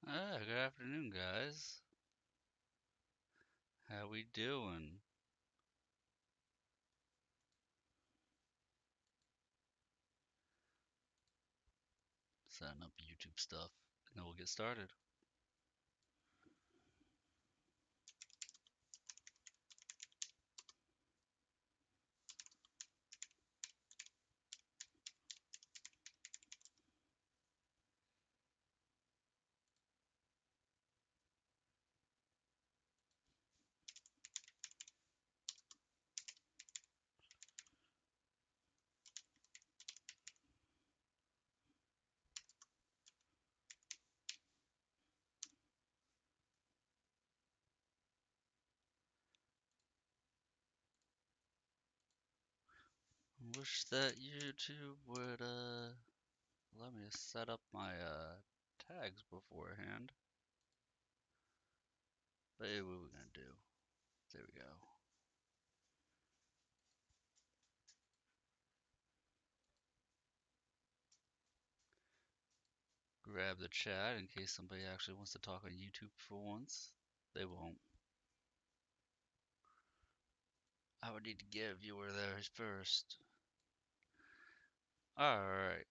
Good afternoon, guys. How we doing? Setting up YouTube stuff, and then we'll get started. Wish that YouTube would let me set up my tags beforehand. But hey, what are we gonna do? There we go. Grab the chat in case somebody actually wants to talk on YouTube for once. They won't. I would need to get a viewer there first. Alright.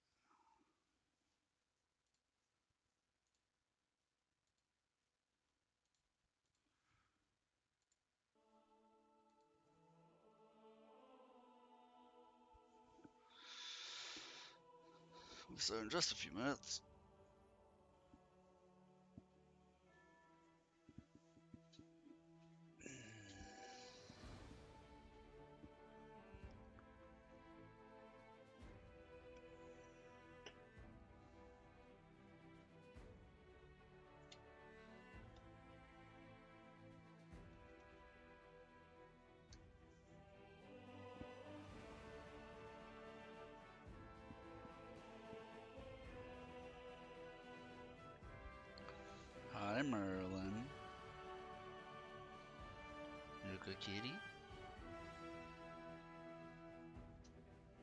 So in just a few minutes. Hi, Merlin. You a good kitty?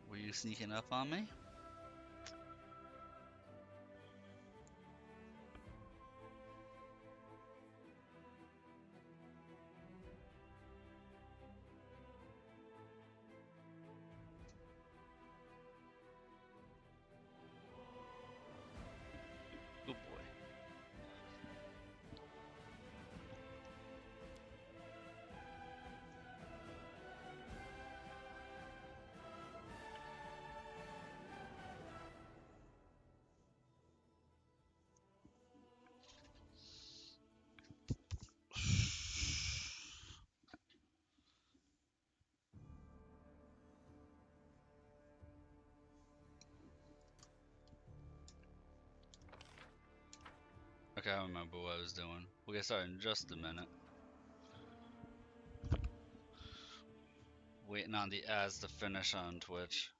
Were you sneaking up on me? Good boy. Okay, I remember what I was doing. We'll get started in just a minute. Waiting on the ads to finish on Twitch.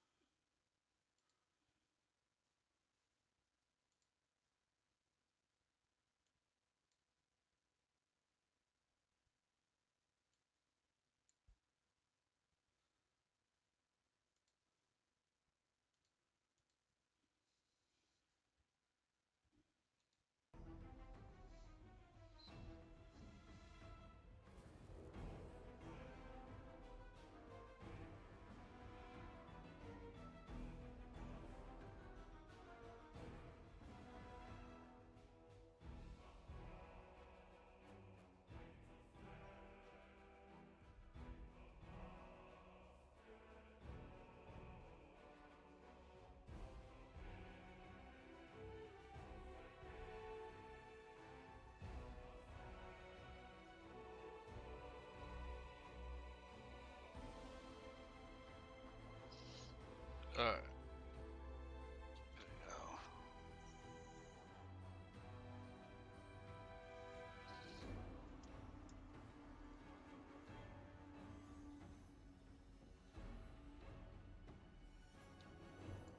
Alright. There we go.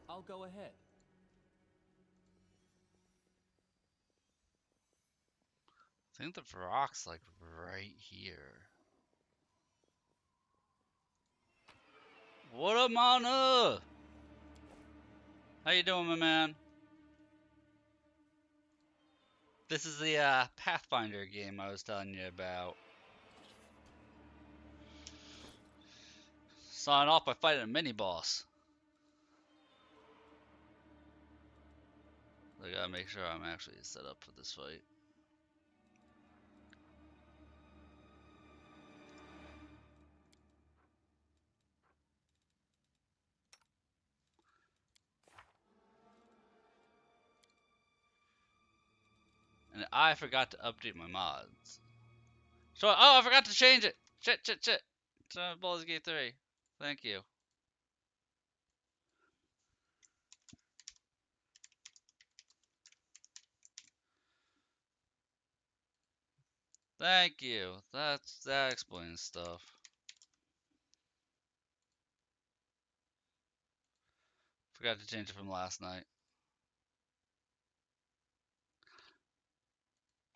I'll go ahead. I think the rock's like right here. What up, Mana? How you doing, my man? This is the Pathfinder game I was telling you about. Starting off by fighting a mini boss. I gotta make sure I'm actually set up for this fight. And I forgot to update my mods. So, oh, I forgot to change it. Shit. Baldur's Gate 3. Thank you. Thank you. That explains stuff. Forgot to change it from last night.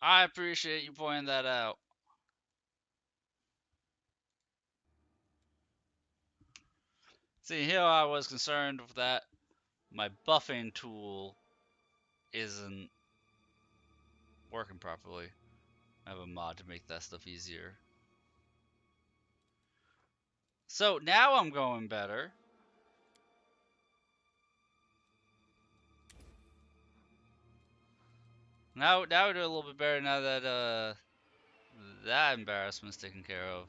I appreciate you pointing that out. See, here I was concerned with that my buffing tool isn't working properly. I have a mod to make that stuff easier. So now I'm going better. Now we're doing a little bit better now that that embarrassment's taken care of.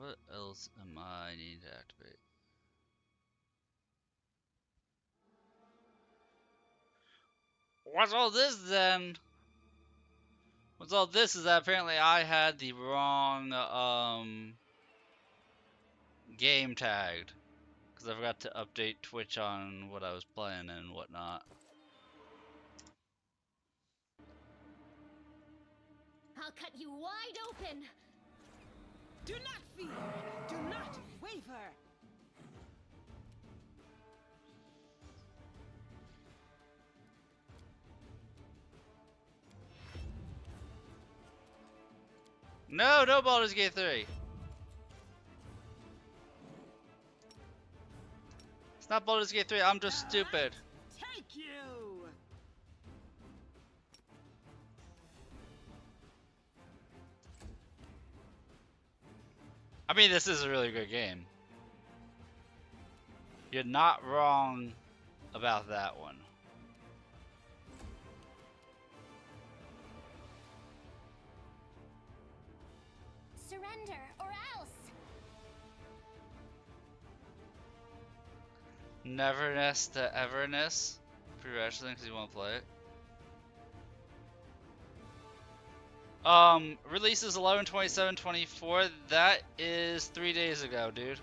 What else am I needing to activate? What's all this then? What's all this is that apparently I had the wrong game tagged. Because I forgot to update Twitch on what I was playing and whatnot. I'll cut you wide open! Do not fear! Do not waver! No Baldur's Gate 3! It's not Baldur's Gate 3, I'm just stupid. Take you! I mean, this is a really good game. You're not wrong about that one. Surrender, or else! Neverness to Everness. Pre-registering because you want to play it. Releases 11/27/24. That is 3 days ago, dude.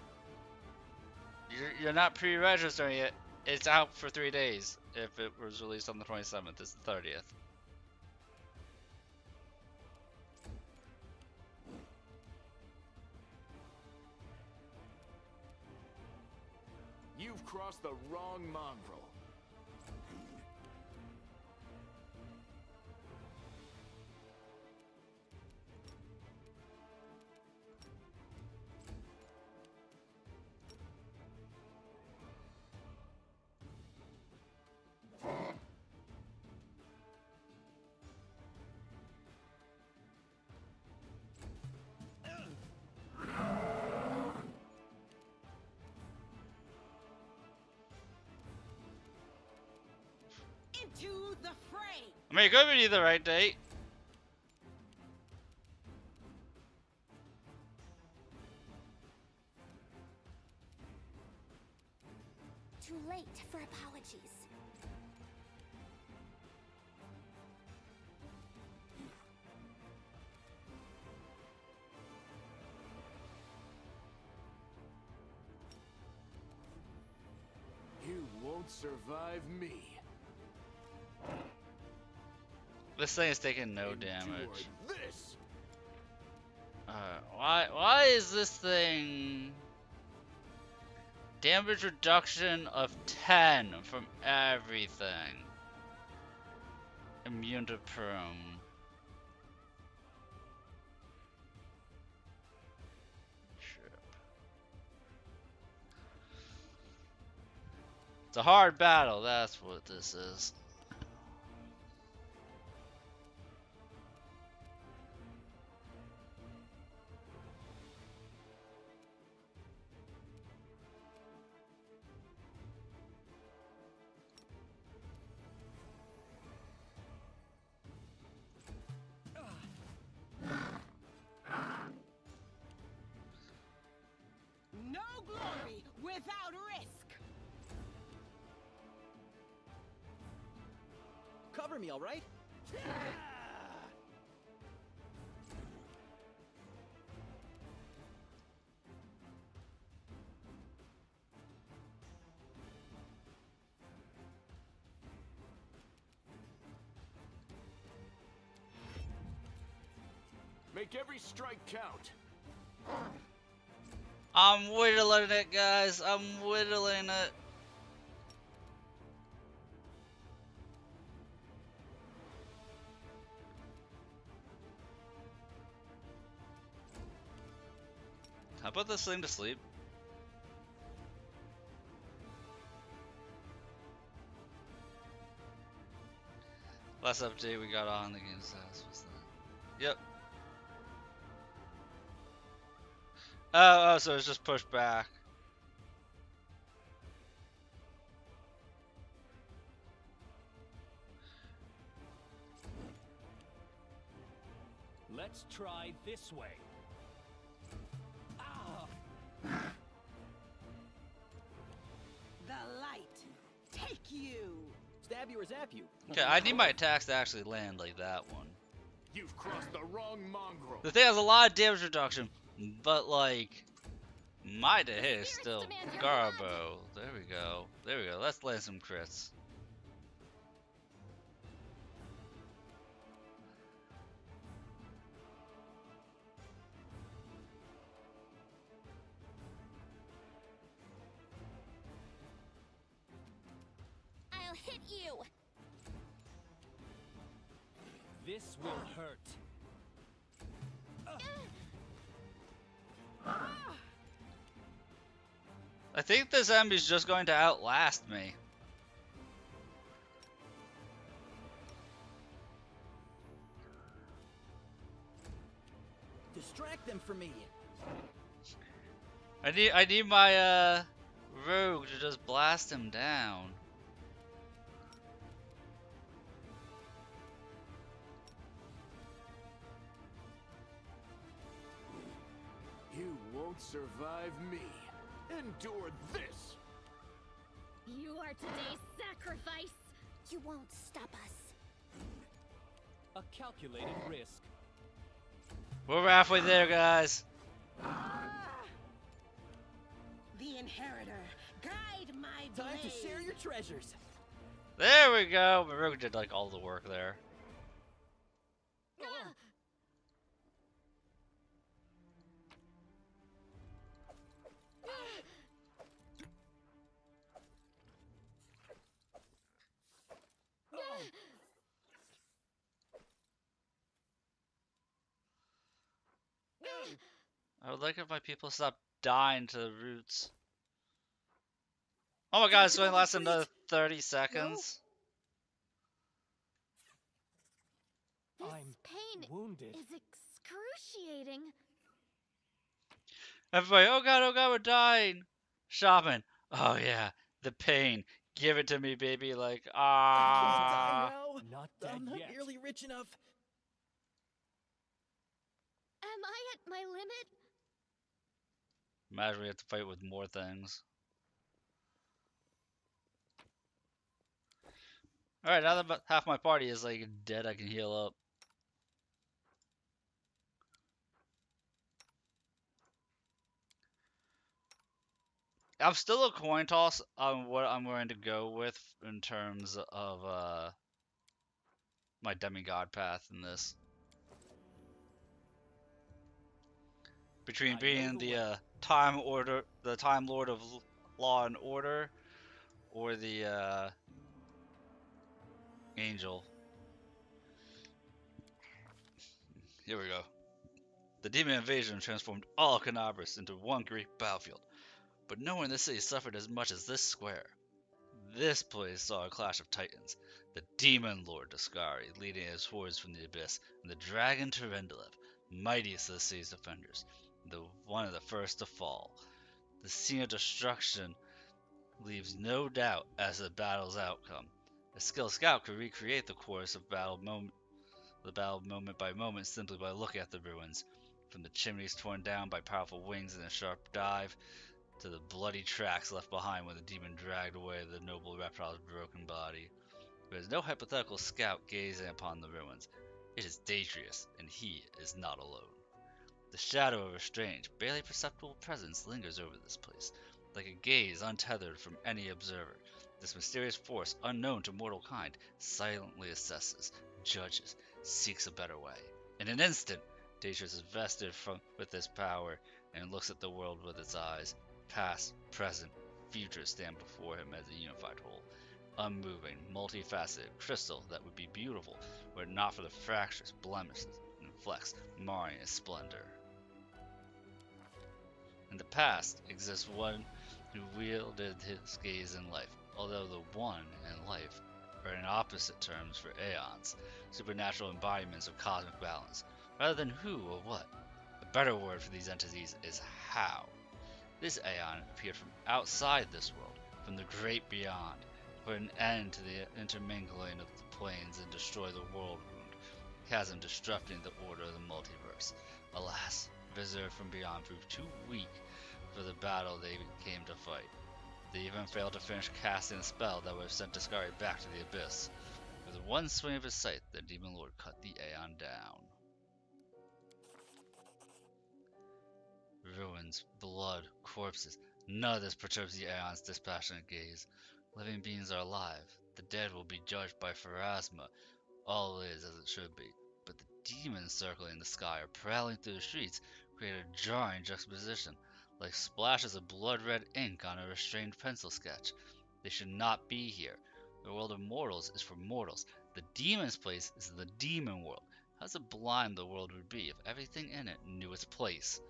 You're not pre-registering it. It's out for 3 days. If it was released on the 27th, it's the 30th. You've crossed the wrong mongrel. Into the fray! I mean, it could be the right date. Too late for apologies. You won't survive me. This thing is taking no Endure damage. This. Why is this thing damage reduction of 10 from everything? Immune to prone. It's a hard battle, that's what this is. No glory without risk. Cover me, all right? Make every strike count. I'm whittling it, guys. I'm whittling it. How about this thing to sleep? Last update we got on the game size was that. Yep. Oh, so it's just pushed back. Let's try this way. Ah! The light. Take you. Stab you or zap you. Okay, I need my attacks to actually land like that one. You've crossed the wrong mongrel. The thing has a lot of damage reduction, but like, my to hit is still Garbo. There we go. There we go. Let's land some crits. I'll hit you. This will hurt. I think this enemy's just going to outlast me. Distract them from me. I need my rogue to just blast him down. You won't survive me. Endure this. You are today's sacrifice. You won't stop us. A calculated risk. We're halfway there, guys. The inheritor. Guide my blade. Time to share your treasures. There we go. My rogue did like all the work there. I would like if my people stopped dying to the roots. Oh my god, it's going to last another 30 seconds. This I'm pain wounded. is excruciating. Everybody, oh god, we're dying. Shaman, oh yeah, the pain. Give it to me, baby. Like, I can't die ah. now. Not dead I'm not yet. nearly rich enough. Am I at my limit? Imagine we have to fight with more things. Alright, now that about half my party is like dead, I can heal up. I'm still a coin toss on what I'm going to go with in terms of my demigod path in this. between I know being the the way. Time Lord of Law and Order, or the Angel. Here we go. The demon invasion transformed all Kenabres into one great battlefield, but no one in the city suffered as much as this square. This place saw a clash of titans, the demon lord Dascari leading his hordes from the abyss, and the dragon Terendelev, mightiest of the city's defenders, one of the first to fall. The scene of destruction leaves no doubt as to the battle's outcome. A skilled scout could recreate the course of the battle moment by moment simply by looking at the ruins, from the chimneys torn down by powerful wings in a sharp dive, to the bloody tracks left behind when the demon dragged away the noble reptile's broken body. There is no hypothetical scout gazing upon the ruins. It is Detrius, and he is not alone. The shadow of a strange, barely perceptible presence lingers over this place, like a gaze untethered from any observer. This mysterious force, unknown to mortal kind, silently assesses, judges, seeks a better way. In an instant, Detrius is vested with this power and looks at the world with its eyes. Past, present, future stand before him as a unified whole. Unmoving, multifaceted crystal that would be beautiful were it not for the fractures, blemishes, and flecks marring its splendor. In the past exists one who wielded his gaze in life, although the one and life are in opposite terms for aeons, supernatural embodiments of cosmic balance, rather than who or what. A better word for these entities is how. This aeon appeared from outside this world, from the great beyond, to put an end to the intermingling of the planes and destroy the world wound, chasm disrupting the order of the multiverse. Alas, visitor from beyond proved too weak for the battle they came to fight. They even failed to finish casting the spell that would have sent Dascari back to the abyss. With one swing of his scythe, the demon lord cut the aeon down. Ruins, blood, corpses. None of this perturbs the Aeon's dispassionate gaze. Living beings are alive. The dead will be judged by Pharasma. All is as it should be. But the demons circling the sky or prowling through the streets create a jarring juxtaposition, like splashes of blood-red ink on a restrained pencil sketch. They should not be here. The world of mortals is for mortals. The demon's place is the demon world. How sublime the world would be if everything in it knew its place.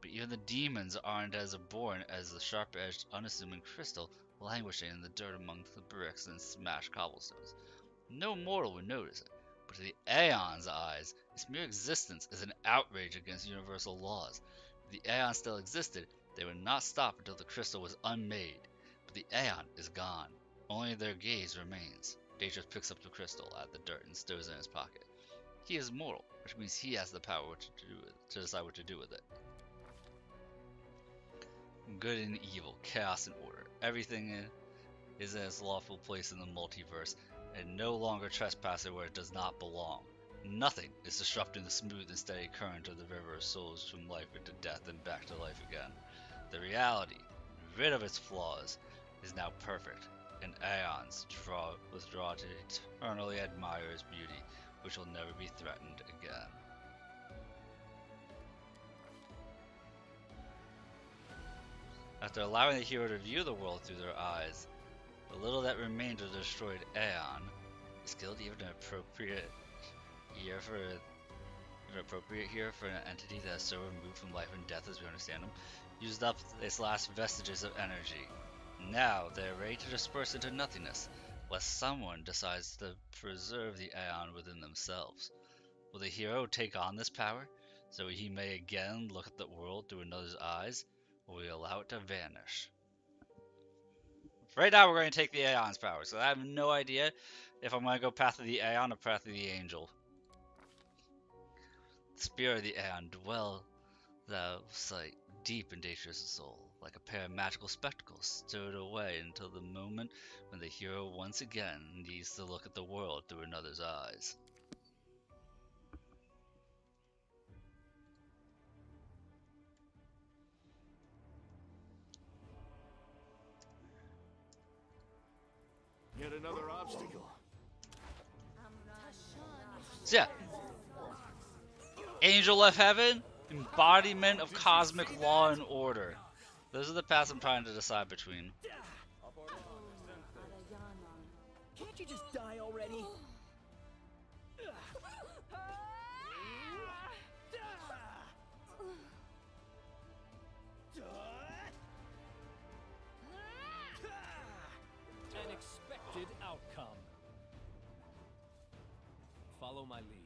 But even the demons aren't as abhorrent as the sharp-edged, unassuming crystal languishing in the dirt among the bricks and smashed cobblestones. No mortal would notice it, but to the Aeon's eyes, its mere existence is an outrage against universal laws. If the Aeon still existed, they would not stop until the crystal was unmade. But the Aeon is gone. Only their gaze remains. Detrius picks up the crystal out of the dirt and stows it in his pocket. He is mortal, which means he has the power to decide what to do with it. Good and evil, chaos and order. Everything is in its lawful place in the multiverse, and no longer trespassing where it does not belong. Nothing is disrupting the smooth and steady current of the river of souls from life into death and back to life again. The reality, rid of its flaws, is now perfect, and aeons withdraw to eternally admire its beauty, which will never be threatened again. After allowing the hero to view the world through their eyes, the little that remained of the destroyed Aeon is killed even an appropriate here for an entity that is so removed from life and death as we understand them, used up its last vestiges of energy. Now they are ready to disperse into nothingness, lest someone decides to preserve the Aeon within themselves. Will the hero take on this power, so he may again look at the world through another's eyes, or will we allow it to vanish? Right now we're going to take the Aeon's power, so I have no idea if I'm going to go path of the Aeon or path of the Angel. The spirit of the Aeon dwells thou sight deep in Detrius' soul, like a pair of magical spectacles stowed away until the moment when the hero once again needs to look at the world through another's eyes. Yet another obstacle. So yeah, Angel left heaven, embodiment of cosmic law and order. Those are the paths I'm trying to decide between. Can't you just die already? An expected outcome. Follow my lead.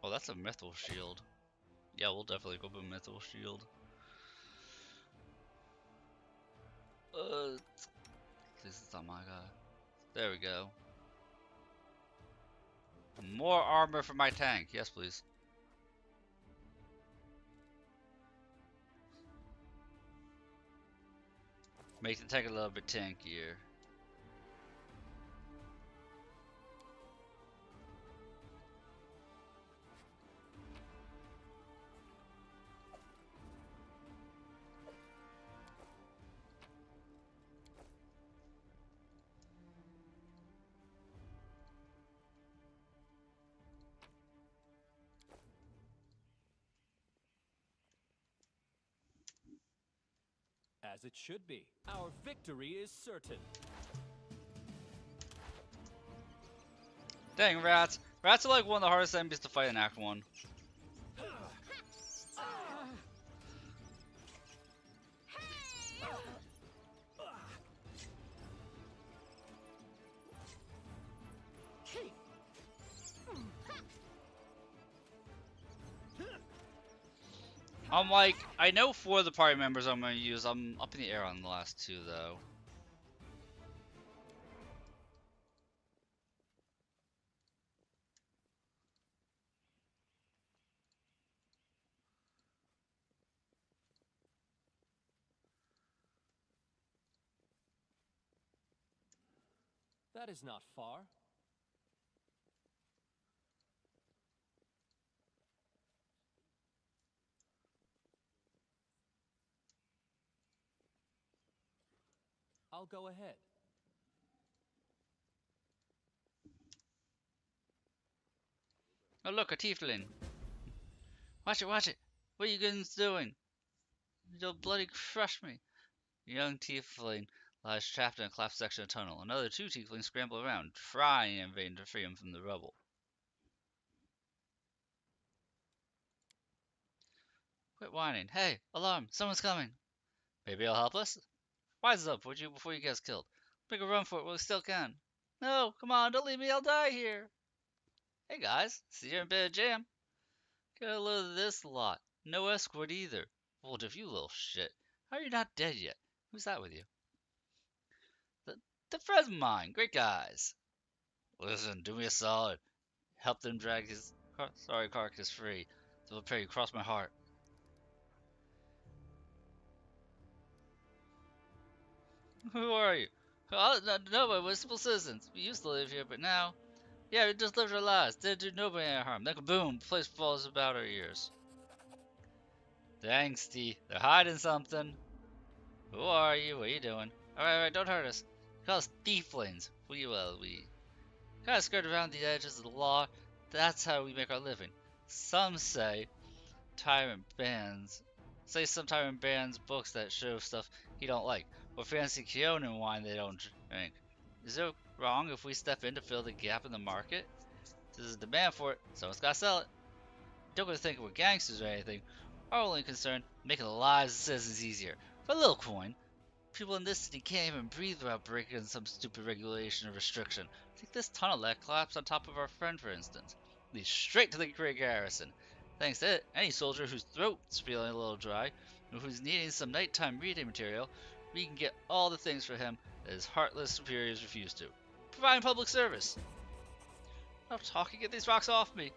Oh, that's a mythal shield. Yeah, we'll definitely go with mythal shield. This is not my guy. There we go. More armor for my tank. Yes, please. Make the tank a little bit tankier. As it should be. Our victory is certain. Dang, rats. Rats are like one of the hardest enemies to fight in Act 1. I'm like, I know 4 of the party members I'm going to use. I'm up in the air on the last 2, though. That is not far. I'll go ahead. Oh, look, a tiefling. Watch it, watch it. What are you guys doing? You'll bloody crush me. A young tiefling lies trapped in a collapsed section of tunnel. Another 2 tieflings scramble around, trying in vain to free him from the rubble. Quit whining. Hey, alarm! Someone's coming! Maybe he'll help us? Wise up, would you, before you get us killed? Make a run for it while we still can. No, come on, don't leave me, I'll die here. Hey guys, see you're in a bit of jam. Get a load of this lot. No escort either. Hold if you little shit. How are you not dead yet? Who's that with you? The, the friends of mine, great guys. Listen, do me a solid. Help them drag his sorry carcass free. So I'll pray you cross my heart. Who are you? Oh, no, we're simple citizens. We used to live here, but now... Yeah, we just lived our lives. Didn't do nobody any harm. Then kaboom, the place falls about our ears. Dang, Steve. They're hiding something. Who are you? What are you doing? Alright, don't hurt us. Call us thieflings. We kind of skirt around the edges of the law. That's how we make our living. Some say some tyrant bans books that show stuff he don't like, or fancy Keonan wine they don't drink. Is it wrong if we step in to fill the gap in the market? There's a demand for it, someone's gotta sell it. Don't go to think we're gangsters or anything. Our only concern, making the lives of citizens easier. For a little coin, people in this city can't even breathe without breaking some stupid regulation or restriction. Take this tunnel that collapsed on top of our friend, for instance. Leads straight to the great Garrison. Thanks to it, any soldier whose throat's feeling a little dry, or who's needing some nighttime reading material, We can get all the things for him that his heartless superiors refuse to. Providing public service. Stop talking, get these rocks off me.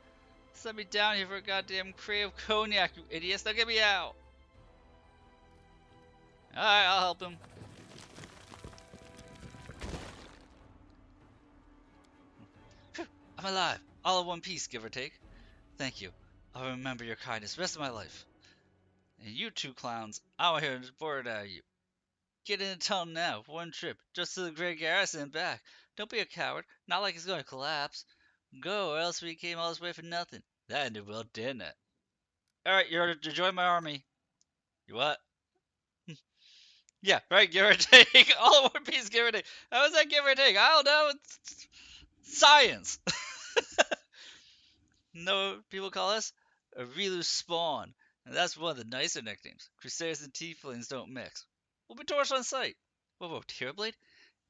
Send me down here for a goddamn crate of cognac, you idiots. Now get me out. Alright, I'll help him. I'm alive. All in one piece, give or take. Thank you. I'll remember your kindness the rest of my life. And you two clowns, I want to hear the word out of you. Get in the tunnel now, for one trip, just to the Great Garrison and back. Don't be a coward, not like it's going to collapse. Go, or else we came all this way for nothing. That ended well, didn't it? Alright, you're to join my army. You what? Yeah, right, give or take. All in one piece, give or take. How is that give or take? I don't know. It's science. No, people call us a Relu spawn, and that's one of the nicer nicknames. Crusaders and Tieflings don't mix. We'll be torched on sight. Whoa, Tearblade?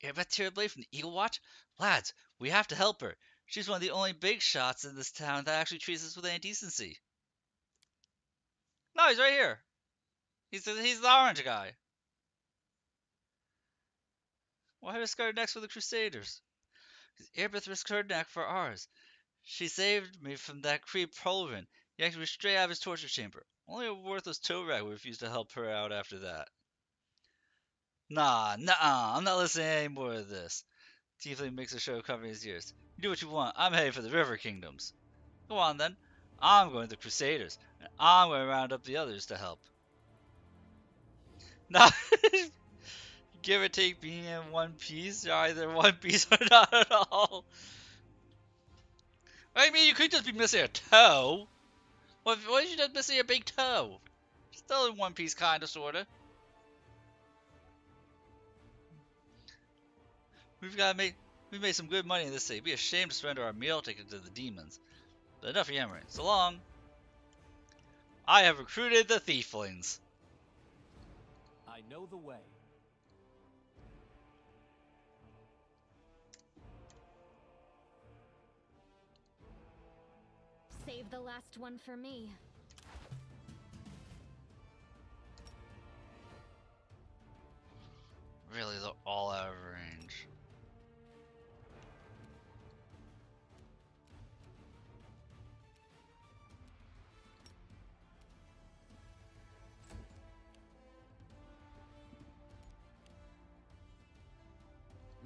Airbeth Tearblade from the Eagle Watch? Lads, we have to help her. She's one of the only big shots in this town that actually treats us with any decency. No, he's right here. He's the orange guy. Why risk our necks for the Crusaders? Airbeth risked her neck for ours. She saved me from that creep Pulvin, yanked me straight out of his torture chamber. Only a worthless tow rag would refuse to help her out after that. Nah, I'm not listening to any more of this. Tiefling makes a show of covering his ears. You do what you want, I'm heading for the River Kingdoms. Go on then. I'm going to the Crusaders, and I'm going to round up the others to help. Nah, give or take being in one piece, either one piece or not at all. I mean, you could just be missing a toe. What if you just missing a big toe? Still in one piece, kinda, sorta. We've made some good money in this city. Be ashamed to surrender our meal ticket to the demons. But enough yammering. So long. I have recruited the thieflings. I know the way. Save the last one for me. Really, they're all out of range.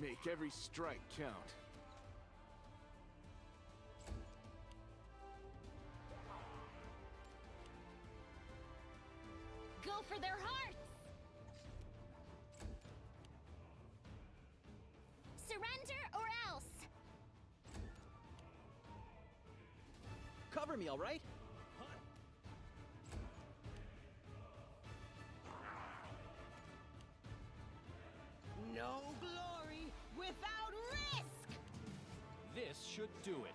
Make every strike count. Go for their hearts! Surrender or else! Cover me, all right? No glory without risk! This should do it.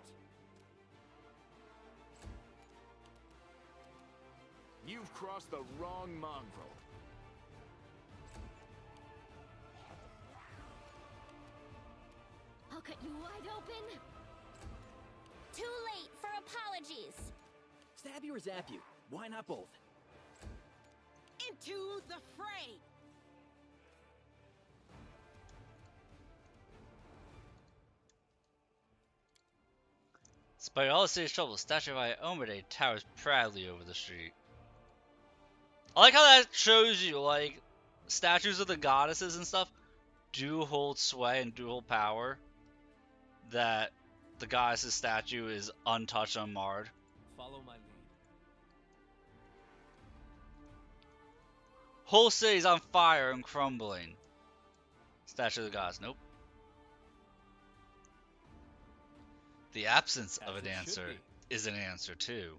You've crossed the wrong mongrel. I'll cut you wide open! Too late for apologies. Stab you or zap you? Why not both? Into the fray! Despite all the city's trouble, statue of Iomade towers proudly over the street. I like how that shows you, like, statues of the goddesses and stuff do hold sway and do hold power. That the goddess's statue is untouched, unmarred. Follow my lead. Whole city's on fire and crumbling. Statue of the goddess, nope. The absence of an answer is an answer too.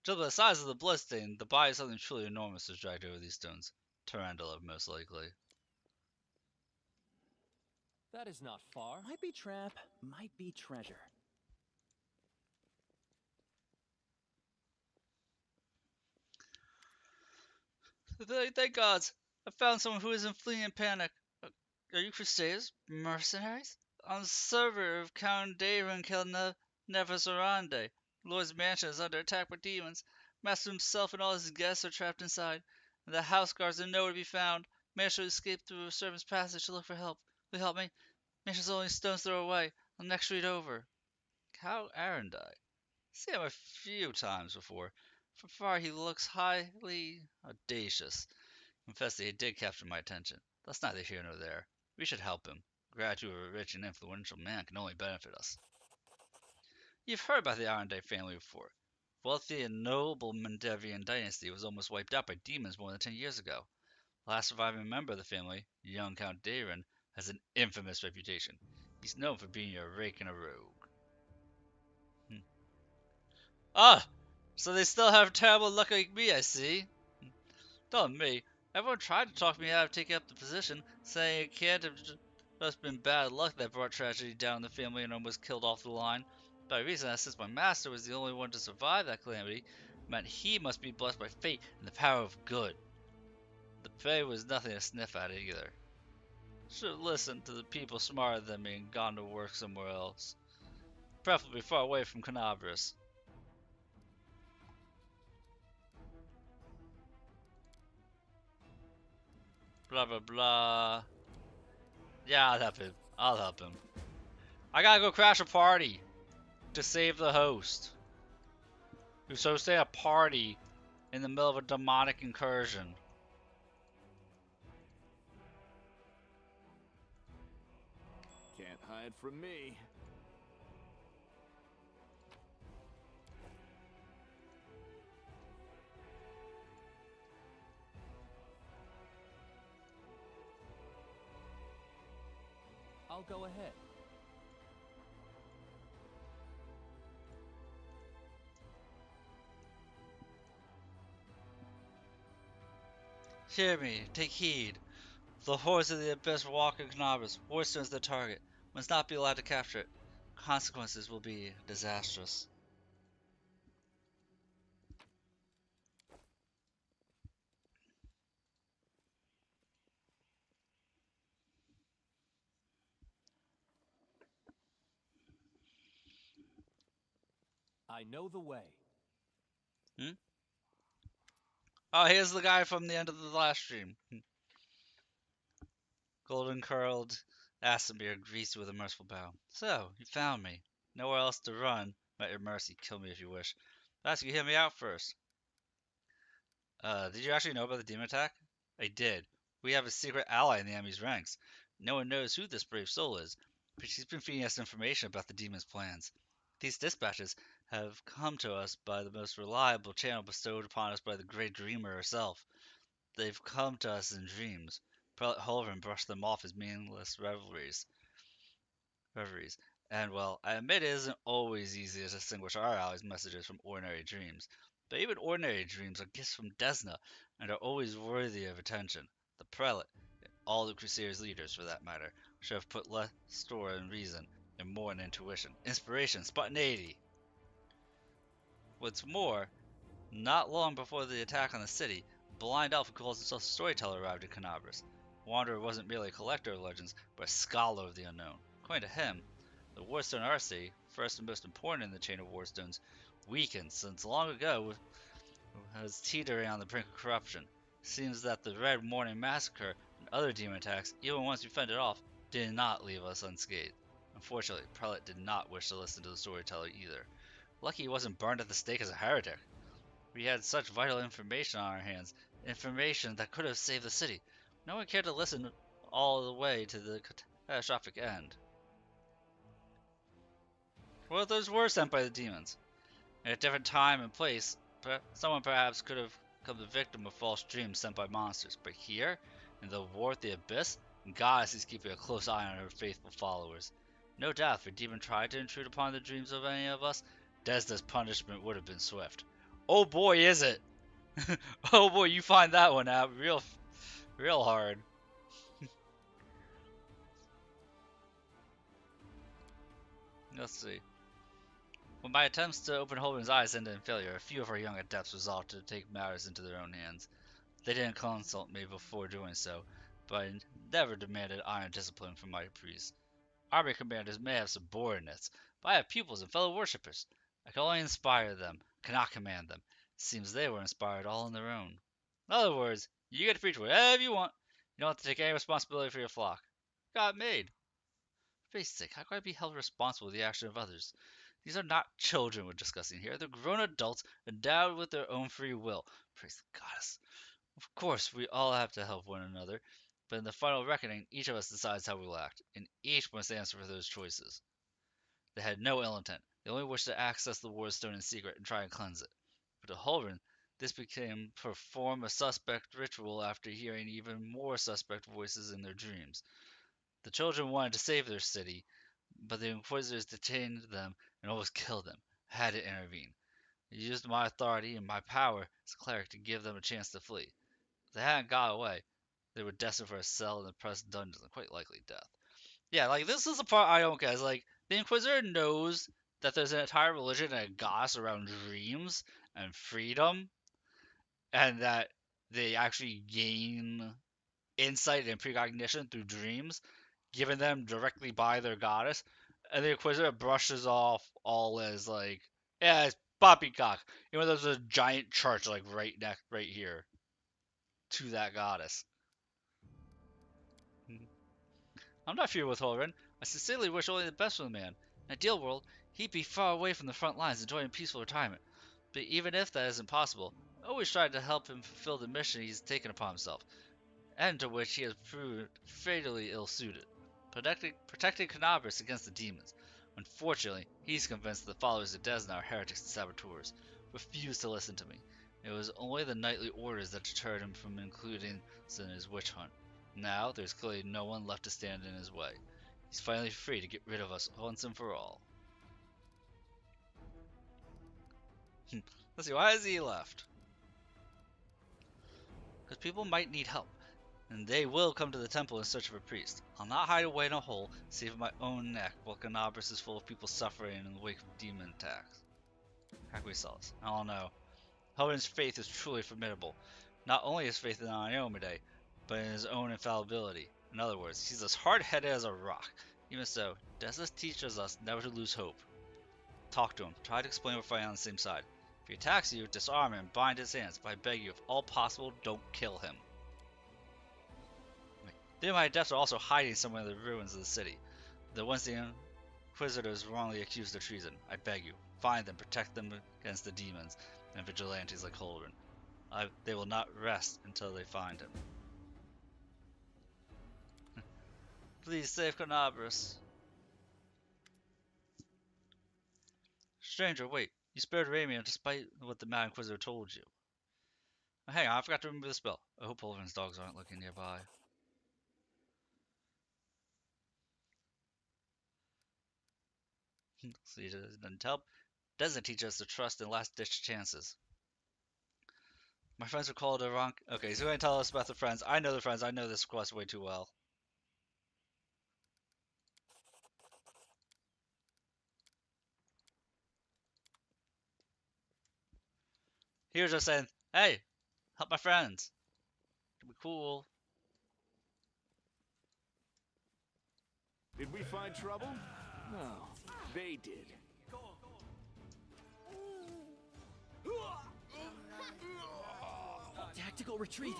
Judged by the size of the bloodstain, the body of something truly enormous is dragged over these stones. Tarantula, most likely. That is not far. Might be trap, might be treasure. Thank gods! I found someone who isn't fleeing in panic. Are you crusaders? Mercenaries? On the server of Count Daron Kenabres, Lord's mansion is under attack by demons. Master himself and all his guests are trapped inside, and the house guards are nowhere to be found. Managed to escape through a servant's passage to look for help. Will you help me? Mansion's only a stone's throw away, on the next street over. Count Arundel. Seen him a few times before. From far he looks highly audacious. Confess that he did capture my attention. That's neither here nor there. We should help him. Gratitude of a rich and influential man can only benefit us. You've heard about the Arundel family before. Wealthy and noble Mendevian dynasty was almost wiped out by demons more than 10 years ago. The last surviving member of the family, young Count Daron, has an infamous reputation. He's known for being a rake and a rogue. Ah! So they still have terrible luck like me, I see. Don't me. Everyone tried to talk me out of taking up the position, saying it can't have just been bad luck that brought tragedy down the family and almost killed off the line. By reason that since my master was the only one to survive that calamity, meant he must be blessed by fate and the power of good. The pay was nothing to sniff at either. Should have listened to the people smarter than me and gone to work somewhere else. Preferably far away from Kenabres. Blah blah blah. Yeah, I'll help him. I'll help him. I gotta go crash a party to save the host, who's hosting a party in the middle of a demonic incursion. Can't hide from me. I'll go ahead. Hear me, take heed. The hordes of the abyss walk in Kenabres. Warstone is the target. Must not be allowed to capture it. Consequences will be disastrous. I know the way. Hmm? Oh, here's the guy from the end of the last stream. Golden curled Asimir greets you with a merciful bow. So, you found me. Nowhere else to run. At your mercy, kill me if you wish. That's you hear me out first. Did you actually know about the demon attack? I did. We have a secret ally in the enemy's ranks. No one knows who this brave soul is, but she's been feeding us information about the demon's plans. These dispatches have come to us by the most reliable channel bestowed upon us by the great dreamer herself. They've come to us in dreams. Prelate Holvin brushed them off as meaningless reveries. And well, I admit it isn't always easy to distinguish our allies' messages from ordinary dreams. But even ordinary dreams are gifts from Desna, and are always worthy of attention. The prelate, and all the Crusaders' leaders for that matter, should have put less store in reason and more in intuition, inspiration, spontaneity. What's more, not long before the attack on the city, a blind elf who calls himself a storyteller arrived in Kenabres. Wanderer wasn't merely a collector of legends, but a scholar of the unknown. According to him, the Warstone Arcee, first and most important in the chain of Warstones, weakened since long ago was teetering on the brink of corruption. Seems that the Red Morning Massacre and other demon attacks, even once we fended off, did not leave us unscathed. Unfortunately, Prelate did not wish to listen to the storyteller either. Lucky he wasn't burned at the stake as a heretic. We had such vital information on our hands, information that could have saved the city. No one cared to listen all the way to the catastrophic end. Well, those were sent by the demons. At a different time and place, someone perhaps could have become the victim of false dreams sent by monsters. But here, in the war at the Abyss, Goddess is keeping a close eye on her faithful followers. No doubt, if a demon tried to intrude upon the dreams of any of us, Desna's punishment would have been swift. Oh boy, is it! Oh boy, you find that one out real hard. Let's see. When my attempts to open Holman's eyes ended in failure, a few of our young adepts resolved to take matters into their own hands. They didn't consult me before doing so, but I never demanded iron discipline from my priests. Army commanders may have subordinates, but I have pupils and fellow worshippers. I can only inspire them, cannot command them. It seems they were inspired all on their own. In other words, you get to preach whatever you want. You don't have to take any responsibility for your flock. Got made. For faith's sake, how can I be held responsible for the action of others? These are not children we're discussing here. They're grown adults endowed with their own free will. Praise the goddess. Of course, we all have to help one another, but in the final reckoning, each of us decides how we will act, and each must answer for those choices. They had no ill intent. They only wished to access the Ward Stone in secret and try and cleanse it. But to Holren, this became perform a suspect ritual after hearing even more suspect voices in their dreams. The children wanted to save their city, but the Inquisitors detained them and almost killed them. I had to intervene. I used my authority and my power as a cleric to give them a chance to flee. If they hadn't got away, they were destined for a cell in the press dungeons and quite likely death. Yeah, like this is the part I don't get. Is like the Inquisitor knows that there's an entire religion and a goddess around dreams and freedom, and that they actually gain insight and precognition through dreams, given them directly by their goddess. And the Inquisitor brushes off all as like, yeah, it's poppycock. You know, there's a giant church like right here to that goddess. I'm not feared with Holren. I sincerely wish only the best for the man. In an ideal world, he'd be far away from the front lines enjoying peaceful retirement. But even if that isn't possible, I always try to help him fulfill the mission he's taken upon himself, and to which he has proved fatally ill-suited. Protecting Kenabres against the demons. Unfortunately, he's convinced the followers of Desna are heretics and saboteurs. Refused to listen to me. It was only the knightly orders that deterred him from including us in his witch hunt. Now, there's clearly no one left to stand in his way. He's finally free to get rid of us once and for all. Let's see, why has he left? Because people might need help, and they will come to the temple in search of a priest. I'll not hide away in a hole, saving my own neck, while Kenabres is full of people suffering in the wake of demon attacks. How can we sell this? I don't know. Hoden's faith is truly formidable. Not only his faith in Iomade, but in his own infallibility. In other words, he's as hard-headed as a rock. Even so, Desna teaches us never to lose hope. Talk to him. Try to explain we're fighting on the same side. If he attacks you, disarm him and bind his hands. But I beg you, if all possible, don't kill him. The Adepts are also hiding somewhere in the ruins of the city. The ones the Inquisitors wrongly accused of treason. I beg you, find them, protect them against the demons and vigilantes like Holden. They will not rest until they find him. Please save Kenabres. Stranger, wait. You spared Ramian despite what the Mad Inquisitor told you. Oh, hang on, I forgot to remove the spell. I hope Holden's dogs aren't looking nearby. See, it doesn't help. Doesn't teach us to trust in last-ditch chances. My friends were called a wrong. Okay, so going to tell us about the friends. I know the friends. I know this quest way too well. He was just saying, "Hey, help my friends. It'll be cool." Did we find trouble? No, they did. Tactical retreat.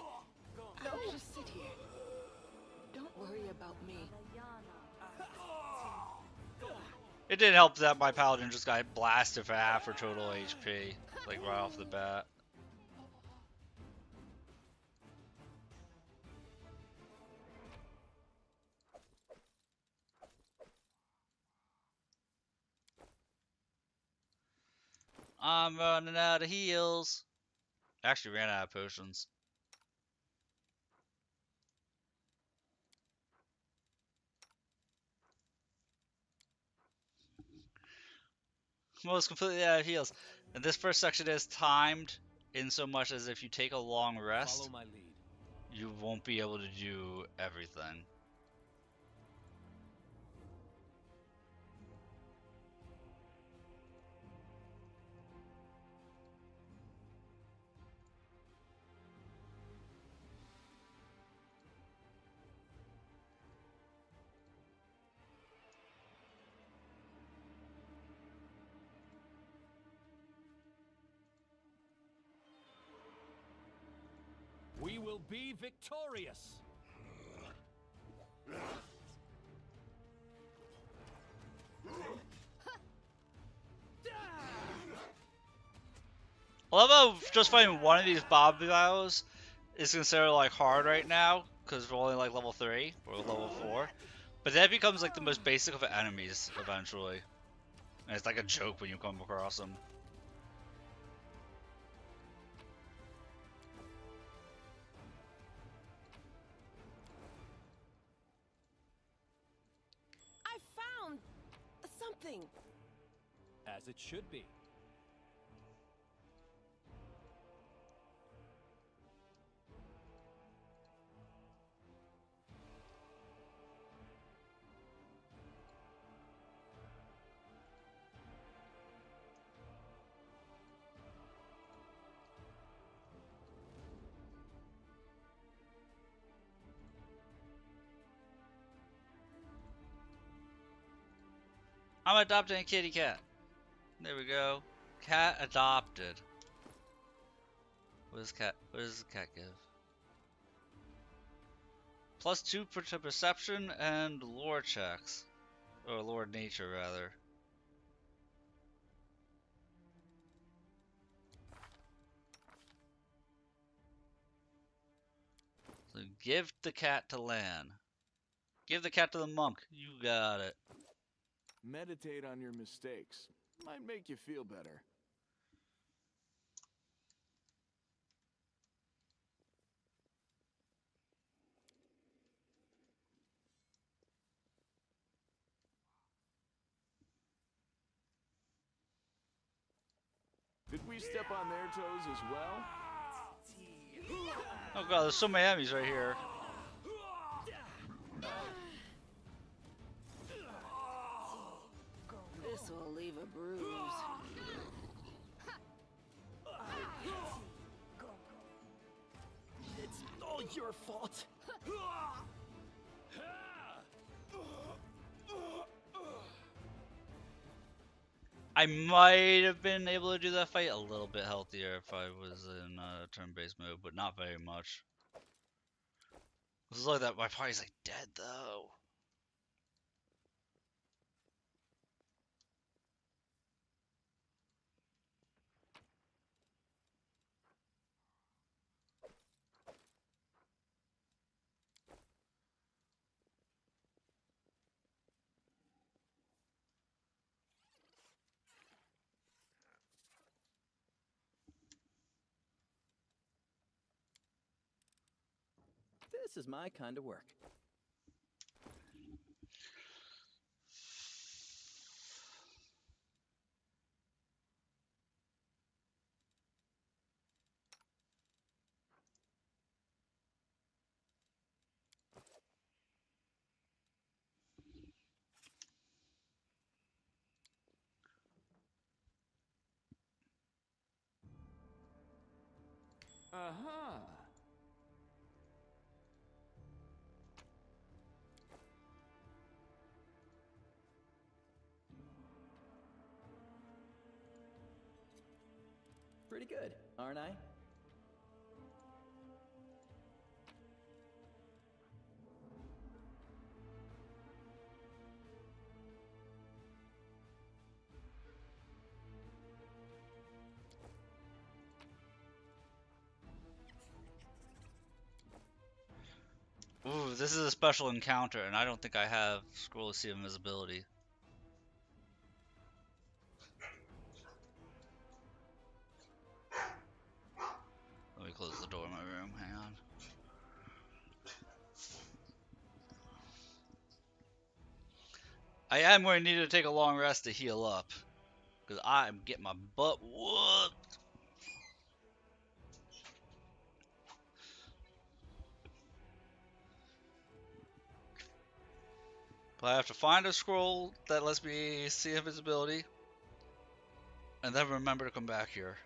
No, just sit here. Don't worry about me. It didn't help that my paladin just got blasted for half her total HP, like right off the bat. I'm running out of heals. Actually ran out of potions. Almost completely out of heals. And this first section is timed in so much as if you take a long rest, Follow my lead. you won't be able to do everything. will be victorious. I love how just fighting one of these Bob battles is considered like hard right now because we're only like level 3 or level 4. But that becomes like the most basic of enemies eventually. And it's like a joke when you come across them. I found something. As it should be. I'm adopting a kitty cat. There we go. Cat adopted. What does the cat give? +2 to perception and lore checks. Or lore nature rather. So give the cat to Lan. Give the cat to the monk. You got it. Meditate on your mistakes. Might make you feel better. Did we step on their toes as well? Oh god, there's so many enemies right here. This will leave a bruise. It's all your fault. I might have been able to do that fight a little bit healthier if I was in turn-based mode, but not very much. This is like that. My party's like dead though. This is my kind of work. Uh-huh. Pretty good, aren't I? Ooh, this is a special encounter, and I don't think I have Scroll of Sea Invisibility. Let me close the door in my room. Hang on. I am going to need to take a long rest to heal up, because I am getting my butt whooped. But I have to find a scroll that lets me see invisibility, and then remember to come back here.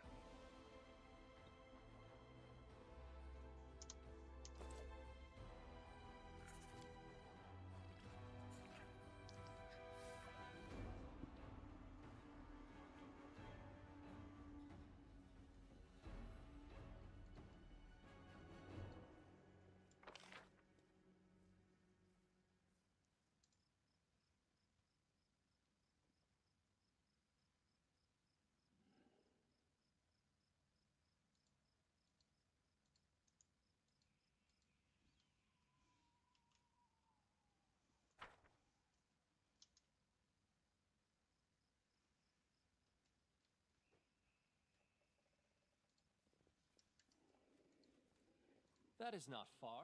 That is not far.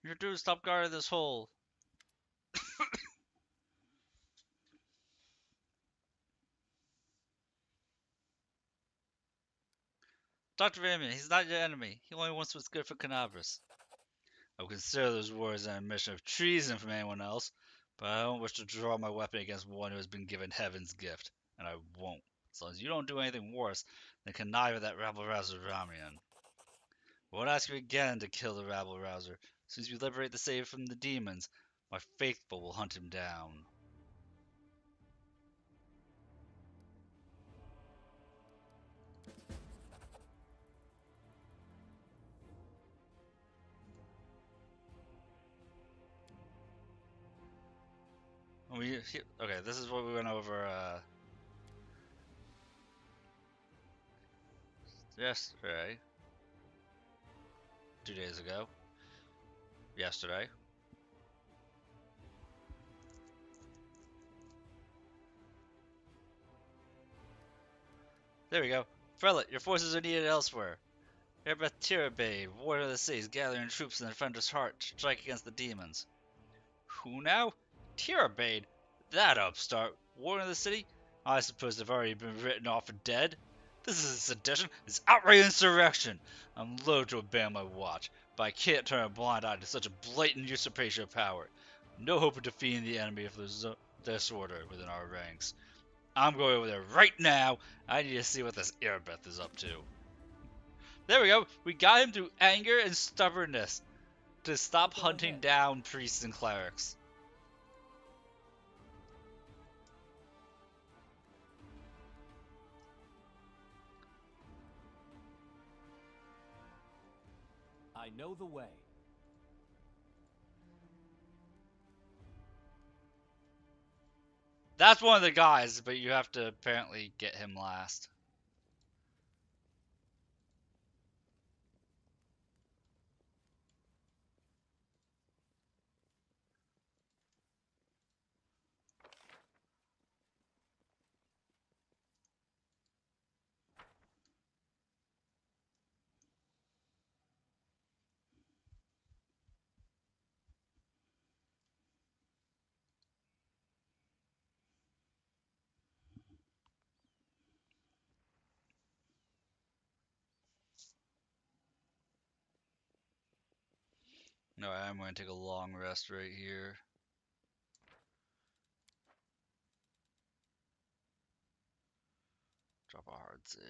You're doing stop guarding this hole. Dr. Raymond, he's not your enemy. He only wants what's good for Kenabres. I would consider those words an admission of treason from anyone else, but I don't wish to draw my weapon against one who has been given heaven's gift, and I won't. As long as you don't do anything worse than connive with that rabble-rouser Ramian. I won't ask you again to kill the rabble-rouser. As soon as we liberate the save from the demons, my faithful will hunt him down. Okay, this is what we went over yesterday. 2 days ago. Yesterday. There we go. Frelet, your forces are needed elsewhere. Airbeth Tirabade, warden of the sea, is gathering troops in the Defender's Heart to strike against the demons. Who now? Tirabade? That upstart. Warden of the city? I suppose they've already been written off for dead. This isn't sedition, it's outright insurrection. I'm loath to abandon my watch, but I can't turn a blind eye to such a blatant usurpation of power. No hope of defeating the enemy if there's disorder within our ranks. I'm going over there right now. I need to see what this Airbeth is up to. There we go. We got him through anger and stubbornness to stop hunting down priests and clerics. I know the way. That's one of the guys, but you have to apparently get him last. No, I'm going to take a long rest right here. Drop a hard save.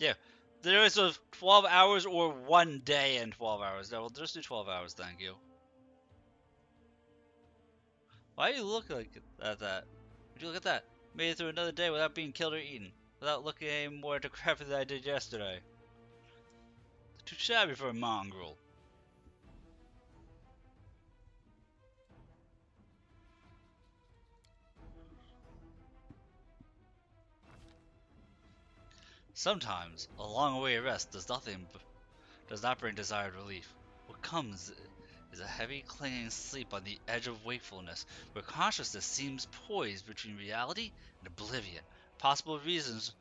Yeah, there is a 12 hours or 1 day and 12 hours. No, we'll just do 12 hours, thank you. Why do you look like that? Would you look at that? Made it through another day without being killed or eaten. Without looking any more decrepit than I did yesterday. Too shabby for a mongrel. Sometimes, a long away rest does not bring desired relief. What comes is a heavy clinging sleep on the edge of wakefulness, where consciousness seems poised between reality and oblivion. Possible reasons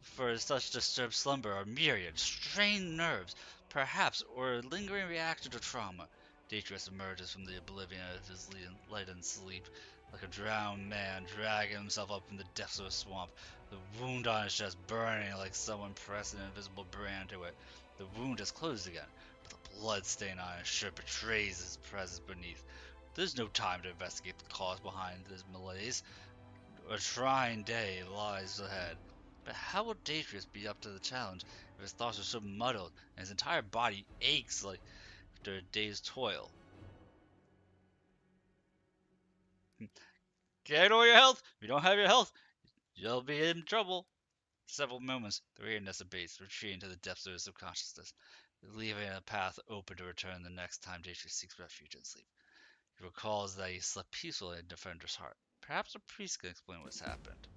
for such disturbed slumber are myriad: strained nerves, perhaps, or a lingering reaction to trauma. Detrius emerges from the oblivion of his leaden sleep, like a drowned man dragging himself up from the depths of a swamp, the wound on his chest burning like someone pressed an invisible brand to it. The wound is closed again, but the blood stain on his shirt betrays his presence beneath. There's no time to investigate the cause behind this malaise. A trying day lies ahead. But how will Detrius be up to the challenge if his thoughts are so muddled and his entire body aches like after a day's toil? Get all your health! If you don't have your health, you'll be in trouble. For several moments, the weirdness abates, retreating to the depths of his subconsciousness, leaving a path open to return the next time Detrius seeks refuge in sleep. He recalls that he slept peacefully in Defender's heart. Perhaps a priest can explain what's happened.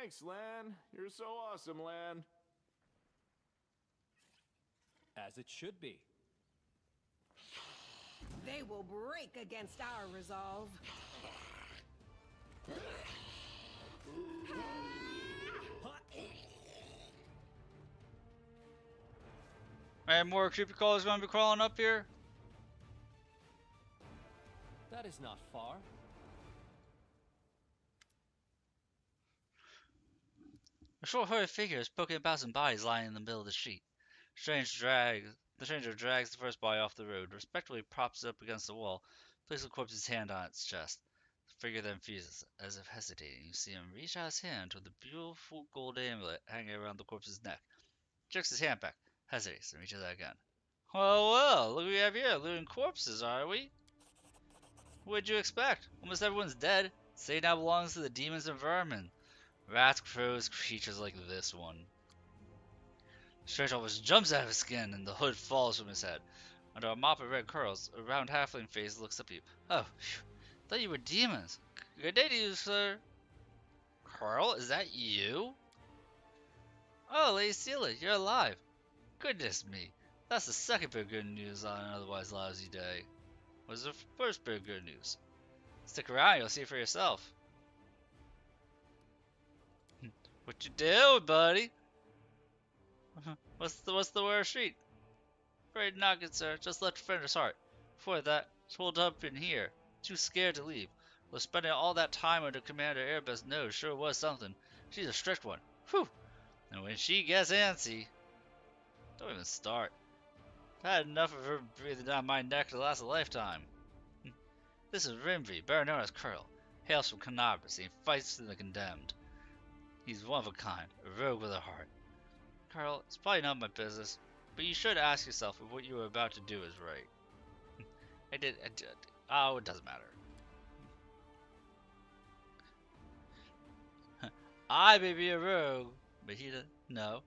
Thanks, Lan. You're so awesome, Lan. As it should be. They will break against our resolve. And more creepy crawlers gonna be crawling up here? That is not far. A short hooded figure is poking about some bodies lying in the middle of the street. The stranger drags the first body off the road, respectfully props it up against the wall, places the corpse's hand on its chest. The figure then fuses, as if hesitating. You see him reach out his hand toward the beautiful gold amulet hanging around the corpse's neck. He jerks his hand back, hesitates, and reaches out again. Well, well, look what we have here, looting corpses, are we? What'd you expect? Almost everyone's dead. Say now belongs to the demons and vermin. Rats, crows, creatures like this one. Stranger almost jumps out of his skin and the hood falls from his head. Under a mop of red curls, a round halfling face looks up at you. Oh, phew. Thought you were demons. Good day to you, sir. Carl, is that you? Oh, Lady Seela, you're alive. Goodness me. That's the second bit of good news on an otherwise lousy day. What's the first bit of good news? Stick around, you'll see for yourself. What you doing, buddy? What's the word street? Afraid not, good sir. Just left Defender's heart. Before that, holed up in here. Too scared to leave. Well, spending all that time under Commander Airbus knows sure was something. She's a strict one. Whew. And when she gets antsy, don't even start. I had enough of her breathing down my neck to last a lifetime. This is Rimby, better known as Curl. Hails from Kenabres, and he fights for the condemned. He's one of a kind, a rogue with a heart. Carl, it's probably not my business, but you should ask yourself if what you were about to do is right. I did. Oh, it doesn't matter. I may be a rogue, but he doesn't. No.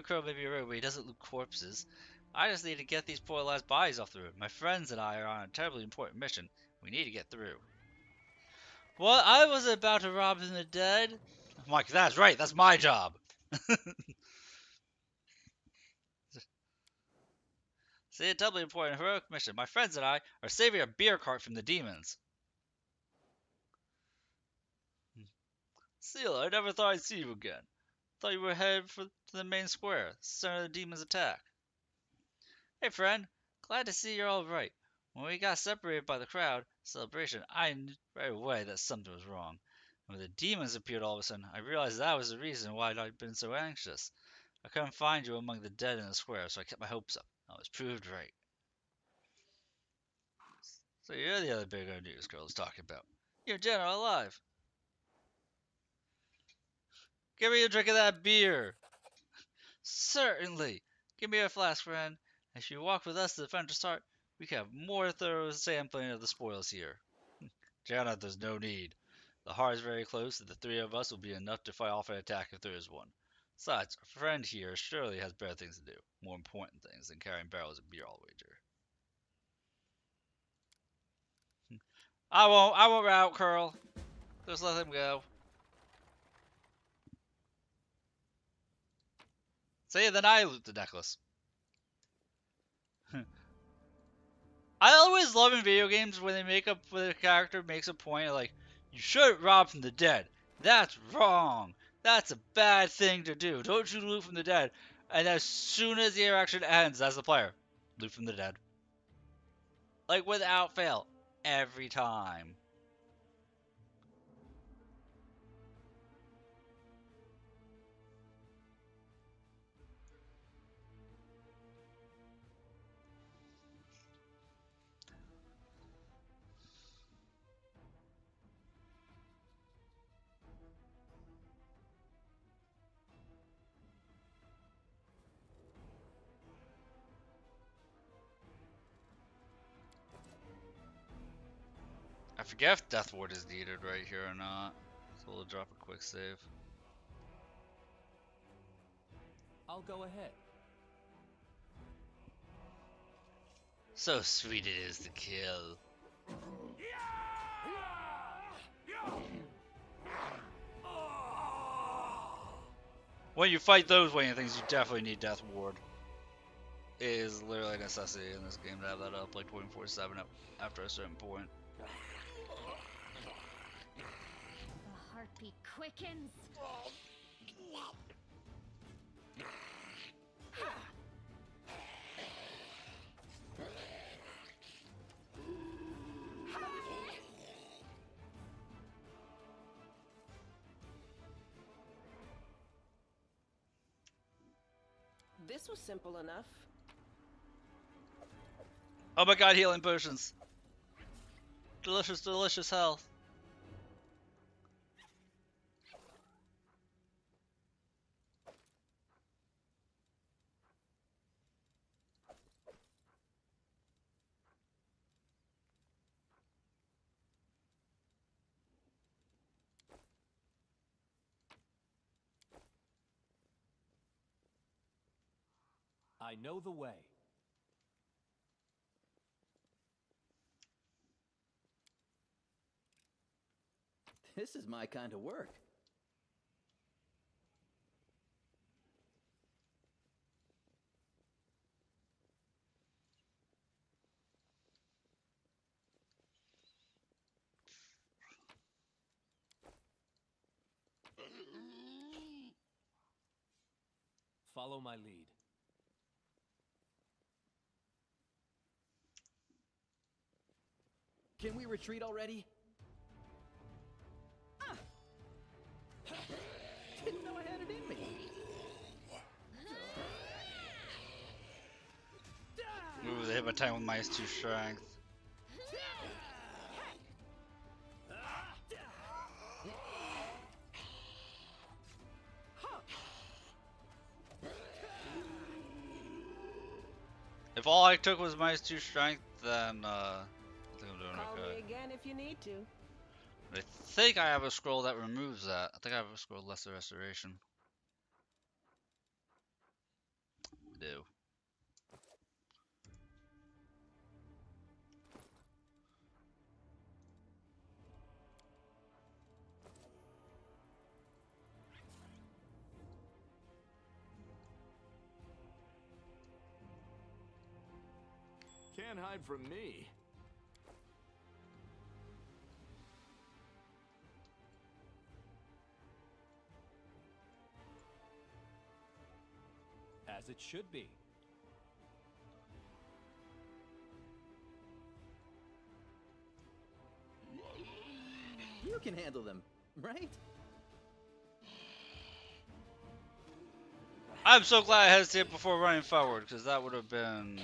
Carl may be a rogue, but he doesn't loot corpses. I just need to get these poor last bodies off the road. My friends and I are on a terribly important mission. We need to get through. Well, I was about to rob the dead. Mike, that's right. That's my job. See, a doubly important heroic mission. My friends and I are saving a beer cart from the demons. Seela, I never thought I'd see you again. Thought you were headed to the main square, the center of the demons' attack. Hey, friend. Glad to see you're all right. When we got separated by the crowd celebration, I knew right away that something was wrong. And when the demons appeared all of a sudden, I realized that was the reason why I'd been so anxious. I couldn't find you among the dead in the square, so I kept my hopes up. I was proved right. So you're the other big news girl is talking about. You're dead or alive. Give me a drink of that beer. Certainly. Give me a flask, friend. If you walk with us to the Defender's Heart, we can have more thorough sampling of the spoils here. Janet, there's no need. The heart is very close, and the three of us will be enough to fight off an attack if there is one. Besides, our friend here surely has better things to do, more important things than carrying barrels of beer, I'll wager. I won't route, Curl. Just let him go. Say then I loot the necklace. I always love in video games when when a character makes a point of like, you shouldn't rob from the dead. That's wrong. That's a bad thing to do. Don't you loot from the dead. And as soon as the interaction ends, as the player, loot from the dead. Like without fail. Every time. I forget if Death Ward is needed right here or not. So we'll drop a quick save. I'll go ahead. So sweet it is to kill. When you fight those weighting things, you definitely need Death Ward. It is literally a necessity in this game to have that up like 24/7 after a certain point. The heartbeat quickens. This was simple enough. Oh my god, healing potions. Delicious, delicious health. I know the way. This is my kind of work. Follow my lead. Can we retreat already? Didn't know I had it in me. Ooh, they hit my tank with -2 strength. If all I took was -2 strength, then I think I'm doing Call me okay. again if you need to. I think I have a scroll that removes that. I think I have a scroll Lesser Restoration. I do. Can't hide from me. As it should be. You can handle them, right? I'm so glad I hesitated before running forward, because that would have been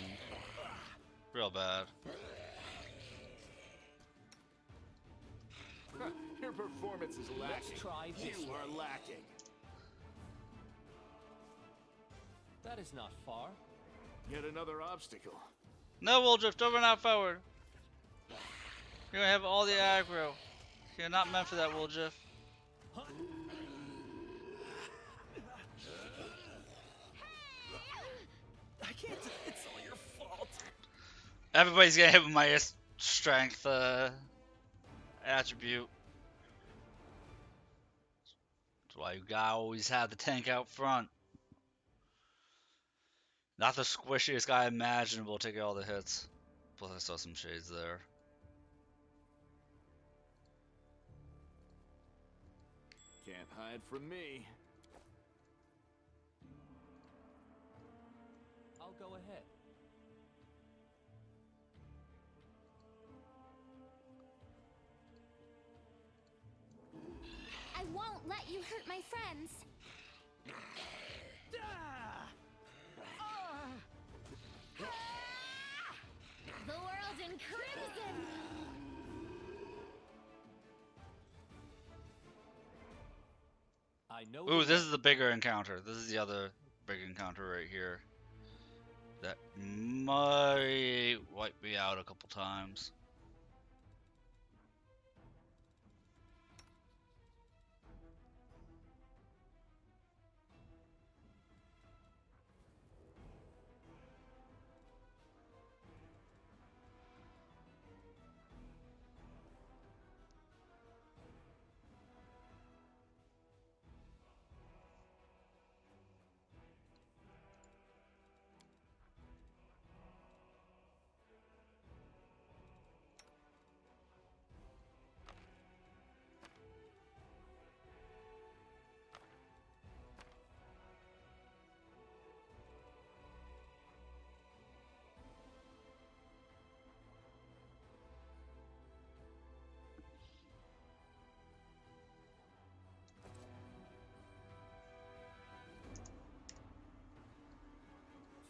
real bad. Your performance is lacking. try this You one. are lacking. That is not far. Yet another obstacle. No, Woldrift, don't run out forward. You're gonna have all the aggro. You're not meant for that, Woldrift. I can't. It's all your fault. Everybody's gonna hit with my strength attribute. That's why you gotta always have the tank out front. Not the squishiest guy imaginable taking all the hits. Plus I saw some shades there. Can't hide from me. I'll go ahead. I won't let you hurt my friends. The world in crimson. I know. Ooh, the this way. is the bigger encounter. This is the other big encounter right here. That might wipe me out a couple times.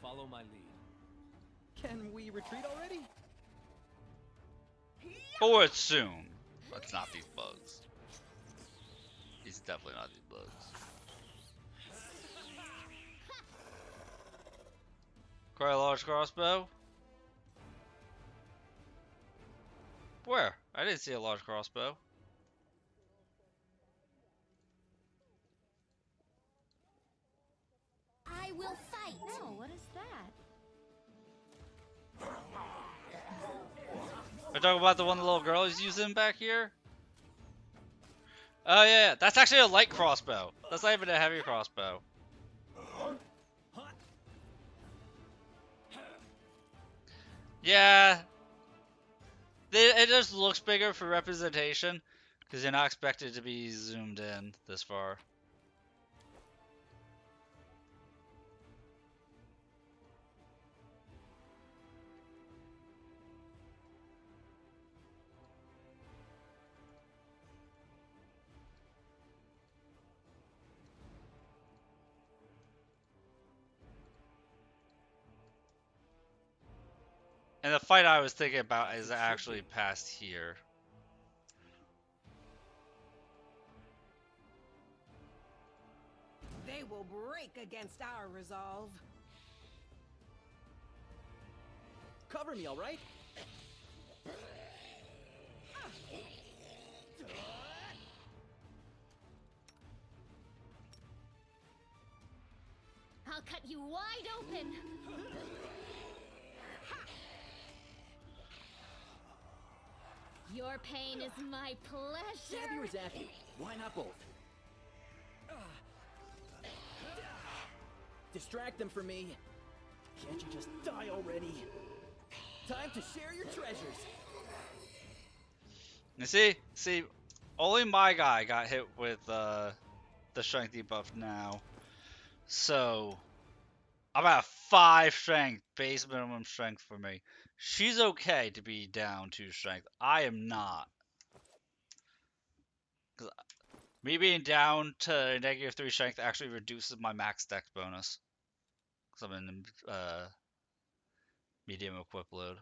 Follow my lead. Can we retreat already? Or it's soon. That's not these bugs. These definitely not these bugs. Quite a large crossbow? Where? I didn't see a large crossbow. I will fight. Oh, what is that? We're talking about the one the little girl is using back here? Oh yeah, that's actually a light crossbow. That's not even a heavy crossbow. Yeah. It just looks bigger for representation, because you're not expected to be zoomed in this far. And the fight I was thinking about is actually past here. They will break against our resolve. Cover me, all right? I'll cut you wide open. Your pain is my pleasure. Stabby or zappy? Why not both? Distract them for me. Can't you just die already? Time to share your treasures. You see, only my guy got hit with the strength debuff now. So I'm at 5 strength, base minimum strength for me. She's okay to be down 2 strength. I am not. 'Cause me being down to -3 strength actually reduces my max dex bonus. Because I'm in medium equip load.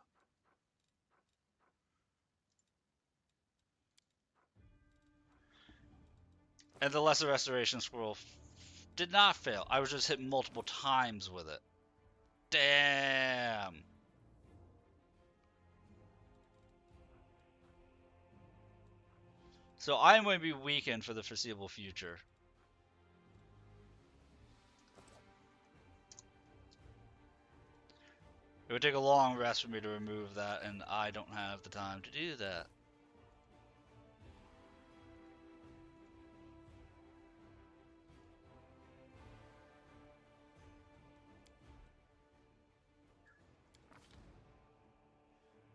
And the lesser restoration scroll did not fail. I was just hit multiple times with it. Damn. So I'm going to be weakened for the foreseeable future. It would take a long rest for me to remove that, and I don't have the time to do that.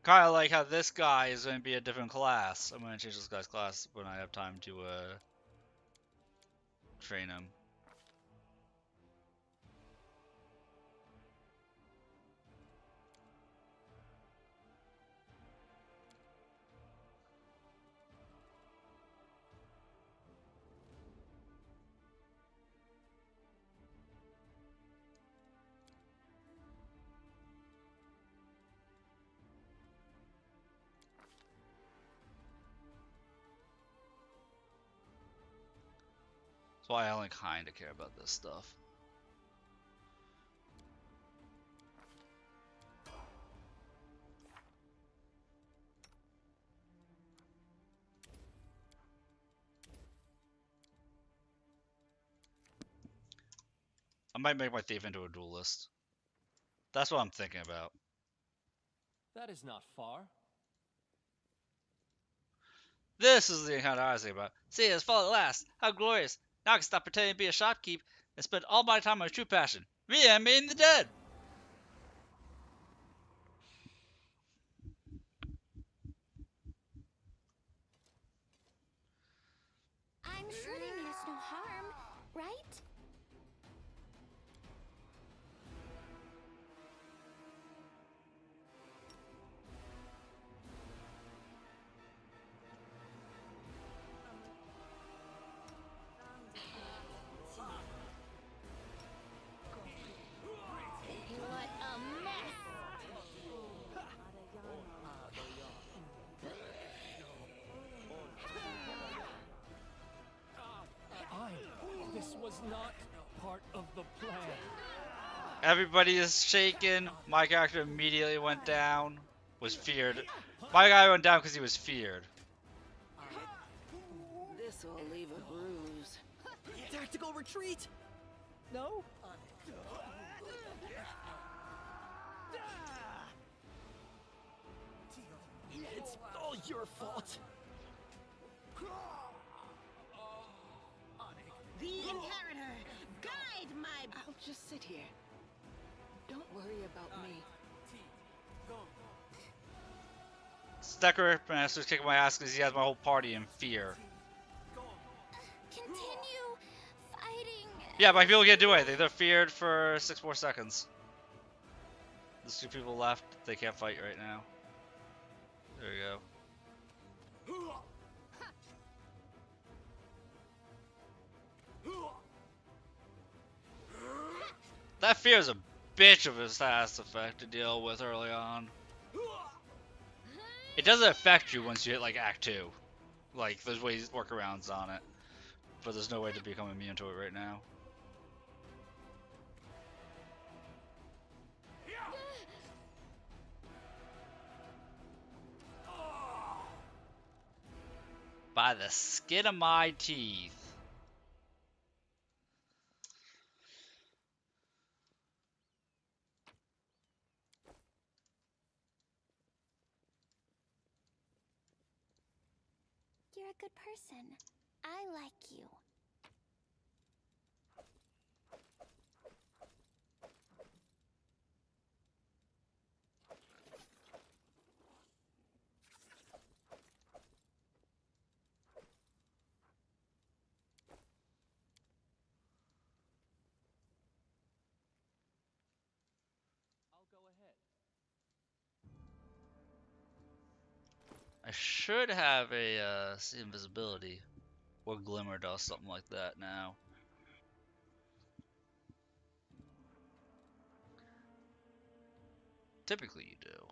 Kind of like how this guy is going to be a different class. I'm going to change this guy's class when I have time to train him. That's why I only kind of care about this stuff. I might make my thief into a duelist. That's what I'm thinking about. That is not far. This is the encounter I was thinking about. See, it's fall at last. How glorious. Now I can stop pretending to be a shopkeep and spend all my time on my true passion. Reanimating the dead. I'm sure they mean us no harm, right? not part of the plan. Everybody is shaken. My character immediately went down. Was feared. My guy went down because he was feared. This will leave a bruise. Tactical retreat? No? It's all your fault. The inheritor, guide my. I'll just sit here. Don't worry about me. Stecker Master's kicking my ass because he has my whole party in fear. Continue fighting. Yeah, my people can't do anything. They're feared for 6 more seconds. There's 2 people left. They can't fight right now. There we go. That fear is a bitch of a ass effect to deal with early on. It doesn't affect you once you hit like Act 2. Like, there's ways, workarounds on it. But there's no way to become immune to it right now. By the skin of my teeth. You're a good person. I like you. I'll go ahead. I should have a see invisibility or glimmer dust, something like that now. Typically you do.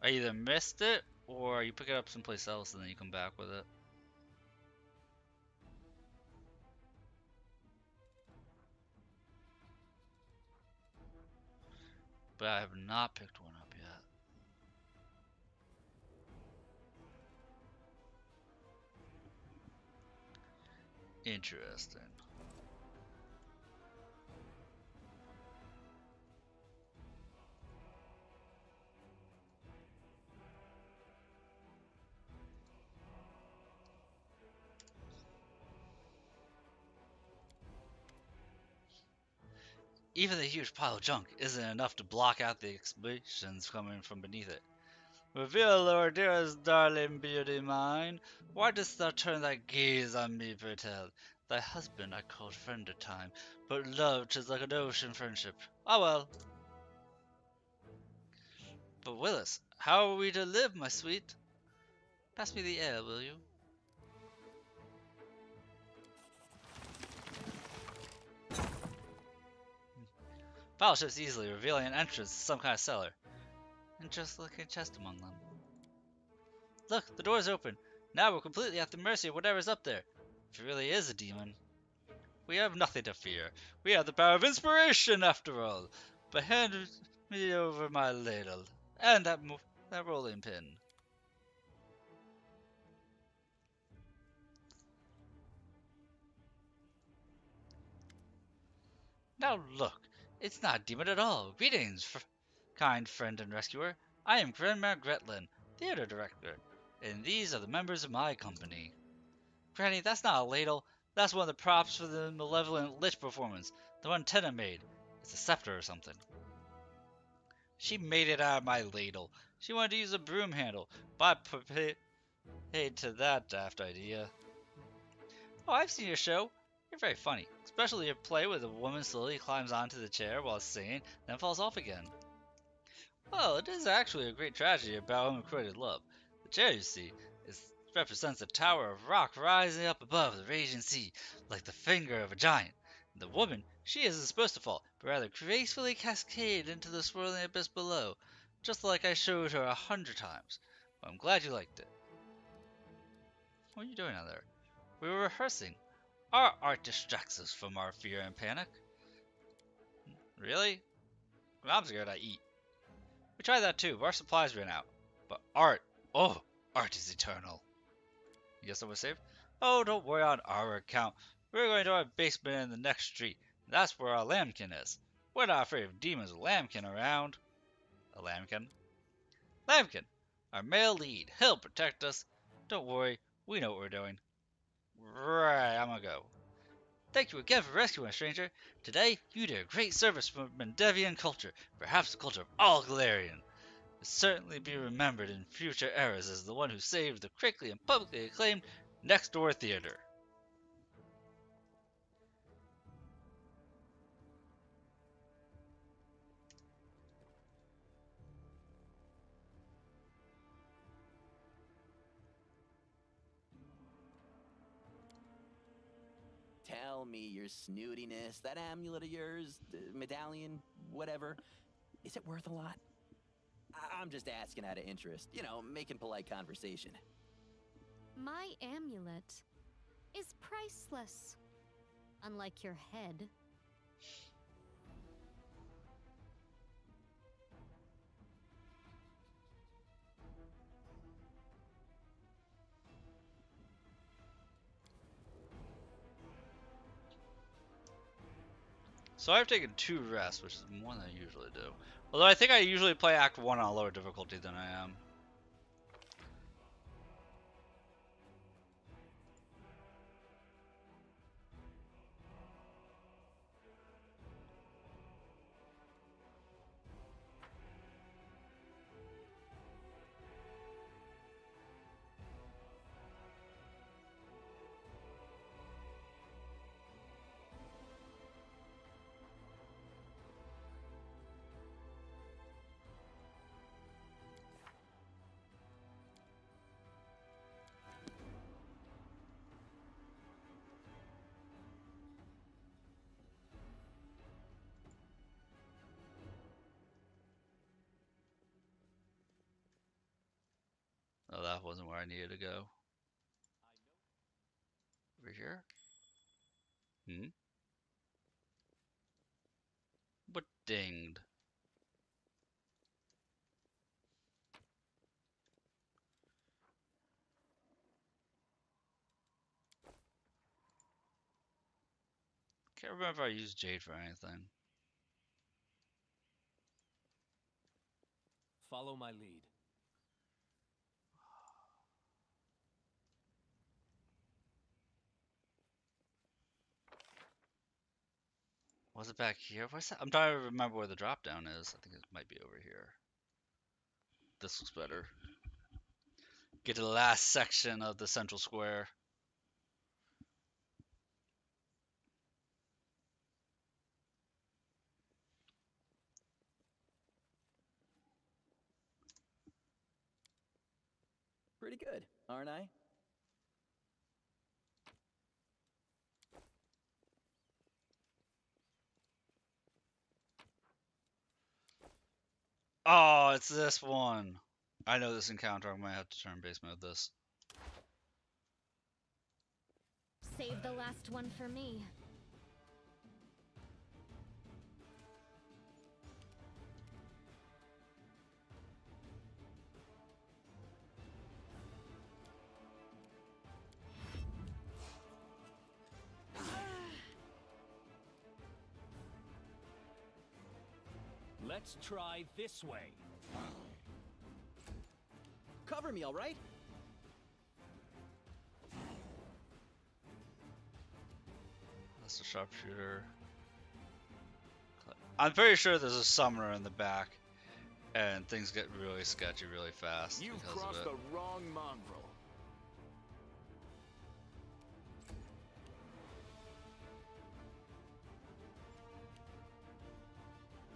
I either missed it or you pick it up someplace else and then you come back with it. But I have not picked one up yet. Interesting. Even the huge pile of junk isn't enough to block out the explosions coming from beneath it. Reveal, Lord, dearest darling beauty mine, why dost thou turn thy gaze on me, Bertel? Thy husband I called friend at time, but love 'tis like an ocean friendship. Ah well. But Willis, how are we to live, my sweet? Pass me the ale, will you? Battleships easily, revealing an entrance to some kind of cellar. And just like a chest among them. Look, the door's open. Now we're completely at the mercy of whatever's up there. If it really is a demon. We have nothing to fear. We have the power of inspiration, after all. But hand me over my ladle. And that rolling pin. Now look, it's not a demon at all. Greetings, kind friend and rescuer. I am Grandma Gretlin, theater director, and these are the members of my company. Granny, that's not a ladle. That's one of the props for the malevolent lich performance. The one Tenna made. It's a scepter or something. She made it out of my ladle. She wanted to use a broom handle, but I paid to that daft idea. Oh, I've seen your show. You're very funny, especially your play where the woman slowly climbs onto the chair while singing, then falls off again. Well, it is actually a great tragedy about unrequited love. The chair, you see, represents a tower of rock rising up above the raging sea, like the finger of a giant. The woman, she isn't supposed to fall, but rather gracefully cascade into the swirling abyss below, just like I showed her 100 times. Well, I'm glad you liked it. What are you doing out there? We were rehearsing. Our art distracts us from our fear and panic. Really? When I'm scared, I eat. We tried that too, but our supplies ran out. But art, oh, art is eternal. You guess I was saved? Oh, don't worry on our account. We're going to our basement in the next street. That's where our lambkin is. We're not afraid of demons with lambkin around. A lambkin? Lambkin, our male lead. He'll protect us. Don't worry, we know what we're doing. Right, I'm gonna go. Thank you again for rescuing us, stranger. Today, you did a great service for Mendevian culture, perhaps the culture of all Galarian. Will certainly be remembered in future eras as the one who saved the critically and publicly acclaimed Next Door Theater. Tell me your snootiness, that amulet of yours, medallion, whatever, is it worth a lot? I'm just asking out of interest, you know, making polite conversation. My amulet is priceless. Unlike your head. So I've taken 2 rests, which is more than I usually do. Although I think I usually play Act 1 on a lower difficulty than I am. Oh, that wasn't where I needed to go. Over here? But dinged. Can't remember if I used Jade for anything. Follow my lead. Was it back here? What's that? I'm trying to remember where the drop down is. I think it might be over here. This looks better. Get to the last section of the central square. Pretty good, aren't I? Oh, it's this one. I know this encounter. I'm gonna have to turn basement with this. Save the last one for me. Let's try this way. Cover me, all right? That's the sharpshooter. I'm pretty sure there's a summoner in the back, and things get really sketchy really fast. You've because crossed of the it. wrong mongrel.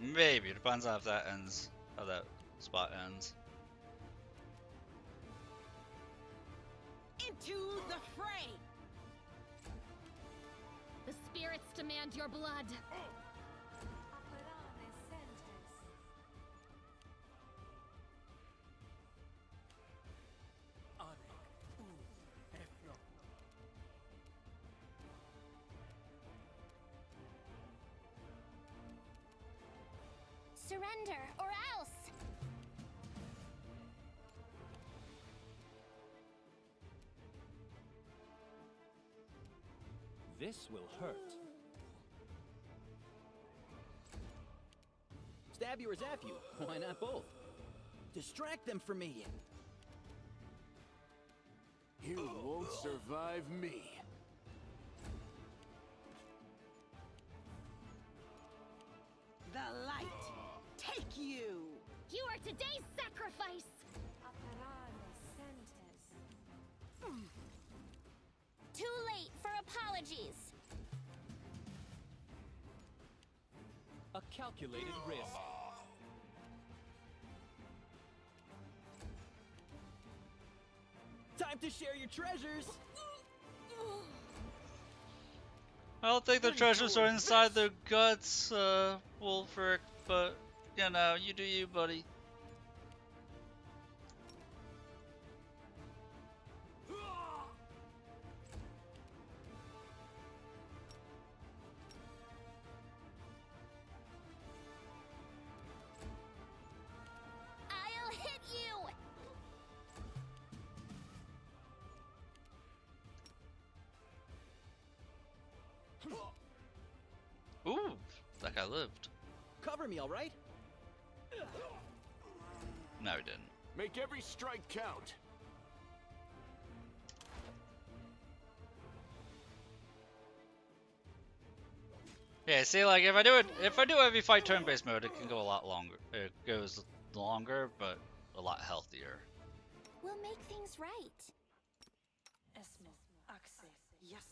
Maybe. It depends on if that ends, how that spot ends. Into the fray! The spirits demand your blood. Surrender, or else! This will hurt. Stab you or zap you? Why not both? Distract them for me. You won't survive me. The light. Take you. You are today's sacrifice. Too late for apologies. A calculated risk. Time to share your treasures. I don't think the treasures are inside their guts, Wolfric, but, you know, you do you, buddy. I'll hit you! Ooh, that guy lived. Cover me, all right? No, he didn't. Make every strike count. Yeah, see, like if I do heavy fight turn-based mode, it can go a lot longer. It goes longer, but a lot healthier. We'll make things right. Yes. Yes.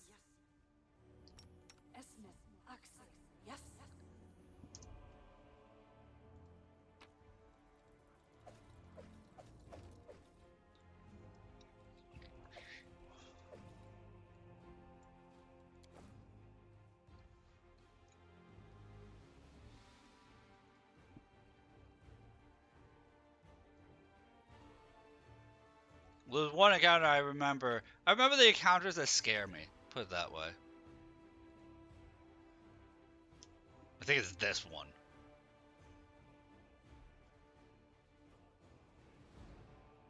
There's one encounter I remember. I remember the encounters that scare me. Put it that way. I think it's this one.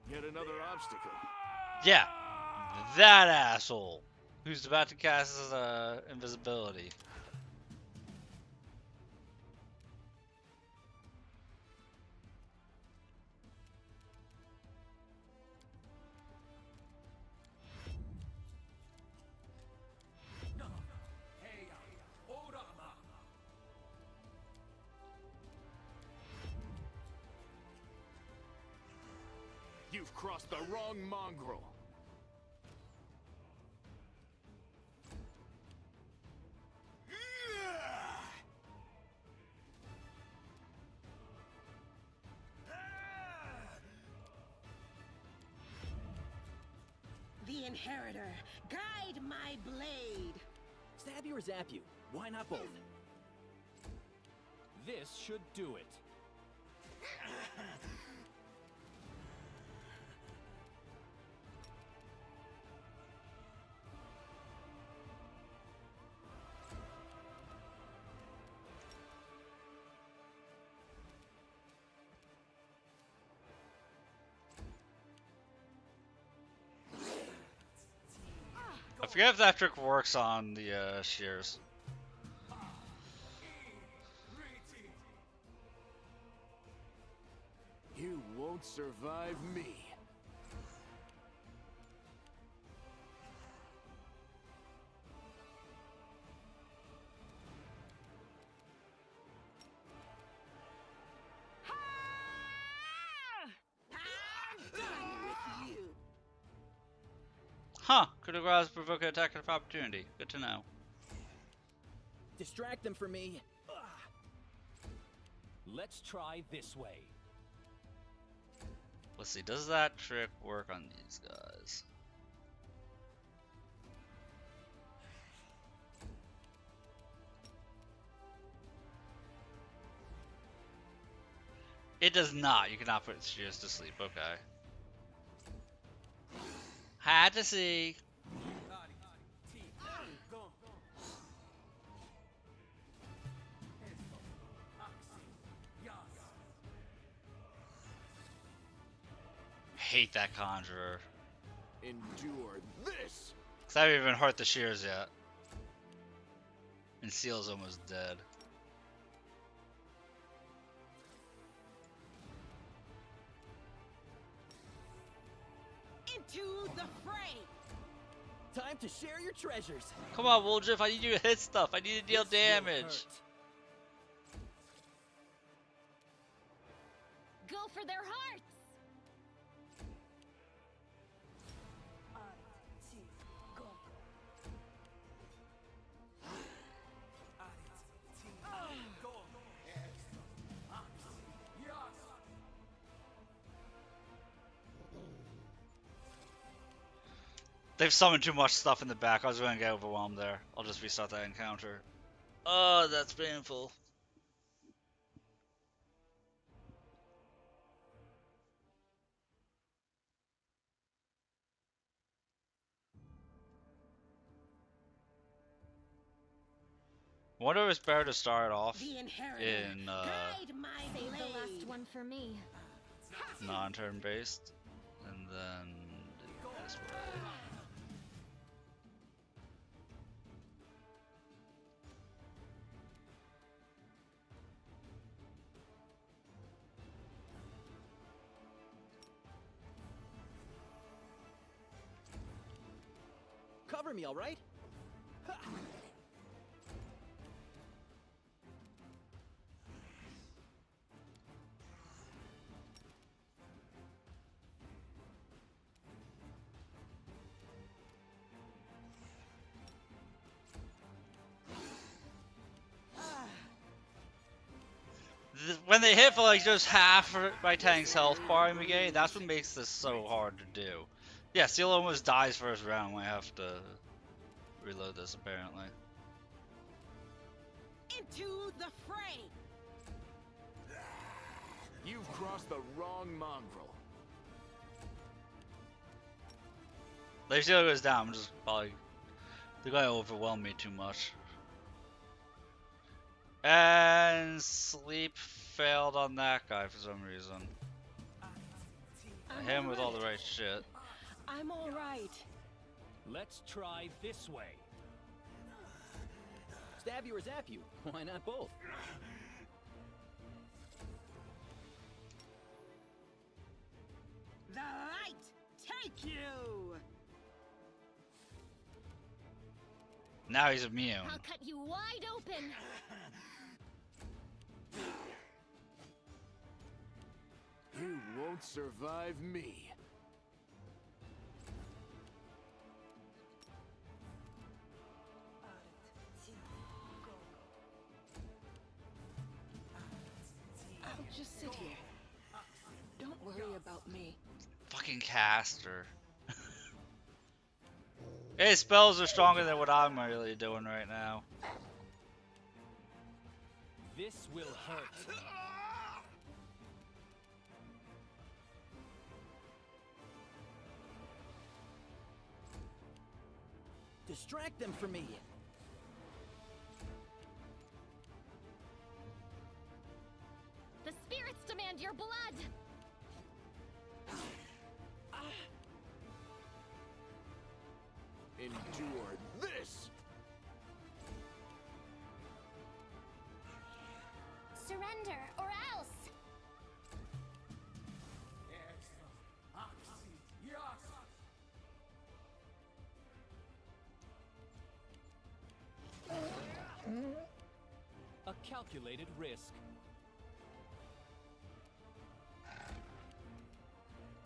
Yet another obstacle. Yeah, that asshole who's about to cast his invisibility. You've crossed the wrong mongrel. The Inheritor, guide my blade. Stab you or zap you? Why not both? This should do it. I forget if that trick works on the shears. You won't survive me. Huh, could have grabbed provoke an attack of opportunity. Good to know. Distract them for me. Let's try this way. Let's see, does that trick work on these guys? It does not. You cannot put shears to sleep. Okay. Had to see. Hate that conjurer. Endure this. Cause I haven't even hurt the shears yet. And Seal's almost dead. Into the fray. Time to share your treasures. Come on, Wooljiff, I need you to hit stuff. I need to deal This will damage. hurt. Go for their hearts! They've summoned too much stuff in the back. I was going to get overwhelmed there. I'll just restart that encounter. Oh, that's painful. Wonder if it's better to start off The inheritor. in Guide my Save the blade. last one for me. non-turn based, and then do it this way. Cover me, all right? Ha! When they hit for like just half my tank's health bar in the game, that's what makes this so hard to do. Yeah, Seal almost dies first round. I have to reload this apparently. Into the fray. You've crossed the wrong mongrel. If Seal goes down, I'm just probably they're gonna overwhelm me too much. And sleep failed on that guy for some reason. I hit him with all the right shit. I'm all right. Let's try this way. Stab you or zap you? Why not both? The light take you. Now he's immune. I'll cut you wide open. You won't survive me. I'll just sit here. Don't worry about me. Fucking caster. His spells are stronger than what I'm really doing right now. This will hurt. Distract them from me. The spirits demand your blood. Endure this. Surrender or else. A calculated risk.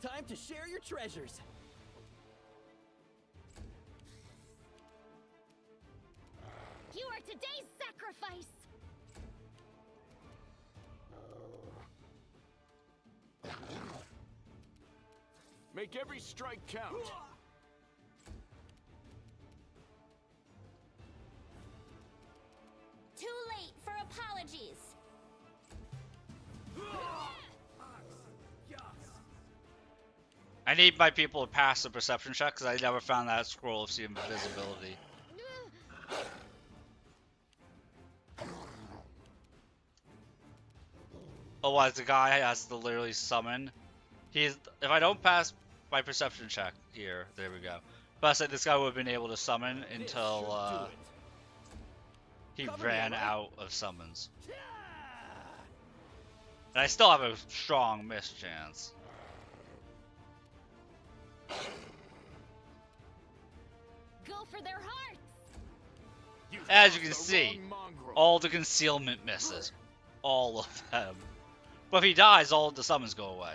Time to share your treasures. You are today's sacrifice. Make every strike count. Too late for apologies. I need my people to pass the perception check because I never found that scroll of invisibility. Otherwise, the guy has to literally summon. If I don't pass my perception check here, there we go. But I said this guy would have been able to summon until he ran out of summons. And I still have a strong miss chance. Go for their hearts. As you can see, all the concealment misses. All of them. But if he dies, all of the summons go away.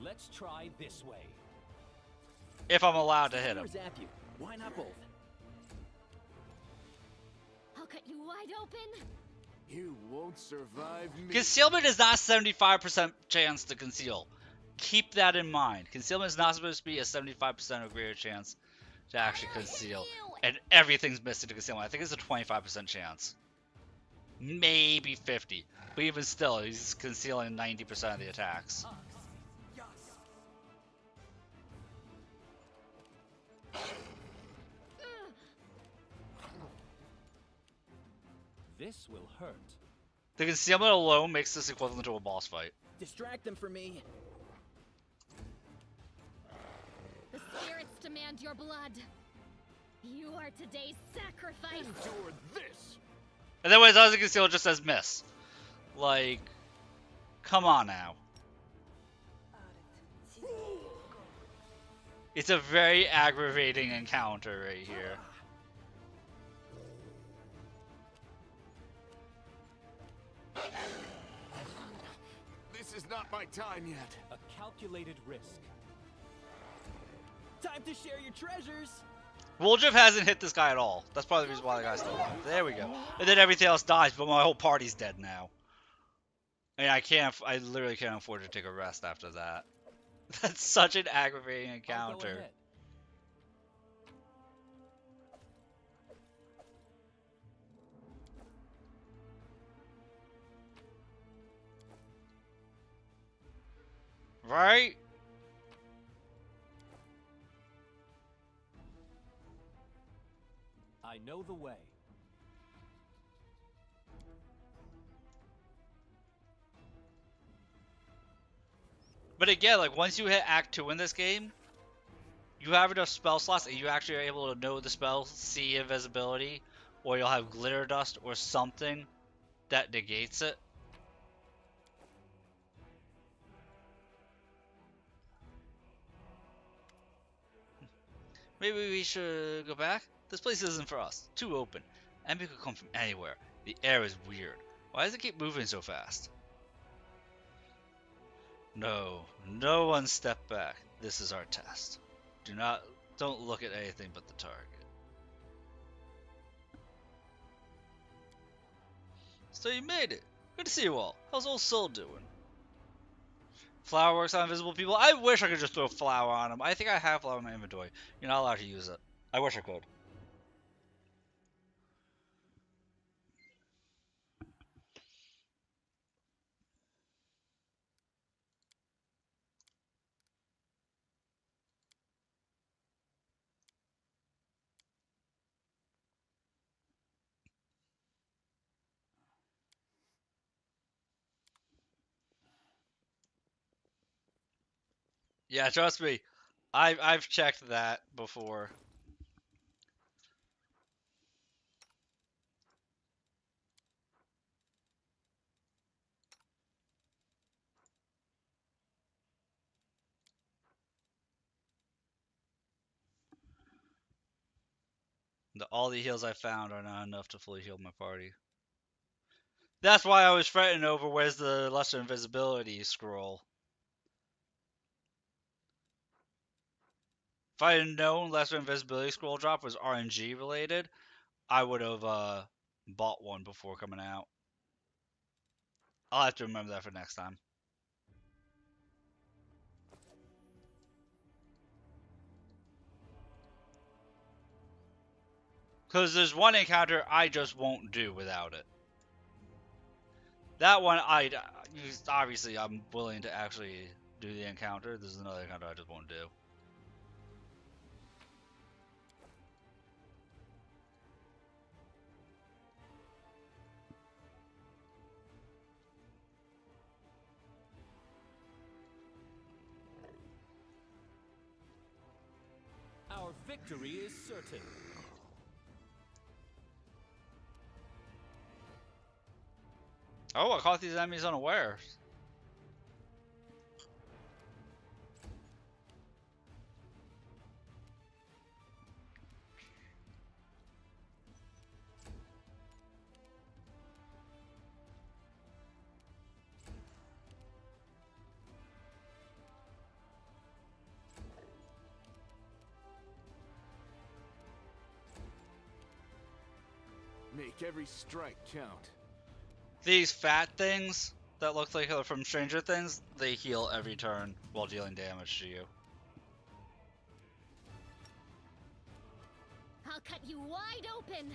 Let's try this way. If I'm allowed to hit him. Zap you. Why not both? I'll cut you wide open. You won't survive me. Concealment is not 75% chance to conceal. Keep that in mind. Concealment is not supposed to be a 75% or greater chance to actually conceal. And everything's missing to concealment. I think it's a 25% chance. Maybe 50. But even still, he's concealing 90% of the attacks. This will hurt. The concealment alone makes this equivalent to a boss fight. Distract them for me. The spirits demand your blood. You are today's sacrifice. Endure this. And then when it doesn't conceal, it just says miss. Like, come on now. It's a very aggravating encounter right here. This is not my time yet. A calculated risk. Time to share your treasures. Woljif hasn't hit this guy at all. That's probably the reason why the guy's still alive. There we go. And then everything else dies, but my whole party's dead now. And I literally can't afford to take a rest after that. That's such an aggravating I'll go encounter. ahead. Right? I know the way. But again, like once you hit Act 2 in this game, you have enough spell slots and you actually are able to know the spell, see invisibility, or you'll have glitter dust or something that negates it. Maybe we should go back? This place isn't for us. Too open. Enemy could come from anywhere. The air is weird. Why does it keep moving so fast? No. No one step back. This is our test. Don't look at anything but the target. So you made it. Good to see you all. How's old Soul doing? Flower works on invisible people. I wish I could just throw flour on them. I think I have flour in my inventory. You're not allowed to use it. I wish I could. Yeah, trust me. I've checked that before. All the heals I found are not enough to fully heal my party. That's why I was fretting over where's the lesser invisibility scroll. If I had known lesser invisibility scroll drop was RNG related, I would have bought one before coming out. I'll have to remember that for next time. Because there's one encounter I just won't do without it. That one, obviously I'm willing to actually do the encounter. There's another encounter I just won't do. Our victory is certain. Oh, I caught these enemies unawares. Make every strike count. These fat things that look like they're from Stranger Things, they heal every turn while dealing damage to you. I'll cut you wide open.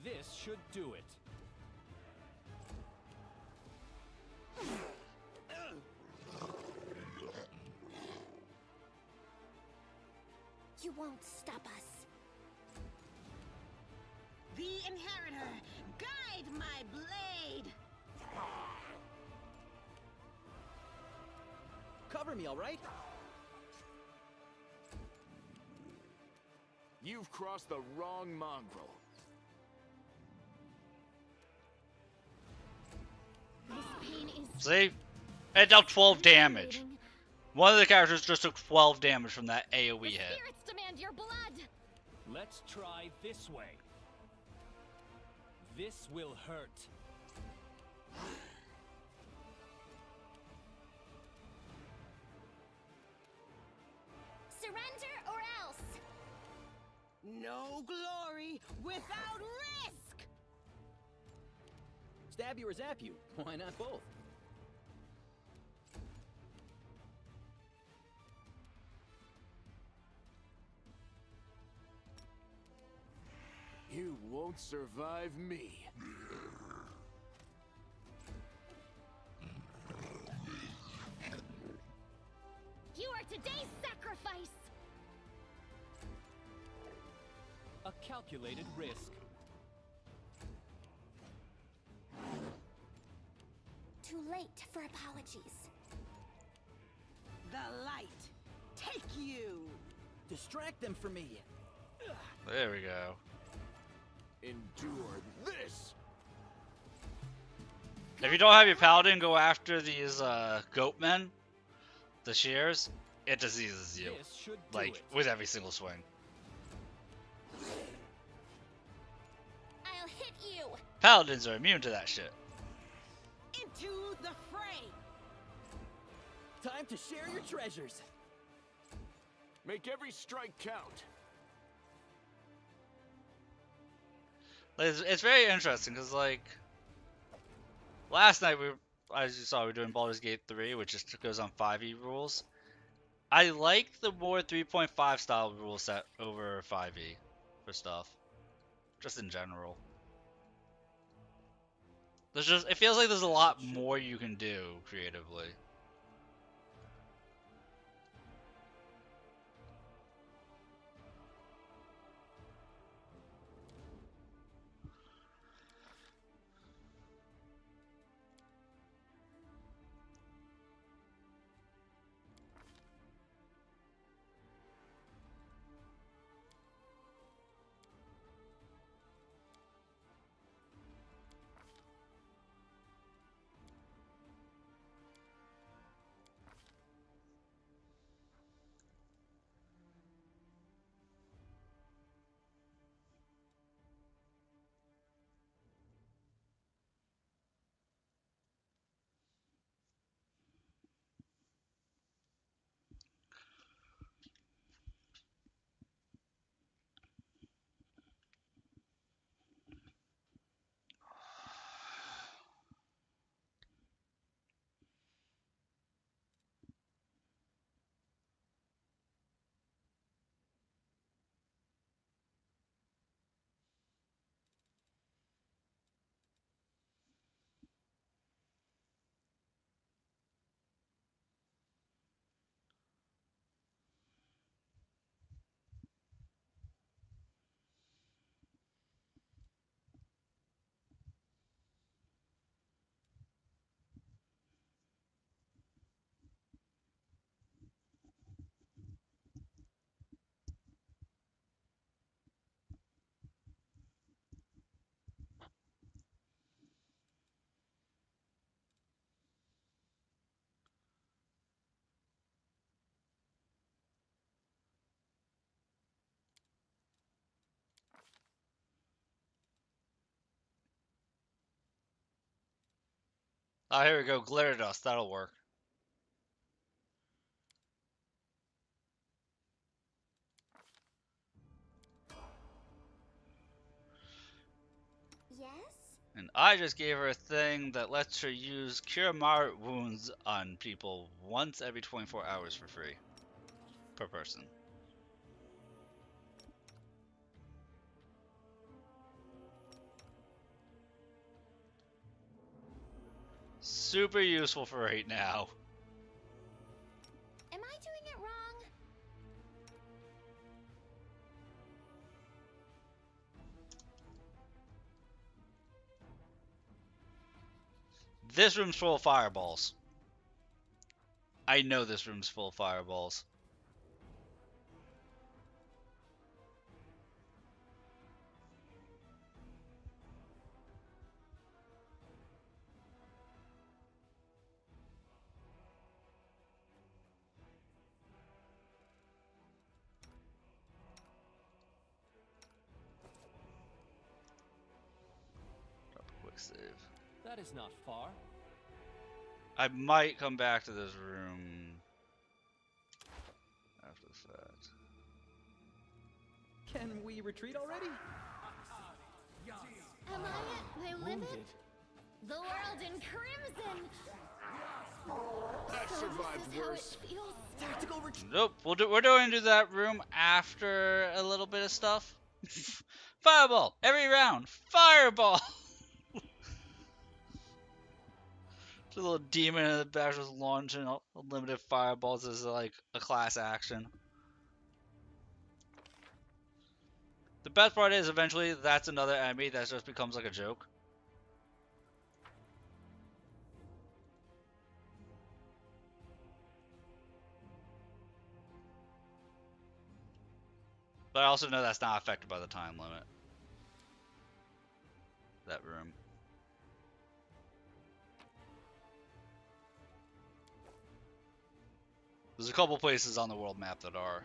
This should do it. You won't stop us. The Inheritor, guide my blade! Cover me, all right? You've crossed the wrong mongrel. This pain is See? It dealt 12 damage. infuriating. One of the characters just took 12 damage from that AoE The hit. spirits demand your blood. Let's try this way. This will hurt. Surrender or else. No glory without risk! Stab you or zap you? Why not both? You won't survive me. You are today's sacrifice. A calculated risk. Too late for apologies. The light, take you! Distract them from me. There we go. Endure this! If you don't have your paladin go after these goatmen, the shears, it diseases you. This should do Like, it. with every single swing. I'll hit you. Paladins are immune to that shit. Into the fray! Time to share your treasures. Make every strike count. It's very interesting because, like, last night as you saw, we were doing Baldur's Gate 3, which just goes on 5e rules. I like the more 3.5 style rule set over 5e for stuff, just in general. It feels like there's a lot more you can do creatively. Oh, here we go. Glitter dust. That'll work. Yes? And I just gave her a thing that lets her use Cure Moderate Wounds on people once every 24 hours for free. Per person. Super useful for right now. Am I doing it wrong? This room's full of fireballs. I know this room's full of fireballs. Quick save. That is not far. I might come back to this room after the fact. Can we retreat already? Am I at my limit? Wounded. The world in crimson! I've So survived this is how worse. it feels. Tactical retreat. Nope, we're going to that room after a little bit of stuff. Fireball! Every round! Fireball! The little demon in the back just launching unlimited fireballs as like a class action. The best part is eventually that's another enemy that just becomes like a joke. But I also know that's not affected by the time limit. That room. There's a couple places on the world map that are.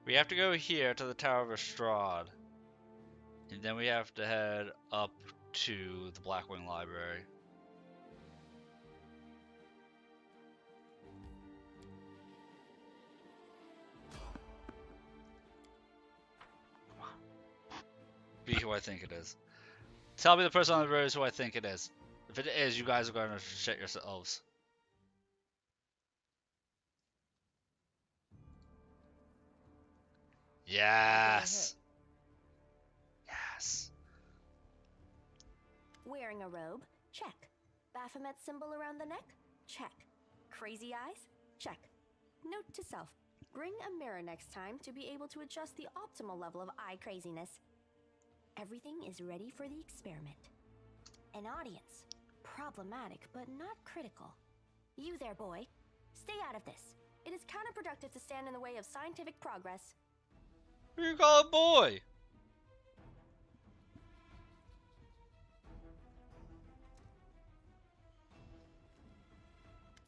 We have to go here to the Tower of Estrad. And then we have to head up to the Blackwing Library. Be who I think it is. Tell me the person on the road is who I think it is. If it is, you guys are going to shit yourselves. Yes. Yes. Wearing a robe? Check. Baphomet symbol around the neck? Check. Crazy eyes? Check. Note to self. Bring a mirror next time to be able to adjust the optimal level of eye craziness. Everything is ready for the experiment. An audience. Problematic, but not critical. You there, boy. Stay out of this. It is counterproductive to stand in the way of scientific progress. Who you call a boy?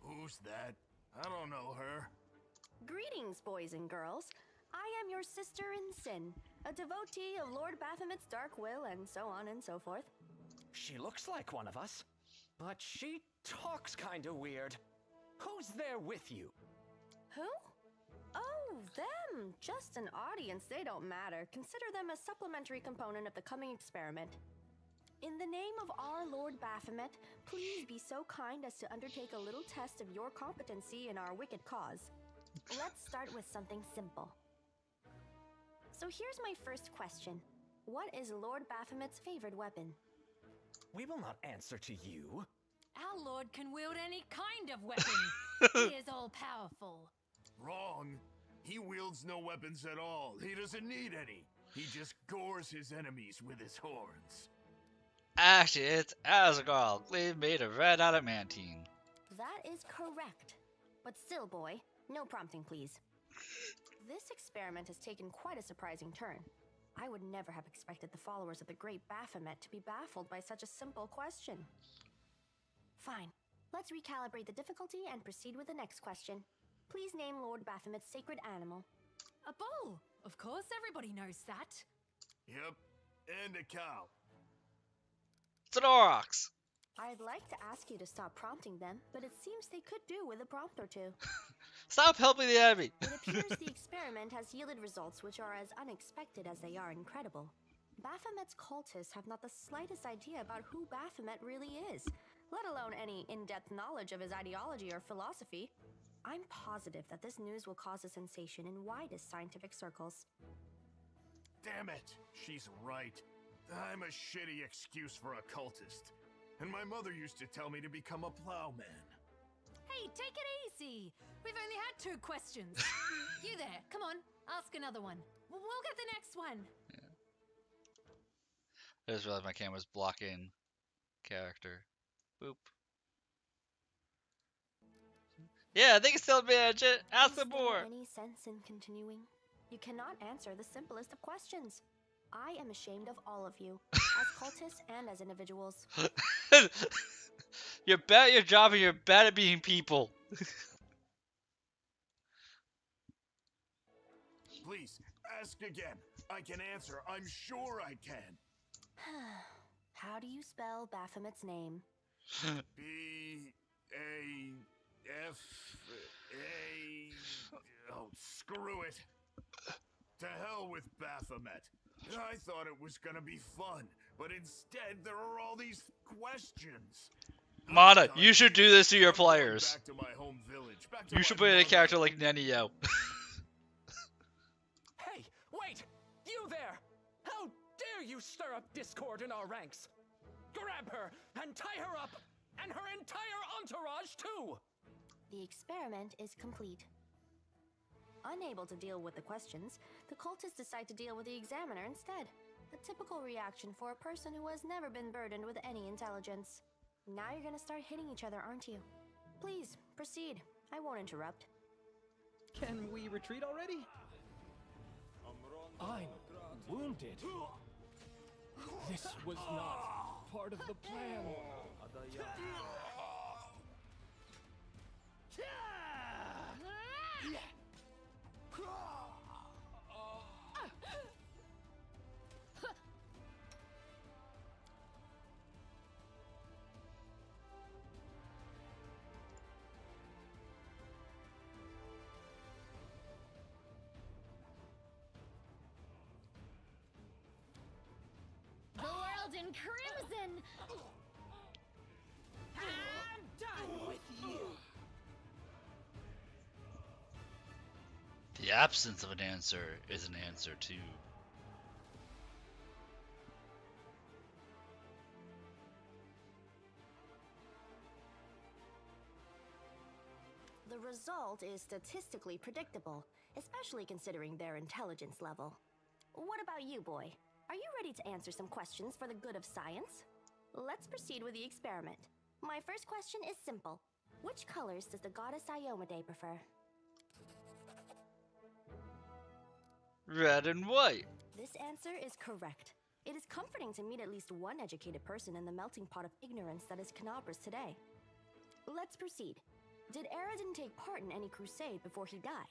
Who's that? I don't know her. Greetings, boys and girls. I am your sister in sin, a devotee of Lord Baphomet's dark will, and so on and so forth. She looks like one of us, but she talks kinda weird. Who's there with you? Who? Oh, them. Just an audience. They don't matter. Consider them a supplementary component of the coming experiment. In the name of our Lord Baphomet, please be so kind as to undertake a little test of your competency in our wicked cause. Let's start with something simple. So here's my first question. What is Lord Baphomet's favorite weapon? We will not answer to you. Our lord can wield any kind of weapon. He is all-powerful. Wrong. He wields no weapons at all. He doesn't need any. He just gores his enemies with his horns. Actually, it's Asgard, clean made of red adamantine. That is correct. But still, boy, no prompting, please. This experiment has taken quite a surprising turn. I would never have expected the followers of the great Baphomet to be baffled by such a simple question. Fine. Let's recalibrate the difficulty and proceed with the next question. Please name Lord Baphomet's sacred animal. A bull! Of course, everybody knows that. Yep, and a cow. It's an ox. I'd like to ask you to stop prompting them, but it seems they could do with a prompt or two. Stop helping the enemy. It appears the experiment has yielded results which are as unexpected as they are incredible. Baphomet's cultists have not the slightest idea about who Baphomet really is, let alone any in-depth knowledge of his ideology or philosophy. I'm positive that this news will cause a sensation in widest scientific circles. Damn it, she's right. I'm a shitty excuse for a cultist. And my mother used to tell me to become a plowman. Hey, take it easy. We've only had 2 questions. You there, come on, ask another one. We'll get the next one. I just realized my camera's blocking character. Boop. Yeah, they can still manage it. Ask them more. Is there any sense in continuing? You cannot answer the simplest of questions. I am ashamed of all of you, as cultists and as individuals. You're bad at your job and you're bad at being people. Please, ask again. I can answer. I'm sure I can. How do you spell Baphomet's name? B-A-F-A... Oh, screw it. To hell with Baphomet. I thought it was gonna be fun, but instead there are all these questions. Mana, you should do this to your players. Back to my home village. Back to You my should play a mother. character like Nenio. Hey, wait! You there! How dare you stir up discord in our ranks? Grab her and tie her up, and her entire entourage too! The experiment is complete. Unable to deal with the questions, the cultists decide to deal with the examiner instead. A typical reaction for a person who has never been burdened with any intelligence. Now you're gonna start hitting each other, aren't you? Please, proceed. I won't interrupt. Can we retreat already? I'm wounded. This was not part of the plan. The world in crimson! I'm done with you! The absence of an answer is an answer too. The result is statistically predictable, especially considering their intelligence level. What about you, boy? Are you ready to answer some questions for the good of science? Let's proceed with the experiment. My first question is simple. Which colors does the goddess Iomade prefer? Red and white. This answer is correct. It is comforting to meet at least one educated person in the melting pot of ignorance that is Kenabres today. Let's proceed. Did Aradin take part in any crusade before he died?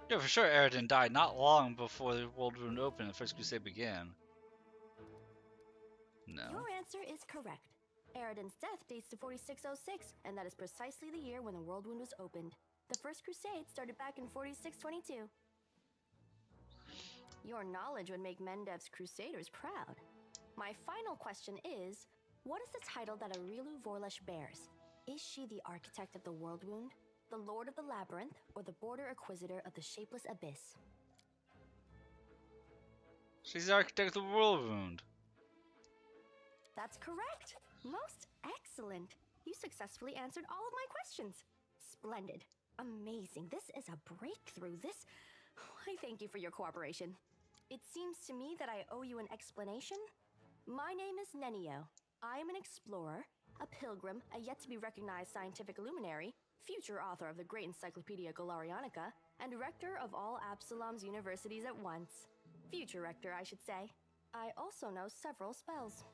Yeah, for sure Aradin died not long before the World Wound opened and the First Crusade began. No. Your answer is correct. Aradin's death dates to 4606, and that is precisely the year when the World Wound was opened. The First Crusade started back in 4622. Your knowledge would make Mendev's Crusaders proud. My final question is, what is the title that Arilu Vorlesh bears? Is she the architect of the World Wound, the Lord of the Labyrinth, or the Border Inquisitor of the Shapeless Abyss? She's the architect of the World Wound. That's correct. Most excellent. You successfully answered all of my questions. Splendid. Amazing. This is a breakthrough. I thank you for your cooperation. It seems to me that I owe you an explanation. My name is Nenio. I am an explorer, a pilgrim, a yet-to-be-recognized scientific luminary, future author of the great Encyclopedia Galarianica, and rector of all Absalom's universities at once. Future Rector, I should say. I also know several spells.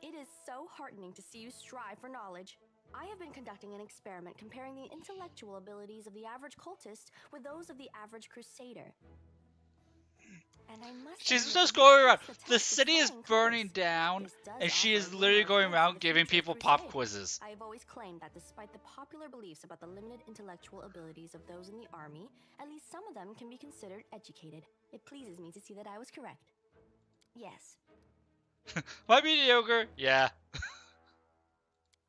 It is so heartening to see you strive for knowledge. I have been conducting an experiment comparing the intellectual abilities of the average cultist with those of the average crusader. And I must She's admit just that you going around. passed the The test with city is flying burning colors. down, This does and she offer is a literally glimmer of going hope around for the giving future people pop crusade. quizzes. I have always claimed that despite the popular beliefs about the limited intellectual abilities of those in the army, at least some of them can be considered educated. It pleases me to see that I was correct. Yes. My mediocre? Yeah.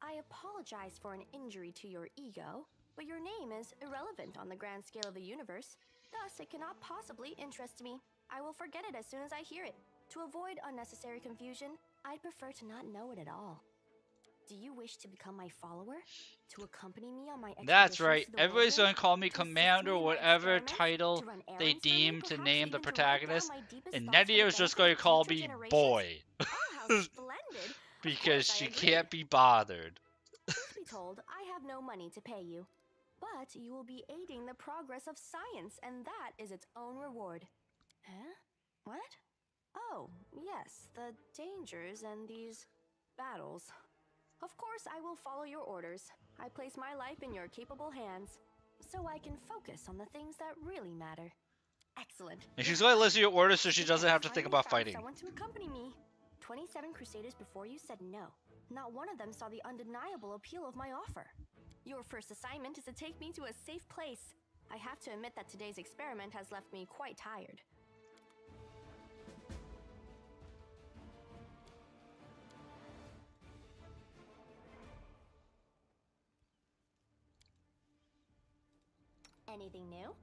I apologize for an injury to your ego, but your name is irrelevant on the grand scale of the universe. Thus, it cannot possibly interest me. I will forget it as soon as I hear it. To avoid unnecessary confusion, I'd prefer to not know it at all. Do you wish to become my follower? To accompany me on my expeditions That's right. to the Everybody's world gonna call me to assist Commander me or in my whatever experiments? title To run they errands for me, deem to perhaps name the even to write down protagonist. my deepest And thoughts for the Netio's just benefit going of to call future me generations? Boy. Oh, how splendid! Of Because course, I she agree. can't be bothered. Truth be told, I have no money to pay you. But you will be aiding the progress of science, and that is its own reward. Huh? What? Oh, yes, the dangers and these battles. Of course, I will follow your orders. I place my life in your capable hands, so I can focus on the things that really matter. Excellent. And she's going to listen to your orders so she I think doesn't I have to think finally about found fighting. someone to accompany me. 27 Crusaders before you said no. Not one of them saw the undeniable appeal of my offer. Your first assignment is to take me to a safe place. I have to admit that today's experiment has left me quite tired. Anything new?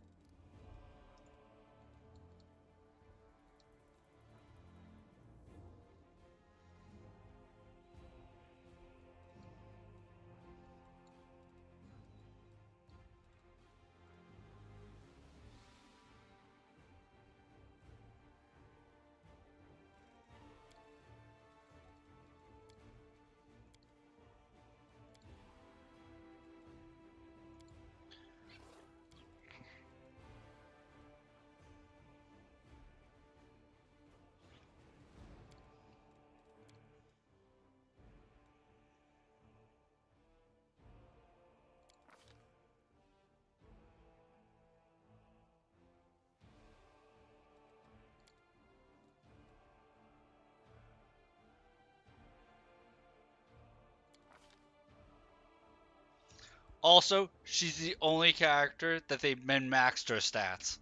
Also, she's the only character that they min-maxed her stats.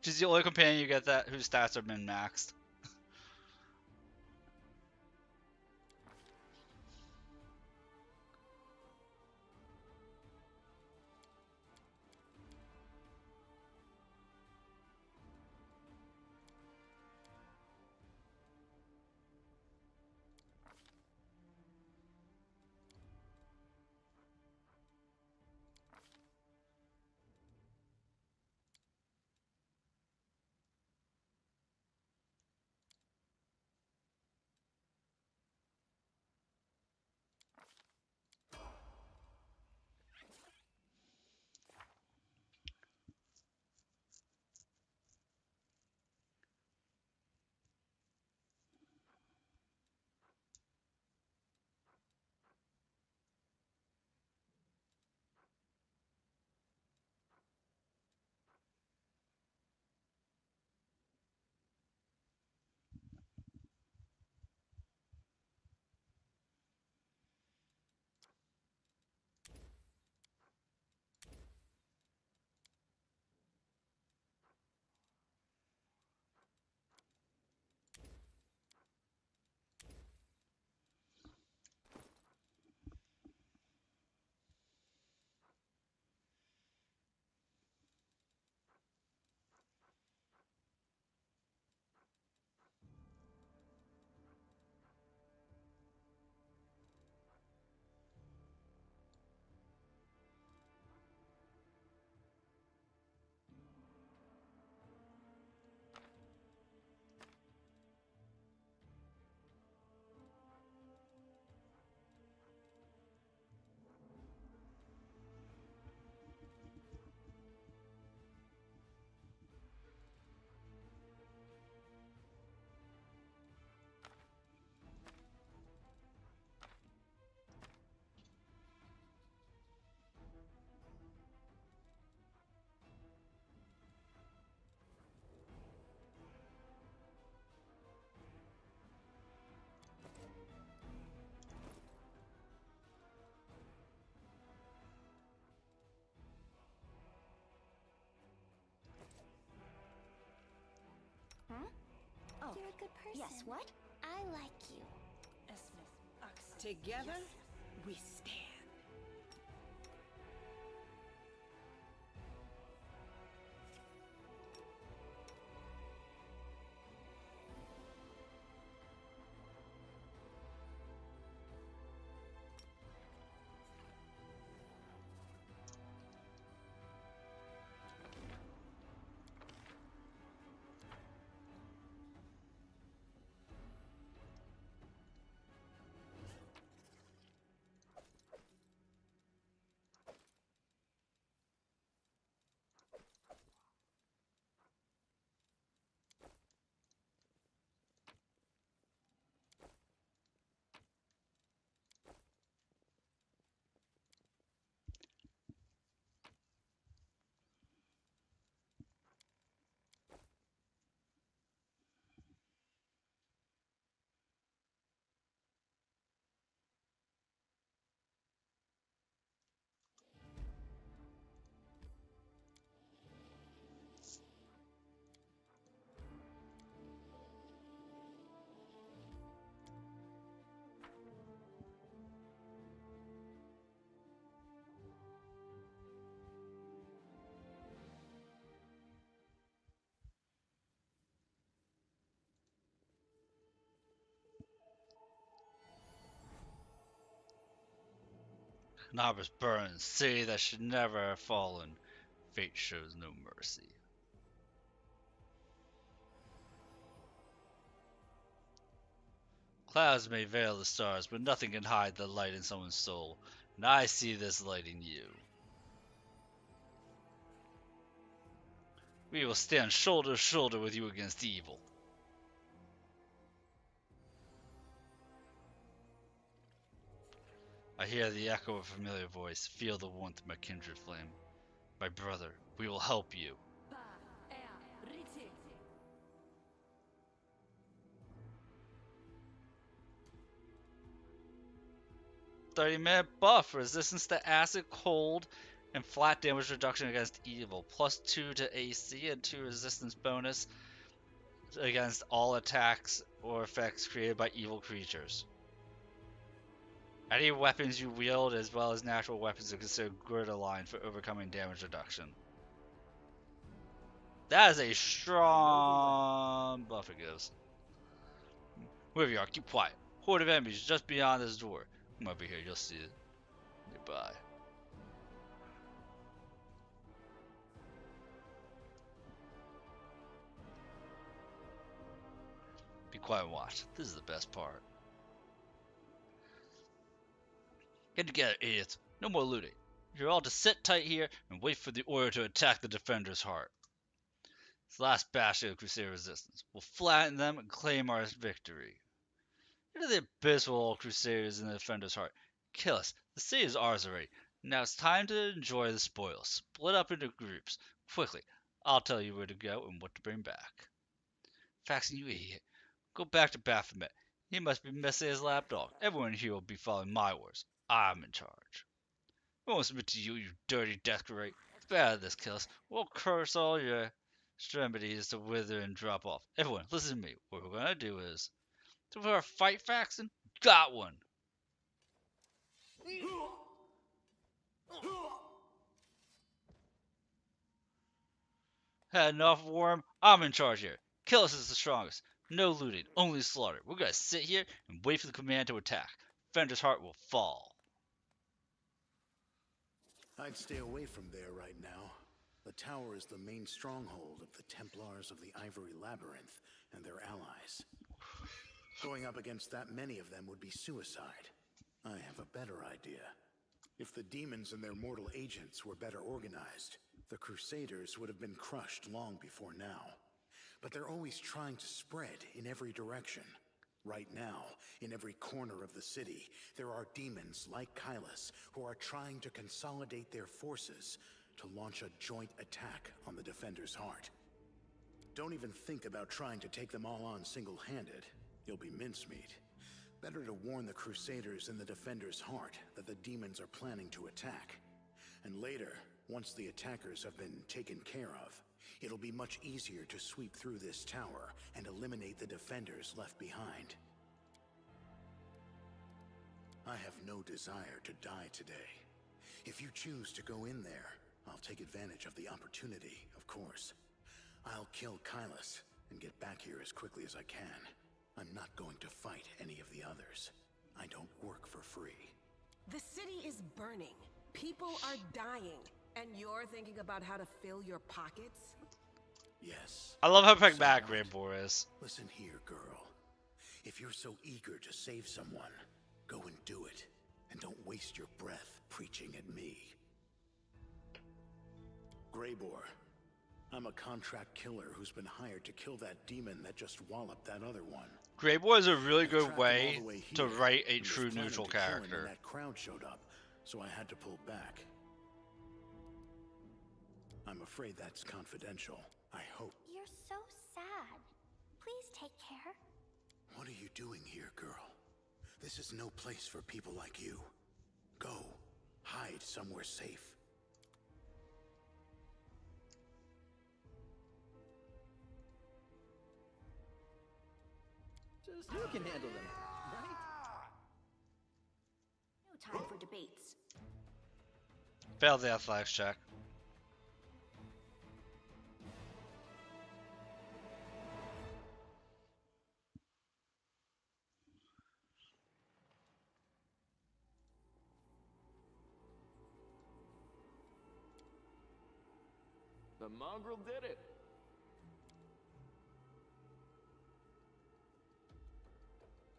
She's the only companion you get that whose stats are min-maxed. a good person. Yes, what? I like you. Together, we stand. Kenabres burns, city that should never have fallen. Fate shows no mercy. Clouds may veil the stars, but nothing can hide the light in someone's soul. And I see this light in you. We will stand shoulder to shoulder with you against evil. I hear the echo of a familiar voice, feel the warmth of my kindred flame. My brother, we will help you. 30-minute buff, resistance to acid, cold, and flat damage reduction against evil. Plus 2 to AC and 2 resistance bonus against all attacks or effects created by evil creatures. Any weapons you wield as well as natural weapons are considered good aligned for overcoming damage reduction. That is a strong buff it gives. Wherever you are, keep quiet. Horde of enemies just beyond this door. Come over here, you'll see it. Nearby. Be quiet and watch. This is the best part. Get together, idiots. No more looting. You're all to sit tight here and wait for the order to attack the Defender's Heart. This last bastion of Crusader resistance. We'll flatten them and claim our victory. Into the abyssal Crusaders in the Defender's Heart. Kill us. The city is ours already. Now it's time to enjoy the spoils. Split up into groups. Quickly. I'll tell you where to go and what to bring back. Faxon, you idiot. Go back to Baphomet. He must be missing his lapdog. Everyone here will be following my orders. I'm in charge. I won't submit to you, you dirty desecrate. Get out of this, Killis. We'll curse all your extremities to wither and drop off. Everyone, listen to me. What we're gonna do is... Do we have a fight, Faxon? Got one! Had enough war him? I'm in charge here. Killis is the strongest. No looting, only slaughter. We're gonna sit here and wait for the command to attack. Fender's Heart will fall. I'd stay away from there right now. The tower is the main stronghold of the Templars of the Ivory Labyrinth and their allies. Going up against that many of them would be suicide. I have a better idea. If the demons and their mortal agents were better organized, the Crusaders would have been crushed long before now. But they're always trying to spread in every direction. Right now, in every corner of the city, there are demons like Kylus who are trying to consolidate their forces to launch a joint attack on the Defender's Heart. Don't even think about trying to take them all on single-handed. You'll be mincemeat. Better to warn the Crusaders in the Defender's Heart that the demons are planning to attack. And later, once the attackers have been taken care of, It'll be much easier to sweep through this tower and eliminate the defenders left behind. I have no desire to die today. If you choose to go in there, I'll take advantage of the opportunity, of course. I'll kill Kylus and get back here as quickly as I can. I'm not going to fight any of the others. I don't work for free. The city is burning. People are dying. And you're thinking about how to fill your pockets? Yes. I love how pragmatic Rainbow is. Listen here, girl. If you're so eager to save someone, go and do it. And don't waste your breath preaching at me. Greybore, I'm a contract killer who's been hired to kill that demon that just walloped that other one. Greybore is a really good Tracked him way all the way to here, write a and was true planning neutral to kill him when character. that crowd showed up, so I had to pull back. I'm afraid that's confidential. I hope. You're so sad. Please take care. What are you doing here, girl? This is no place for people like you. Go. Hide somewhere safe. Just you can handle them, right? No time for debates. Failed the athletics check. The mongrel did it.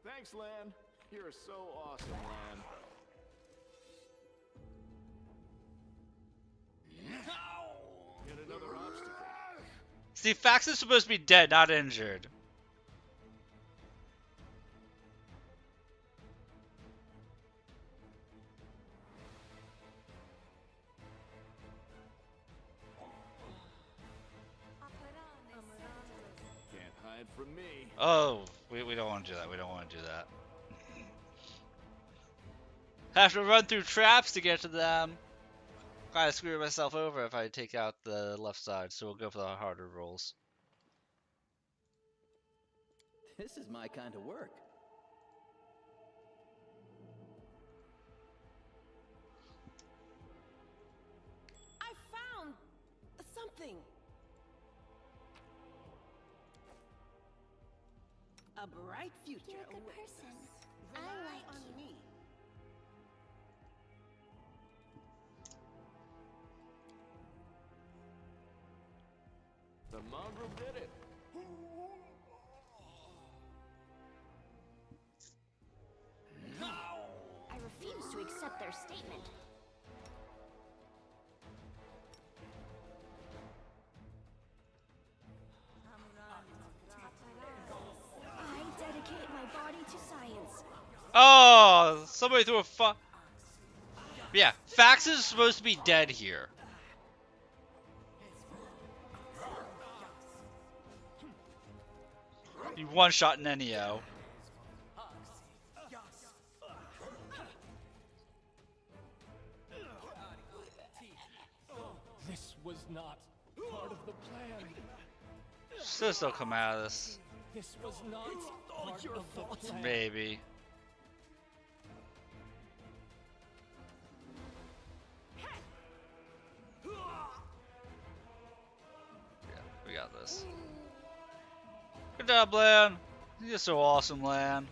Thanks, Lan. You're so awesome, Lan. Yet another obstacle. See, Fax is supposed to be dead, not injured. Can't hide from me. Oh, we don't want to do that. We don't want to do that. Have to run through traps to get to them. Gotta screw myself over if I take out the left side, so we'll go for the harder rolls. This is my kind of work. I found something. A bright future. You're a good awaits person. us. I Rely like on you. me. The mongrel did it. I refuse to accept their statement. I dedicate my body to science. Oh, somebody threw a Yeah, Fax is supposed to be dead here. You one-shot Nenio. This was not part of the plan. Still come out of this. This was not part of the plan. Maybe. Yeah, we got this. Good job, Lan. You're so awesome, Lan.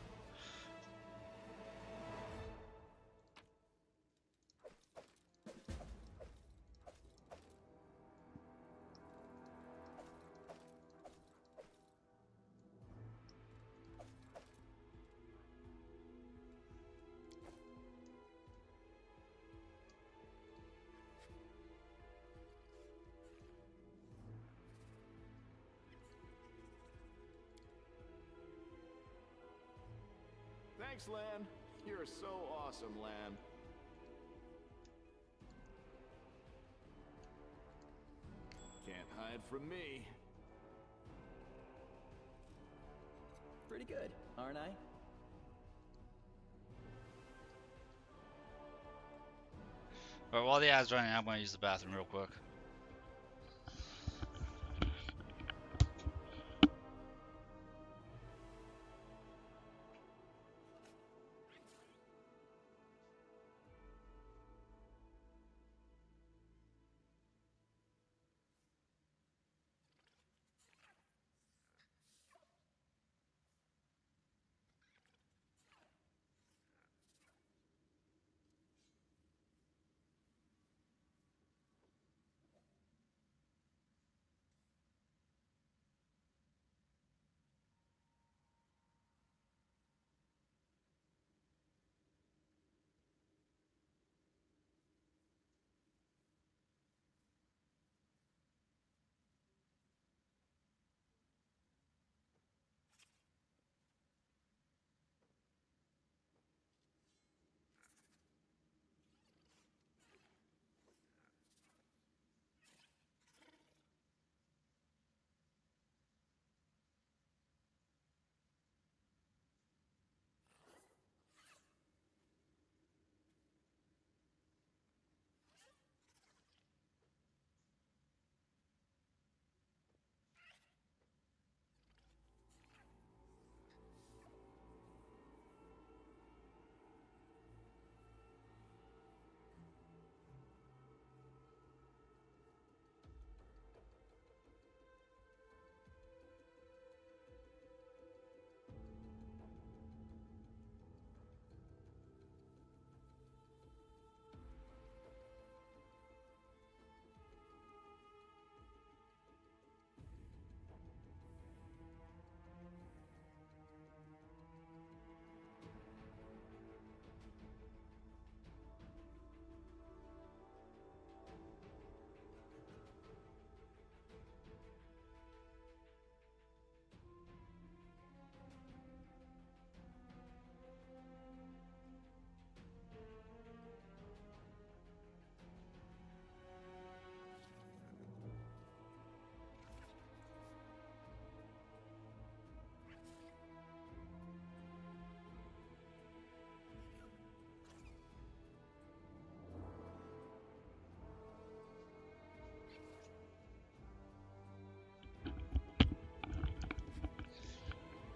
Thanks, Lan. You're so awesome, Lan. Can't hide from me. Pretty good, aren't I? But while the ad's running, I'm going to use the bathroom real quick.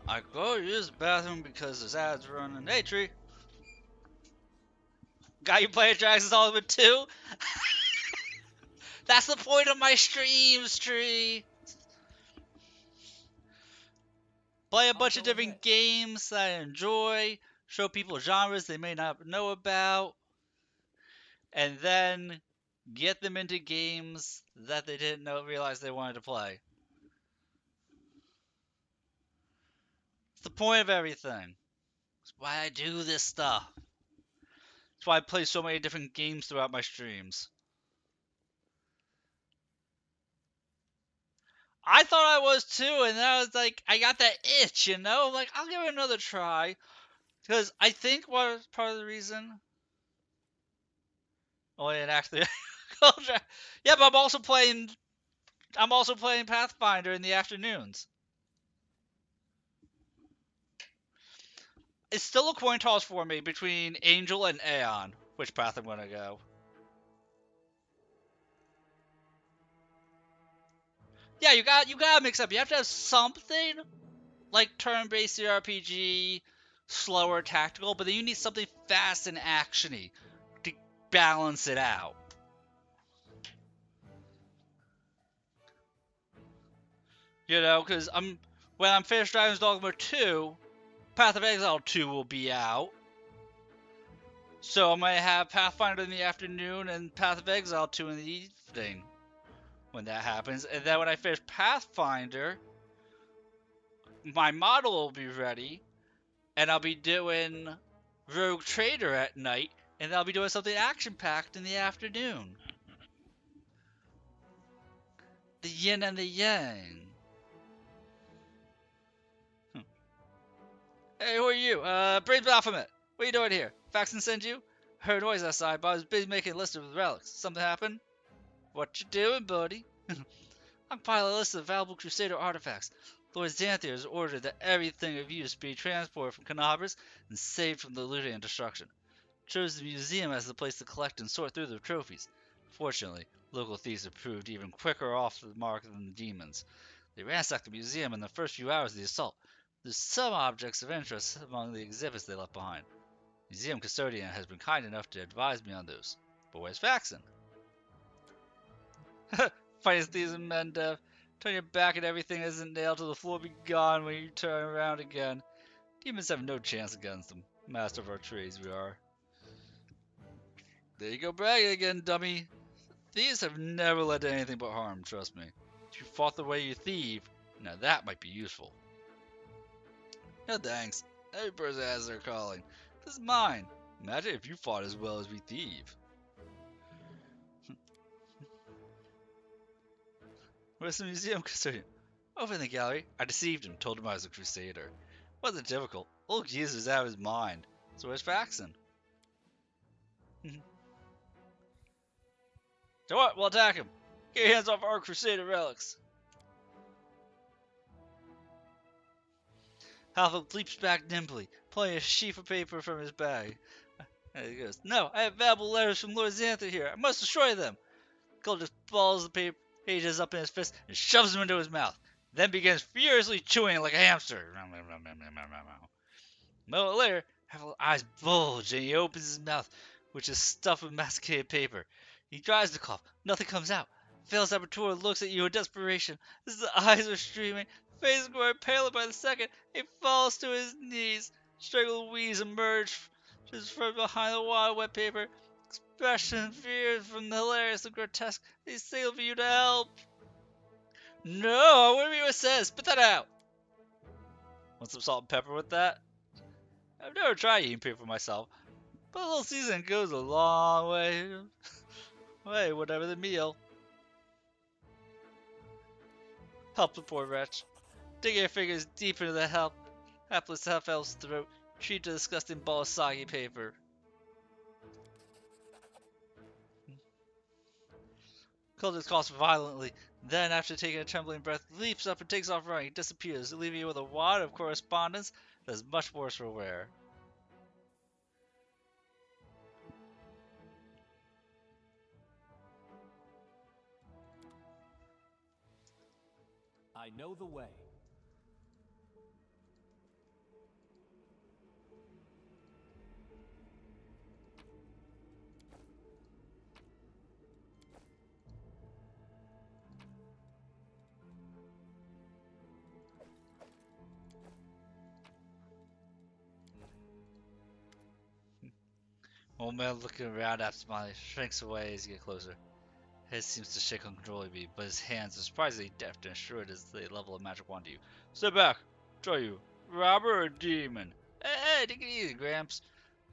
I go use the bathroom because there's ads running. Hey, Tree. Got you playing Dragons Ultimate 2? That's the point of my streams, Tree. Play a bunch of different games that I enjoy, show people genres they may not know about, and then get them into games that they didn't realize they wanted to play. It's the point of everything. It's why I do this stuff. It's why I play so many different games throughout my streams. I thought I was too, and then I was like, I got that itch, you know? Like, I'll give it another try. Because I think what was part of the reason. Oh, and actually, yeah, but I'm also playing Pathfinder in the afternoons. It's still a coin toss for me between Angel and Aeon, which path I'm gonna go. Yeah, you gotta mix up. You have to have something like turn-based RPG, slower tactical, but then you need something fast and actiony to balance it out. You know, because when I'm finished Dragon's Dogma 2, Path of Exile 2 will be out. So I might have Pathfinder in the afternoon and Path of Exile 2 in the evening when that happens. And then when I finish Pathfinder, my model will be ready, and I'll be doing Rogue Trader at night, and I'll be doing something action-packed in the afternoon. The yin and the yang. Hey, who are you? Brave Baphomet. What are you doing here? Faxon sent you? Heard noise outside, but I was busy making a list of relics. Something happened? What you doing, buddy? I'm compiling a list of valuable Crusader artifacts. Lord Xanthier has ordered that everything of use be transported from Kenabres and saved from the looting and destruction. Chose the museum as the place to collect and sort through the trophies. Fortunately, local thieves have proved even quicker off the mark than the demons. They ransacked the museum in the first few hours of the assault. There's some objects of interest among the exhibits they left behind. The museum custodian has been kind enough to advise me on those. But where's Faxon? Finest thieves in Mendev. Turn your back and everything isn't nailed to the floor be gone when you turn around again. Demons have no chance against them. Master of our trades we are. There you go bragging again, dummy. Thieves have never led to anything but harm, trust me. If you fought the way you thieve, now that might be useful. No thanks. Every person has their calling. This is mine. Imagine if you fought as well as we thieve. Where's the museum custodian? Over in the gallery. I deceived him, told him I was a crusader. Wasn't difficult. Old Jesus was out of his mind. So where's Faxon? So what? We'll attack him. Get your hands off our crusader relics. Halfling leaps back nimbly, pulling a sheaf of paper from his bag. There he goes. No, I have valuable letters from Lord Xanthier here. I must destroy them. Gold just balls the paper pages up in his fist and shoves them into his mouth. Then begins furiously chewing like a hamster. A moment later, Halfling's eyes bulge and he opens his mouth, which is stuffed with masticated paper. He tries to cough. Nothing comes out. Fails Saboteur looks at you in desperation. His eyes are streaming. Face is growing paler by the second. He falls to his knees. Strangled wheeze emerge just from behind the wet paper. Expression fear from the hilarious and grotesque. They signal for you to help. No, whatever it says. Spit that out. Want some salt and pepper with that? I've never tried eating paper myself, but a little seasoning goes a long way. Hey, whatever the meal. Help the poor wretch. Dig your fingers deep into the hapless half-elf's throat. Treat the disgusting ball of soggy paper. Coldness coughs violently. Then, after taking a trembling breath, leaps up and takes off running. Disappears, leaving you with a wad of correspondence that is much worse for wear. I know the way. Old man looking around at Smiley shrinks away as he gets closer. Head seems to shake uncontrollably, but his hands are surprisingly deft and assured as the level of magic wand you. Step back! Try you. Robber or demon? Hey, take it easy, Gramps.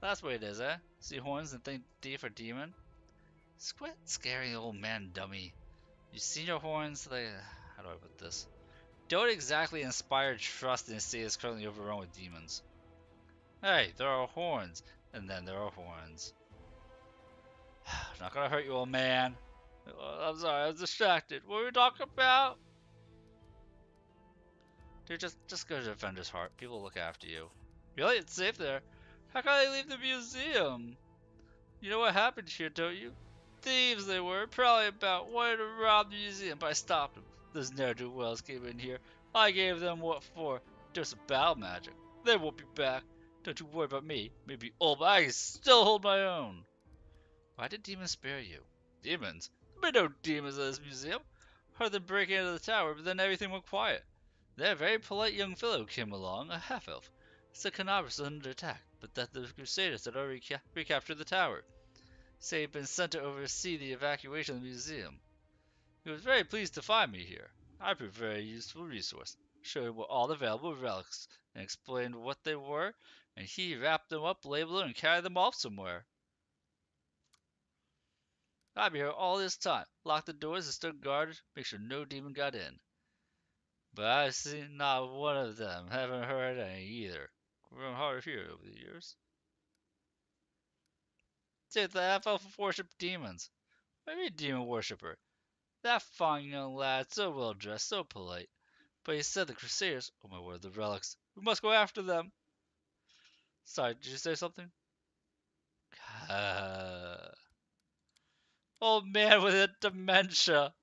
That's the way it is, eh? See horns and think D for demon? Quit scaring the old man, dummy. You seen your horns? How do I put this? Don't exactly inspire trust in a state that's currently overrun with demons. Hey, there are horns, and then there are horns. Not gonna hurt you, old man. I'm sorry, I was distracted. What were we talking about? Dude, just go to Defender's Heart. People will look after you. Really? It's safe there? How can I leave the museum? You know what happened here, don't you? Thieves they were, probably about wanted to rob the museum, but I stopped them. Those ne'er-do-wells came in here. I gave them what for? Just battle magic. They won't be back. Don't you worry about me. Maybe old, but I can still hold my own. Why did demons spare you? Demons? There be no demons in this museum. Heard them breaking into the tower, but then everything went quiet. Then a very polite young fellow came along, a half-elf. Said Kenabres was under attack, but that the Crusaders had already recaptured the tower. Say he'd been sent to oversee the evacuation of the museum. He was very pleased to find me here. I proved a very useful resource. Showed him all the available relics and explained what they were, and he wrapped them up, labeled them, and carried them off somewhere. I'd be here all this time, locked the doors and stood guard, make sure no demon got in. But I've seen not one of them, haven't heard any either. Grown harder here over the years. Say the half-elf worship demons. Maybe a demon worshipper. That fine young lad, so well dressed, so polite. But he said the Crusaders, oh my word, the relics. We must go after them. Sorry, did you say something? Old man with a dementia.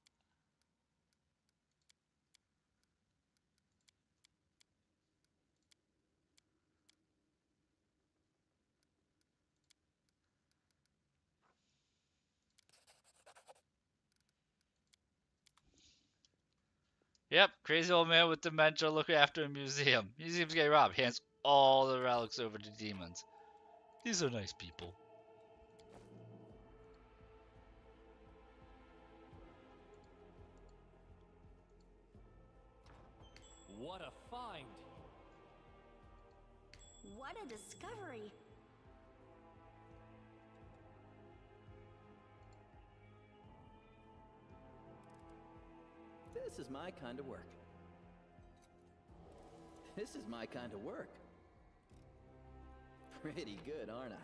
Yep, crazy old man with dementia looking after a museum. Museum's getting robbed. Hands all the relics over to demons. These are nice people. What a find! What a discovery! This is my kind of work. This is my kind of work. Pretty good, aren't I?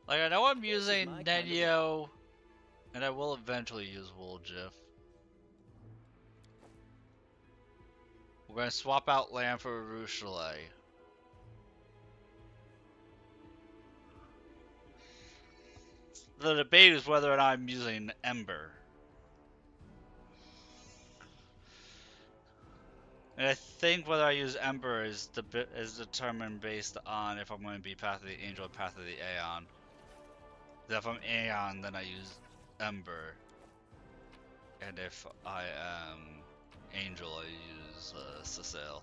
Like, I know I'm using Nenyo, and I will eventually use Wooljiff. We're going to swap out Lamb for Ruchelet. The debate is whether or not I'm using Ember. And I think whether I use Ember is determined based on if I'm going to be Path of the Angel or Path of the Aeon. If I'm Aeon, then I use Ember. And if I am Angel, I use Cecile.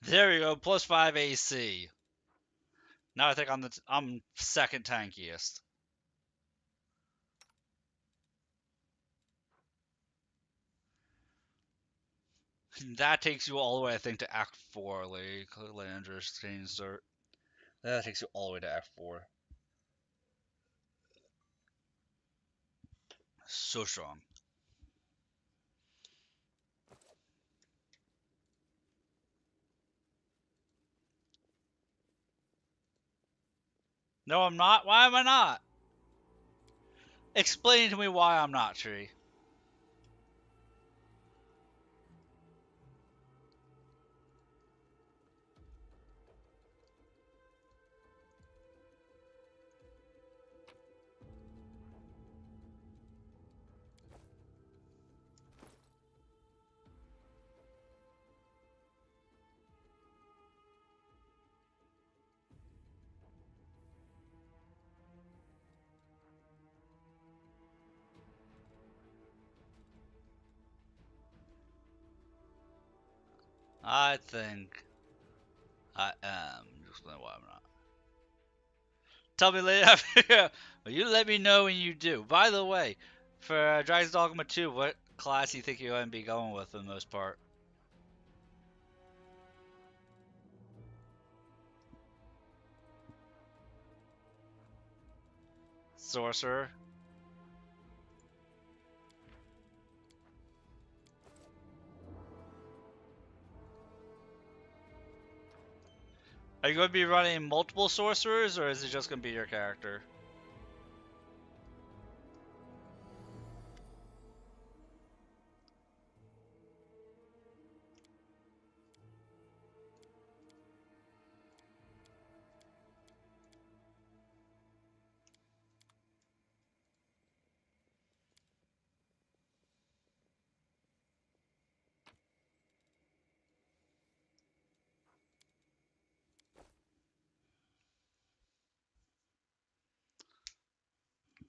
There we go, plus 5 AC. Now I think I'm second tankiest. That takes you all the way, I think, to Act 4, like Landers, Dirt. That takes you all the way to Act 4. So strong. No, I'm not. Why am I not? Explain to me why I'm not, Tree. I think I am. Explain why I'm not. Tell me later. You let me know when you do. By the way, for Dragon's Dogma 2, what class do you think you're going to be going with for the most part? Sorcerer? Are you going to be running multiple sorcerers, or is it just going to be your character?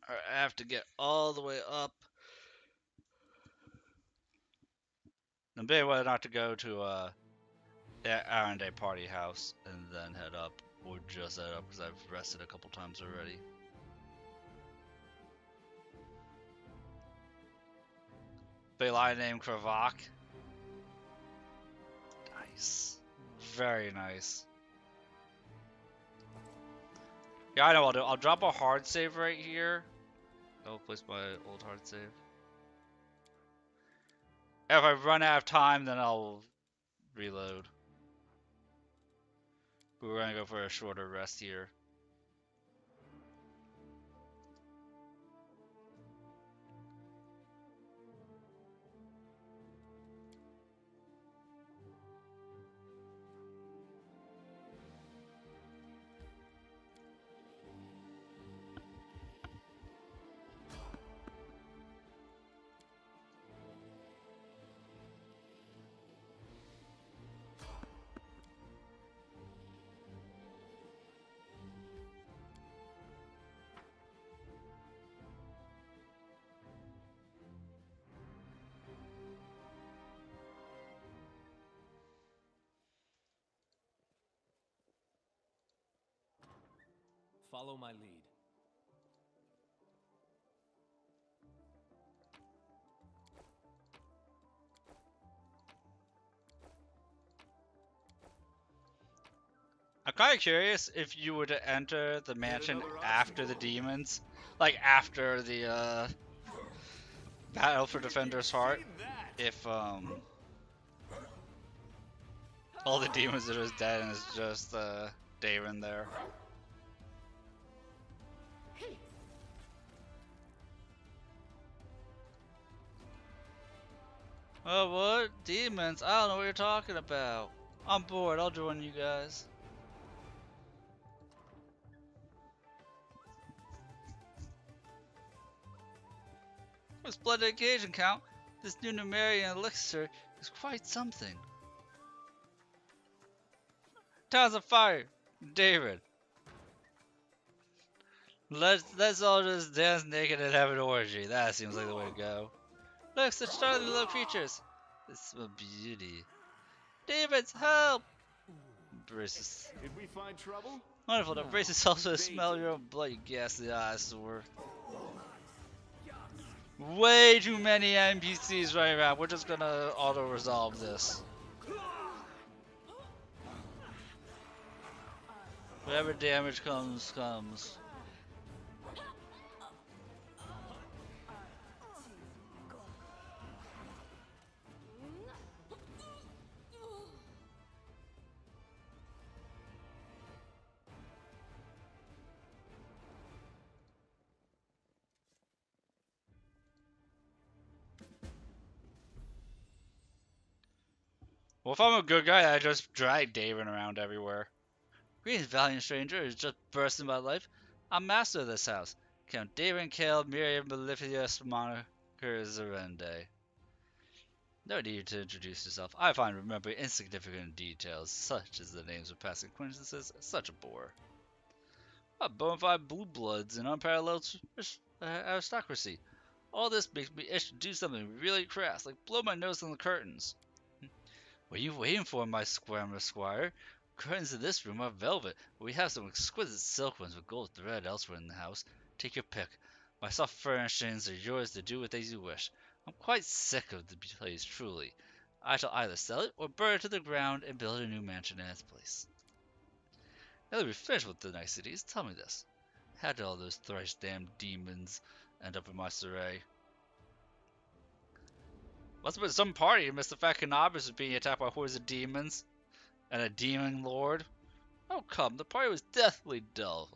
Alright, I have to get all the way up. I'm debating whether or not to go to the Iron Day Party House and then head up, or just head up because I've rested a couple times already. Big lion named Kravak. Nice. Very nice. Yeah, I know what I'll do. I'll drop a hard save right here. I'll place my old hard save. If I run out of time, then I'll reload. But we're gonna go for a shorter rest here. Follow my lead. I'm kind of curious if you were to enter the mansion after the demons, like after the Battle for Defender's Heart, if all the demons are just dead and it's just Daven there. Oh, what? Demons? I don't know what you're talking about. I'm bored. I'll join you guys. For a splendid occasion, Count. This new Numerian elixir is quite something. Town's on fire, David. Let's all just dance naked and have an orgy. That seems like the way to go. Look, such startling little creatures. It's a beauty. David's help! Bruce. Did we find trouble? Wonderful to brace yourself to smell your own blood, you ghastly eyesore. Way too many NPCs running around. We're just gonna auto-resolve this. Whatever damage comes, comes. Well, if I'm a good guy, I just drag Daven around everywhere. Greetings, valiant stranger, who's just burst into my life. I'm master of this house. Count Daven Kale Miriam Mellifluous Moniker Zerende. No need to introduce yourself. I find remembering insignificant details, such as the names of past acquaintances, such a bore. A bona fide blue bloods and unparalleled aristocracy. All this makes me itch to do something really crass, like blow my nose on the curtains. What are you waiting for, my squire? Curtains in this room are velvet, but we have some exquisite silk ones with gold thread elsewhere in the house. Take your pick. My soft furnishings are yours to do with as you wish. I'm quite sick of the place, truly. I shall either sell it or burn it to the ground and build a new mansion in its place. Now that we've finished with the niceties, tell me this. How did all those thrice damned demons end up in my Saray? Must have been some party and Mr. Fat Kenabres was being attacked by hordes of demons and a demon lord. Oh come, the party was deathly dull,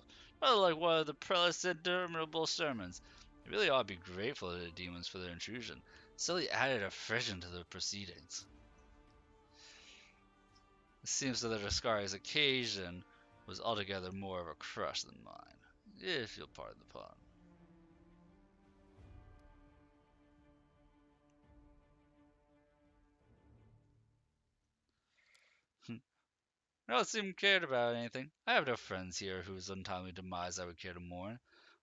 rather like one of the prelate's interminable sermons. You really ought to be grateful to the demons for their intrusion. Silly added a frisson to the proceedings. It seems that the Discari's occasion was altogether more of a crush than mine, if you'll pardon the pun. I don't seem cared about anything. I have no friends here whose untimely demise I would care to mourn.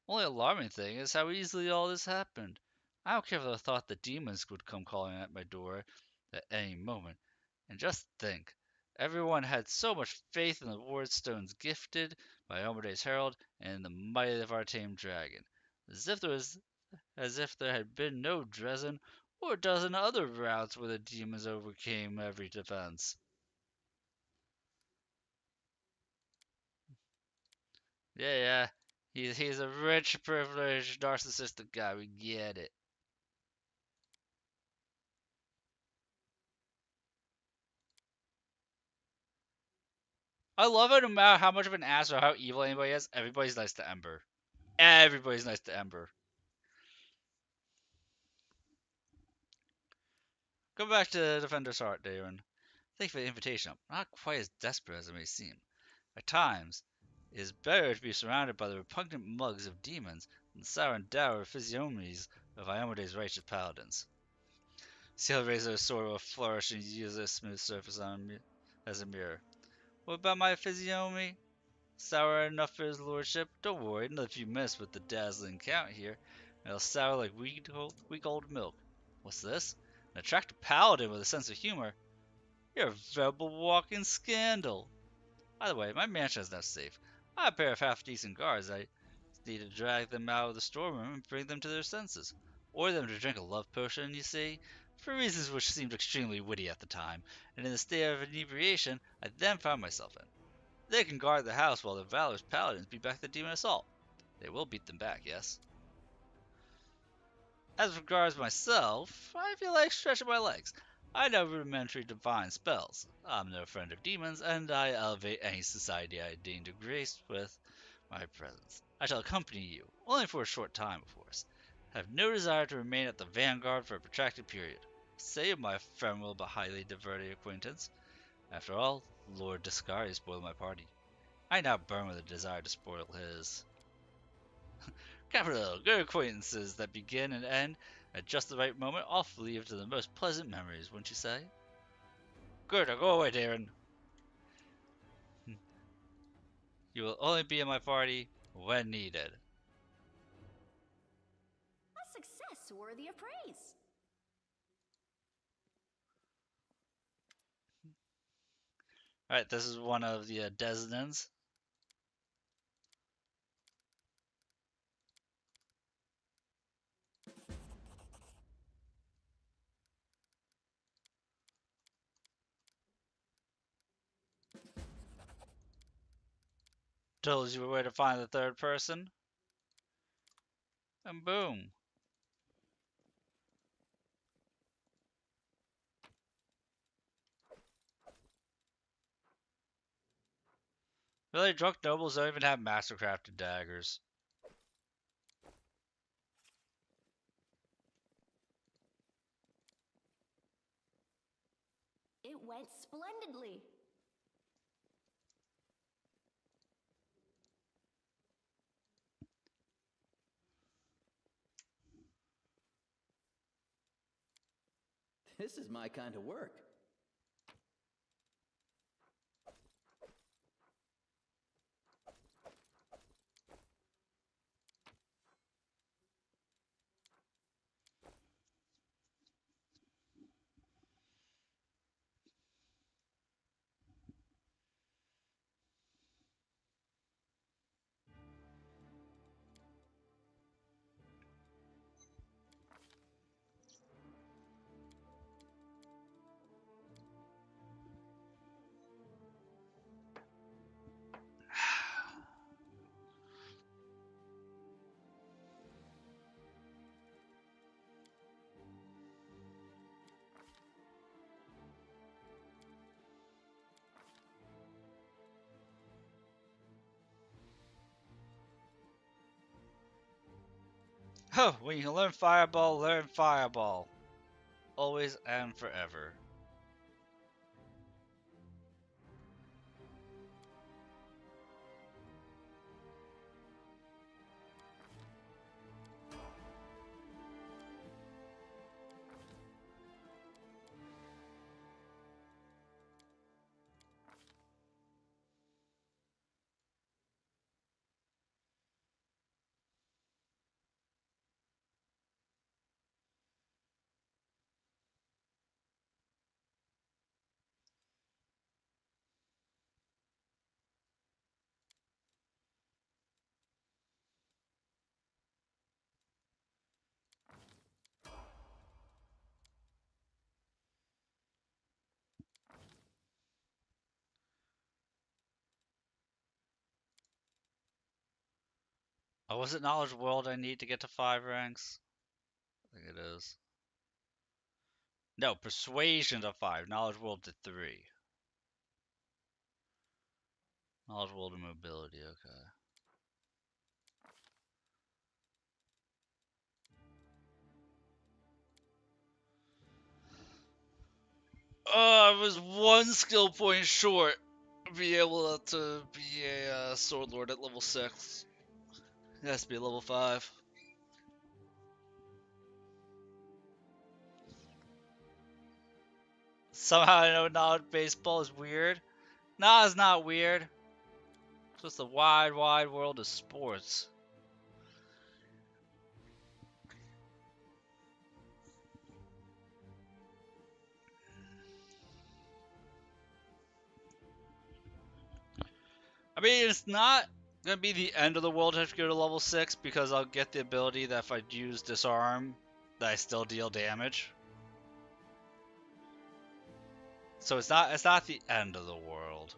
Only alarming thing is how easily all this happened. I don't care for the thought that demons would come calling at my door at any moment. And just think, everyone had so much faith in the ward stones gifted by Omede's herald and in the might of our tame dragon, as if there had been no Dresden or a dozen other routes where the demons overcame every defense. Yeah. He's a rich, privileged, narcissistic guy. We get it. I love it no matter how much of an ass or how evil anybody is, everybody's nice to Ember. Everybody's nice to Ember. Go back to Defender's Heart, Darren. Thank you for the invitation. I'm not quite as desperate as it may seem. At times, it is better to be surrounded by the repugnant mugs of demons than the sour and dour physiognomies of Iomede's righteous paladins. Seal raised her sword with a flourish and used a smooth surface as a mirror. What about my physiognomy? Sour enough for his lordship? Don't worry, another few minutes with the dazzling count here, and it'll sour like weak old milk. What's this? An attractive paladin with a sense of humor? You're a veritable walking scandal. By the way, my mansion is now safe. I have a pair of half-decent guards. I need to drag them out of the storeroom and bring them to their senses. Order them to drink a love potion, you see, for reasons which seemed extremely witty at the time, and in the state of inebriation I then found myself in. They can guard the house while the valorous paladins beat back the demon assault. They will beat them back, yes? As regards myself, I feel like stretching my legs. I know rudimentary divine spells. I'm no friend of demons, and I elevate any society I deign to grace with my presence. I shall accompany you, only for a short time, of course. I have no desire to remain at the vanguard for a protracted period. Save my ephemeral but highly diverting acquaintance. After all, Lord Discari spoiled my party. I now burn with a desire to spoil his. Capital, good acquaintances that begin and end at just the right moment often lead to the most pleasant memories, wouldn't you say? Good, now go away, Darren. You will only be in my party when needed. A success worthy of praise. Alright, this is one of the Desnans. tells you where to find the third person. And boom. Really, drunk nobles don't even have mastercrafted daggers. It went splendidly. This is my kind of work. Oh, when you can learn Fireball, learn Fireball. Always and forever. Oh, was it Knowledge World I need to get to 5 ranks? I think it is. No, Persuasion to 5, Knowledge World to 3. Knowledge World and Mobility, okay. Oh, I was 1 skill point short of being able to be a Sword Lord at level 6. It has to be level 5. Somehow I know knowledge baseball is weird. Nah, it's not weird. It's just the wide, wide world of sports. I mean, it's not gonna be the end of the world to have to go to level 6 because I'll get the ability that if I use disarm, that I still deal damage. So it's not the end of the world.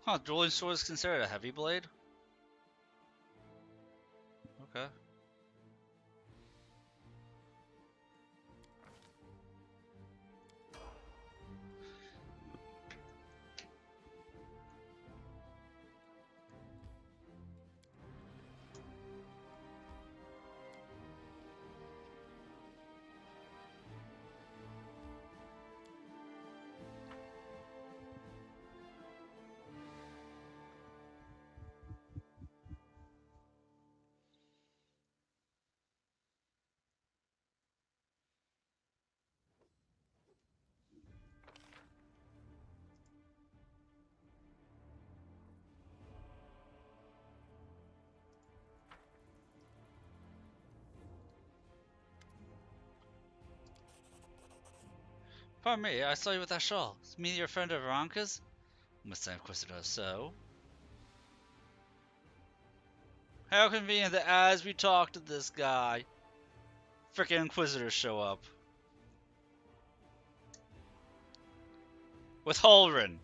Huh, dueling sword is considered a heavy blade? Okay. Pardon me, I saw you with that shawl. Is me your friend of Veronika's? Must say Inquisitor, so. How convenient that as we talk to this guy, frickin' Inquisitors show up. With Holren.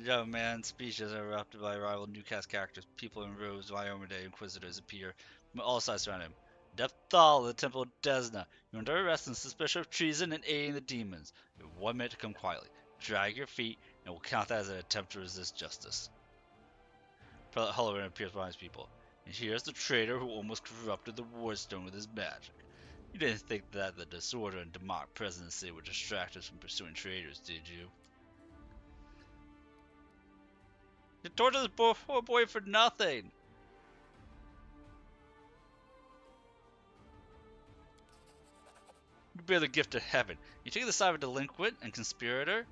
Young man's speech is interrupted by rival newcast characters. People in robes, Wyoming Day Inquisitors appear from all sides around him. Dephthal of the Temple of Desna. You're under arrest on suspicion of treason and aiding the demons. You have 1 minute to come quietly. Drag your feet, and we'll count that as an attempt to resist justice. Prelate Hulleran appears behind his people. And here's the traitor who almost corrupted the Wardstone with his magic. You didn't think that the disorder and demonic presidency would distract us from pursuing traitors, did you? You tortured this poor boy for nothing! You bear the gift of heaven. You take the side of a delinquent and conspirator?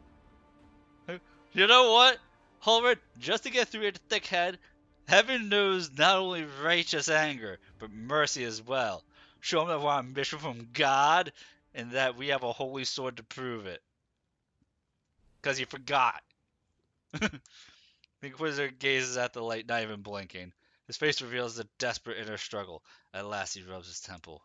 You know what? Hulleran, just to get through your thick head, heaven knows not only righteous anger, but mercy as well. Show him that we're on a mission from God, and that we have a holy sword to prove it. Because you forgot. The Inquisitor gazes at the light, not even blinking. His face reveals a desperate inner struggle. At last he rubs his temple.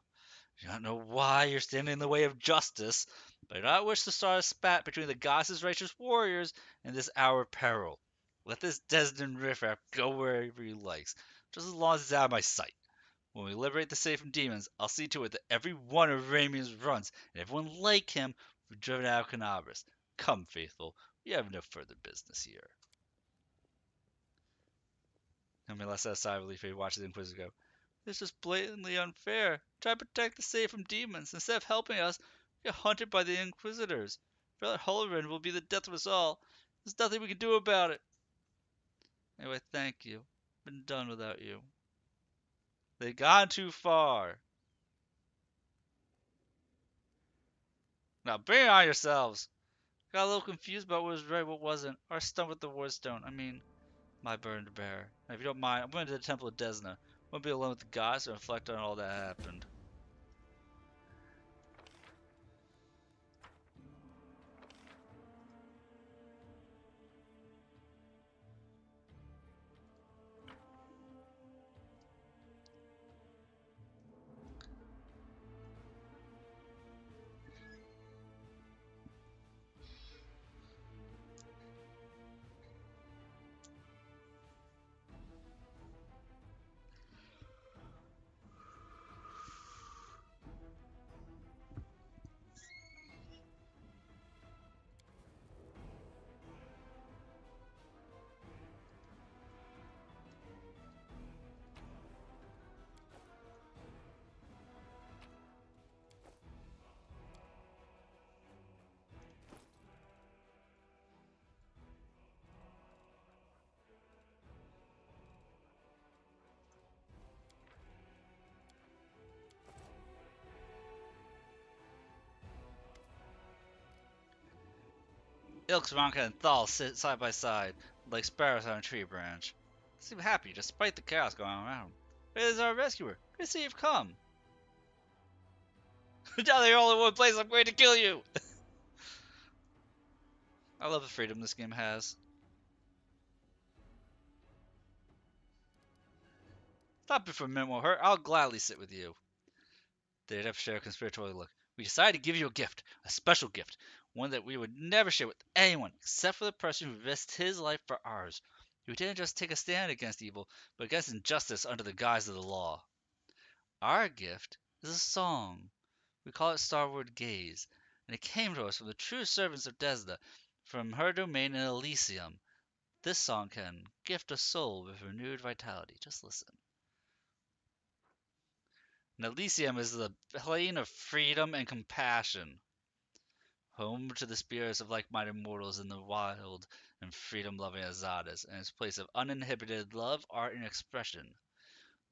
You don't know why you're standing in the way of justice, but I do not wish to start a spat between the goddess' righteous warriors and this our peril. Let this Desden riffraff go wherever he likes, just as long as it's out of my sight. When we liberate the city from demons, I'll see to it that every one of Ramian's runs, and everyone like him, will be driven out of Kenabres. Come, faithful, we have no further business here. Camilla says sigh of relief as he watches the Inquisitor go. This is blatantly unfair. Try to protect the city from demons. Instead of helping us, we get hunted by the Inquisitors. Brother Hulleran will be the death of us all. There's nothing we can do about it. Anyway, thank you. Been done without you. They've gone too far. Now bring it on yourselves. Got a little confused about what was right, what wasn't. Our stunt with the Wardstone. I mean, my burden to bear. Now, if you don't mind, I'm going to the Temple of Desna. I want to be alone with the gods and reflect on all that happened. Ilksvanka and Thal sit side by side, like sparrows on a tree branch. They seem happy despite the chaos going on around them. It is our rescuer. Good to see you've come. Now they're all in one place. I'm going to kill you. I love the freedom this game has. Stop it for a minute, won't hurt. I'll gladly sit with you. They'd have to share a conspiratorial look. We decided to give you a gift, a special gift, one that we would never share with anyone except for the person who risked his life for ours. Who didn't just take a stand against evil, but against injustice under the guise of the law. Our gift is a song. We call it Starward Gaze, and it came to us from the true servants of Desna, from her domain in Elysium. This song can gift a soul with renewed vitality. Just listen. And Elysium is the plane of freedom and compassion, home to the spirits of like-minded mortals in the wild and freedom-loving Azadas, and its place of uninhibited love, art, and expression.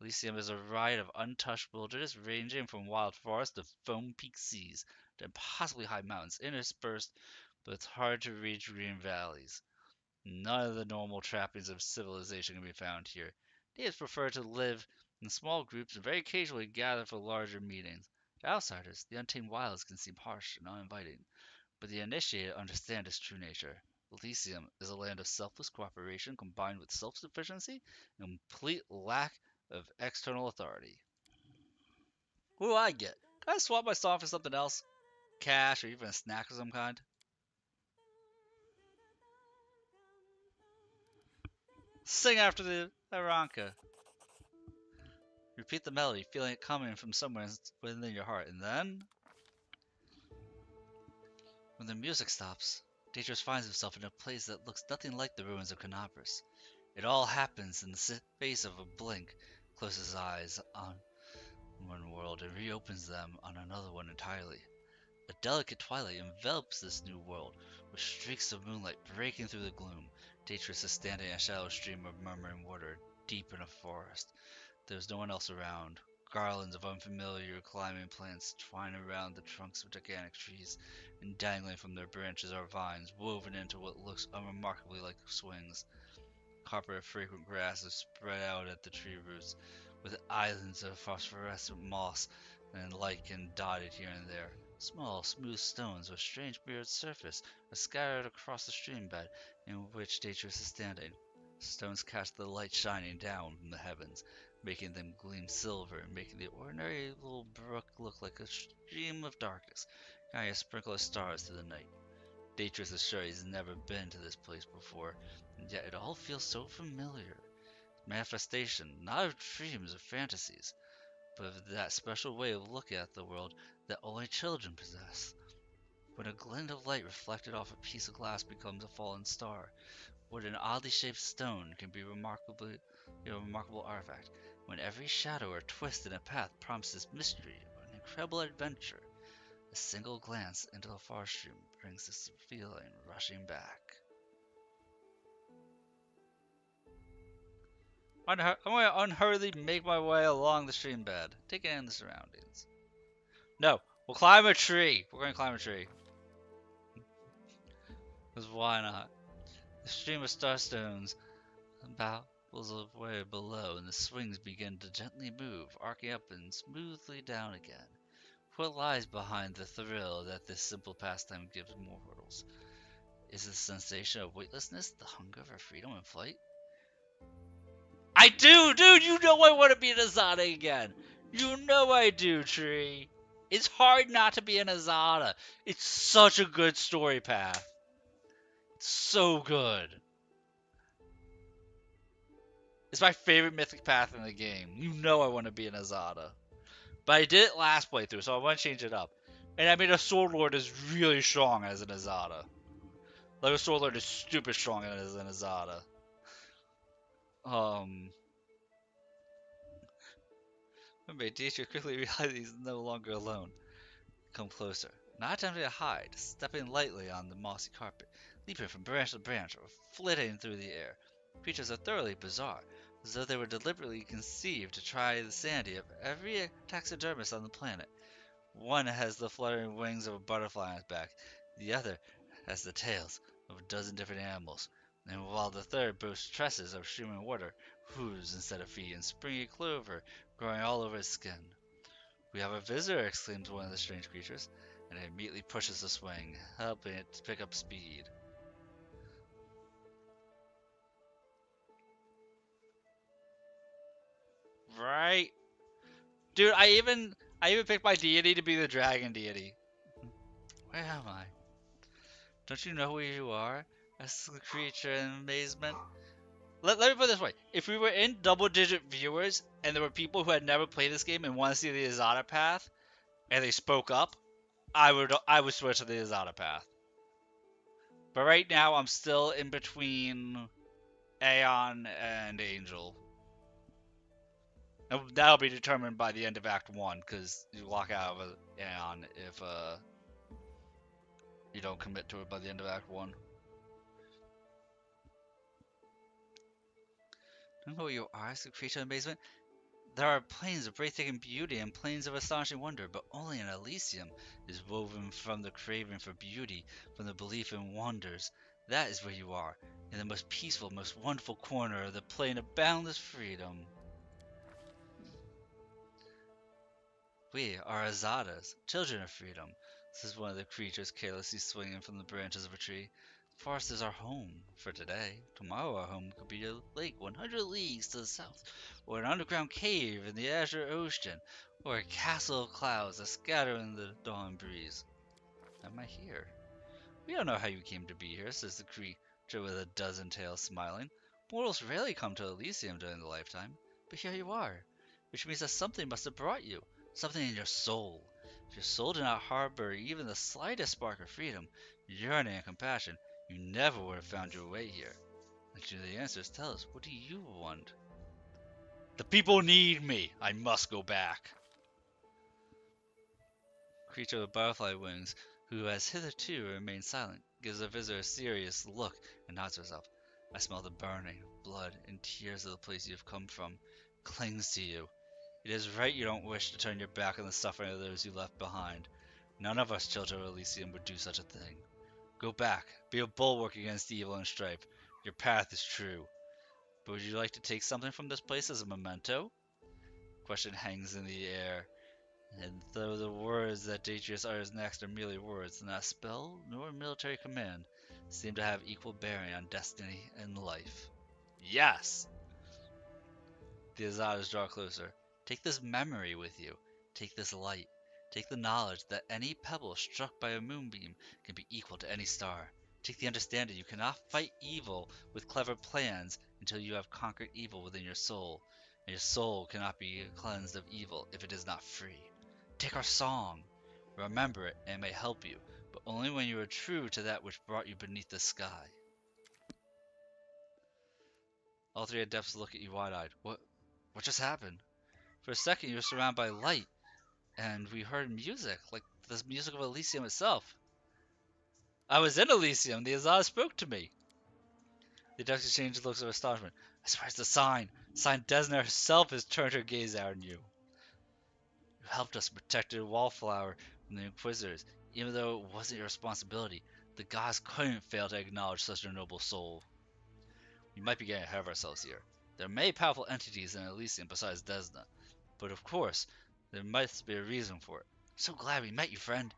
Elysium is a ride of untouched wilderness ranging from wild forests to foam-peaked seas to impossibly high mountains interspersed with hard-to-reach green valleys. None of the normal trappings of civilization can be found here. Natives prefer to live in small groups and very occasionally gather for larger meetings. To outsiders, the untamed wilds can seem harsh and uninviting, but the initiated understand its true nature. Elysium is a land of selfless cooperation combined with self-sufficiency and complete lack of external authority. What do I get? Can I swap my song for something else? Cash or even a snack of some kind? Sing after the Aranka. Repeat the melody, feeling it coming from somewhere within your heart, and then, when the music stops, Deidre finds himself in a place that looks nothing like the ruins of Kenabres. It all happens in the space of a blink, closes his eyes on one world and reopens them on another one entirely. A delicate twilight envelops this new world, with streaks of moonlight breaking through the gloom. Detrius is standing in a shallow stream of murmuring water, deep in a forest. There is no one else around. Garlands of unfamiliar climbing plants twine around the trunks of gigantic trees, and dangling from their branches are vines woven into what looks unremarkably like swings. Carpet of fragrant grass is spread out at the tree roots, with islands of phosphorescent moss and lichen dotted here and there. Small, smooth stones with strange mirrored surface are scattered across the stream bed in which Detrius is standing. Stones catch the light shining down from the heavens, making them gleam silver and making the ordinary little brook look like a stream of darkness, carrying a sprinkle of stars through the night. Detrius is sure he's never been to this place before, and yet it all feels so familiar. Manifestation, not of dreams or fantasies, but of that special way of looking at the world that only children possess. When a glint of light reflected off a piece of glass becomes a fallen star, when an oddly shaped stone can be a remarkable artifact, when every shadow or twist in a path promises mystery or an incredible adventure, a single glance into the far stream brings this feeling rushing back. I'm going to unhurriedly make my way along the stream bed, taking in the surroundings. No, we'll climb a tree. We're going to climb a tree. Because why not? The stream of starstones babbles away below, and the swings begin to gently move, arcing up and smoothly down again. What lies behind the thrill that this simple pastime gives mortals? Is it the sensation of weightlessness, the hunger for freedom and flight? I do, dude! You know I want to be an Azada again! You know I do, Tree! It's hard not to be an Azada. It's such a good story path. It's so good. It's my favorite mythic path in the game. You know I want to be an Azada. But I did it last playthrough, so I want to change it up. And I mean, a Sword Lord is really strong as an Azada. Like, a Sword Lord is stupid strong as an Azada. Teacher quickly realized he's no longer alone. Come closer. Not attempting to hide, stepping lightly on the mossy carpet, leaping from branch to branch, or flitting through the air. Creatures are thoroughly bizarre, as though they were deliberately conceived to try the sanity of every taxidermist on the planet. One has the fluttering wings of a butterfly on its back, the other has the tails of a dozen different animals, and while the third boasts tresses of streaming water, hooves instead of feet, and springy clover growing all over its skin. We have a visitor, exclaims one of the strange creatures, and it immediately pushes the swing, helping it to pick up speed. Right? Dude, I I even picked my deity to be the dragon deity. Where am I? Don't you know who you are? Asked the creature in amazement. Let me put it this way. If we were in double-digit viewers, and there were people who had never played this game and want to see the Azada path, and they spoke up, I would switch to the Azada path. But right now, I'm still in between Aeon and Angel. And that'll be determined by the end of Act 1, because you lock out of Aeon if you don't commit to it by the end of Act 1. Don't know what you are, asked the creature in amazement. There are plains of breathtaking beauty and plains of astonishing wonder, but only in Elysium is woven from the craving for beauty, from the belief in wonders. That is where you are, in the most peaceful, most wonderful corner of the plain of boundless freedom. We are Azadas, children of freedom, says one of the creatures carelessly swinging from the branches of a tree. The forest is our home for today. Tomorrow our home could be a lake 100 leagues to the south, or an underground cave in the azure ocean, or a castle of clouds that scatter in the dawn breeze. Am I here? We don't know how you came to be here, says the creature with a dozen tails, smiling. Mortals rarely come to Elysium during the lifetime, but here you are, which means that something must have brought you, something in your soul. If your soul did not harbor even the slightest spark of freedom, yearning, and compassion, you never would have found your way here. And to the answers, tell us, what do you want? The people need me. I must go back. Creature with butterfly wings, who has hitherto remained silent, gives the visitor a serious look and nods herself. I smell the burning, blood, and tears of the place you have come from. Clings to you. It is right you don't wish to turn your back on the suffering of those you left behind. None of us children of Elysium would do such a thing. Go back, be a bulwark against evil and strife. Your path is true. But would you like to take something from this place as a memento? The question hangs in the air. And though the words that Detrius utters next are merely words, not spell nor military command seem to have equal bearing on destiny and life. Yes! The Azadas draw closer. Take this memory with you. Take this light. Take the knowledge that any pebble struck by a moonbeam can be equal to any star. Take the understanding you cannot fight evil with clever plans until you have conquered evil within your soul. And your soul cannot be cleansed of evil if it is not free. Take our song. Remember it, and it may help you, but only when you are true to that which brought you beneath the sky. All three adepts look at you wide-eyed. What just happened? For a second, you were surrounded by light, and we heard music, like the music of Elysium itself. I was in Elysium. The Azaz spoke to me. The adepts exchanged looks of astonishment. I swear it's the sign. Sign Desna herself has turned her gaze out on you. You helped us protect the wallflower from the Inquisitors, even though it wasn't your responsibility. The gods couldn't fail to acknowledge such a noble soul. We might be getting ahead of ourselves here. There are many powerful entities in Elysium besides Desna, but of course, there must be a reason for it. I'm so glad we met you, friend.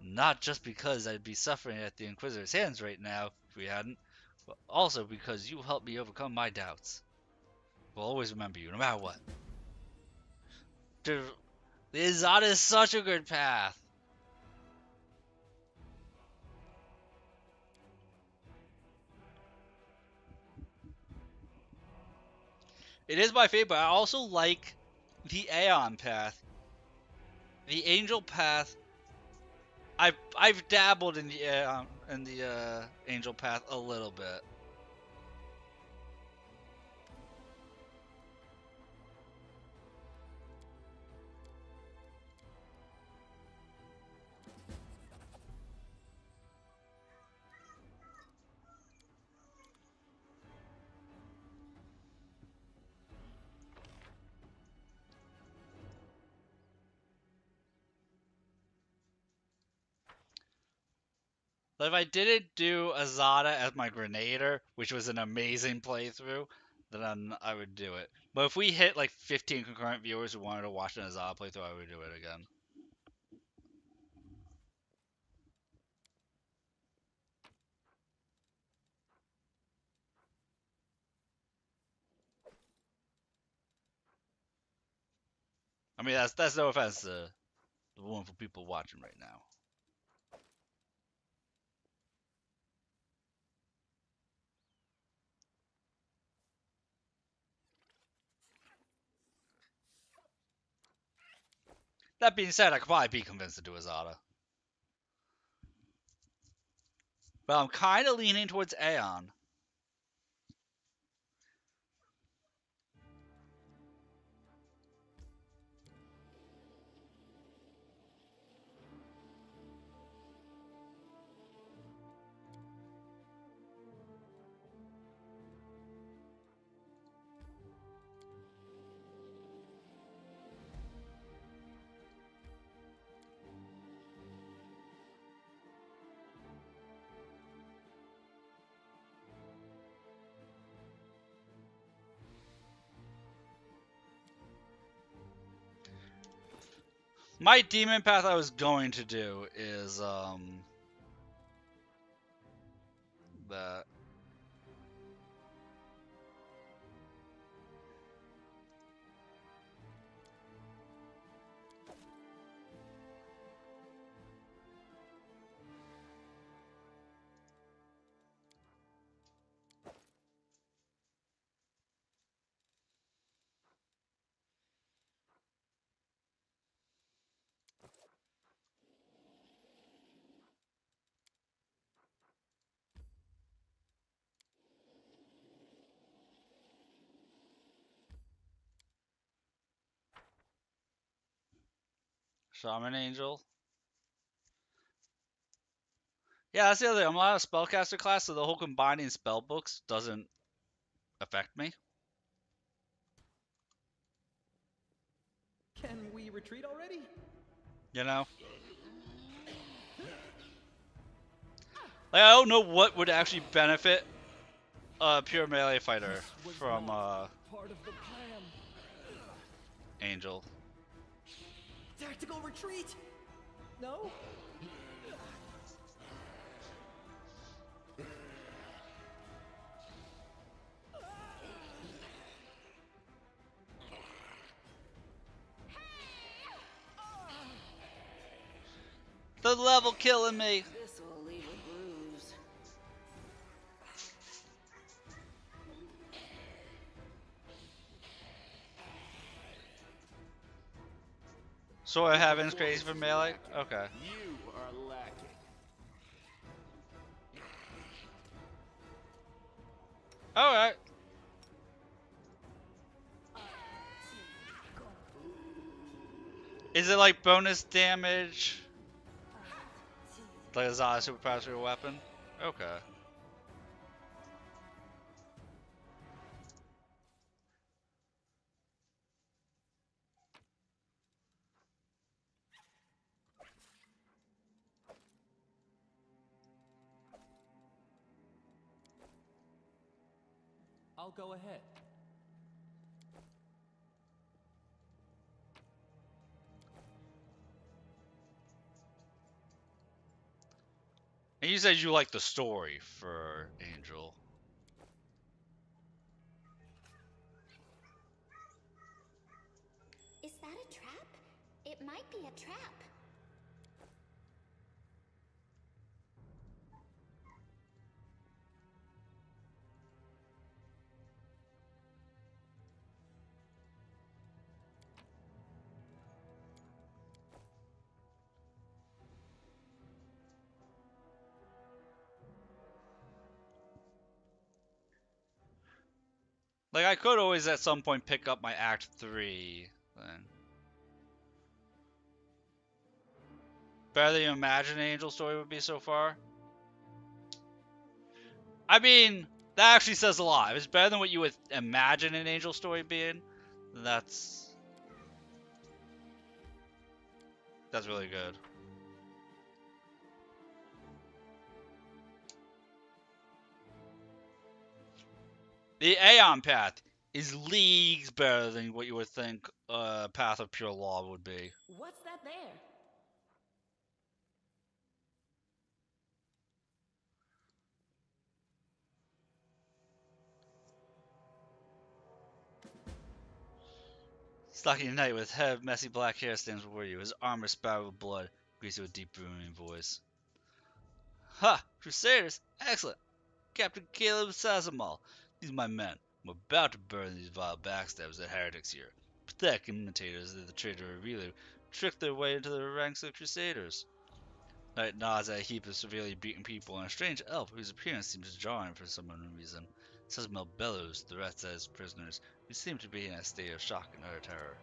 Not just because I'd be suffering at the Inquisitor's hands right now, if we hadn't, but also because you helped me overcome my doubts. We'll always remember you, no matter what. Dude, the Azada is such a good path. It is my favorite, but I also like the Aeon path. The Angel path. I've dabbled in the Angel path a little bit. But if I didn't do Azada as my Grenader, which was an amazing playthrough, then I would do it. But if we hit like 15 concurrent viewers who wanted to watch an Azada playthrough, I would do it again. I mean, that's no offense to the wonderful people watching right now. That being said, I could probably be convinced to do Azada. But I'm kind of leaning towards Aeon. My demon path I was going to do is that. Shaman Angel. Yeah, that's the other thing. I'm not a spellcaster class, so the whole combining spell books doesn't affect me. Can we retreat already? You know? Like, I don't know what would actually benefit a pure melee fighter from part of the plan. Angel. Tactical retreat? No? The level killing me. This will leave a bruise. So I have crazy for melee? Okay. You are lacking. Alright. Is it like bonus damage? Like a Zara superpower weapon? Okay. I'll go ahead. And you said you like the story for Angel. Is that a trap? It might be a trap. Like, I could always at some point pick up my Act 3 then. Better than you imagine an Angel story would be so far? I mean, that actually says a lot. If it's better than what you would imagine an Angel story being, then that's really good. The Aeon path is leagues better than what you would think a path of pure law would be. What's that there? Stalking knight with head of messy black hair stands before you, his armor spattered with blood, greets you with deep booming voice. Ha! Crusaders! Excellent! Captain Caleb Sazamal. These are my men. I'm about to burn these vile backstabbers and heretics here. Pathetic imitators of the traitor Aurelio tricked their way into the ranks of the Crusaders. Knight nods at a heap of severely beaten people and a strange elf whose appearance seems jarring for some unknown reason. Sazamal bellows threats at his prisoners, who seem to be in a state of shock and utter terror.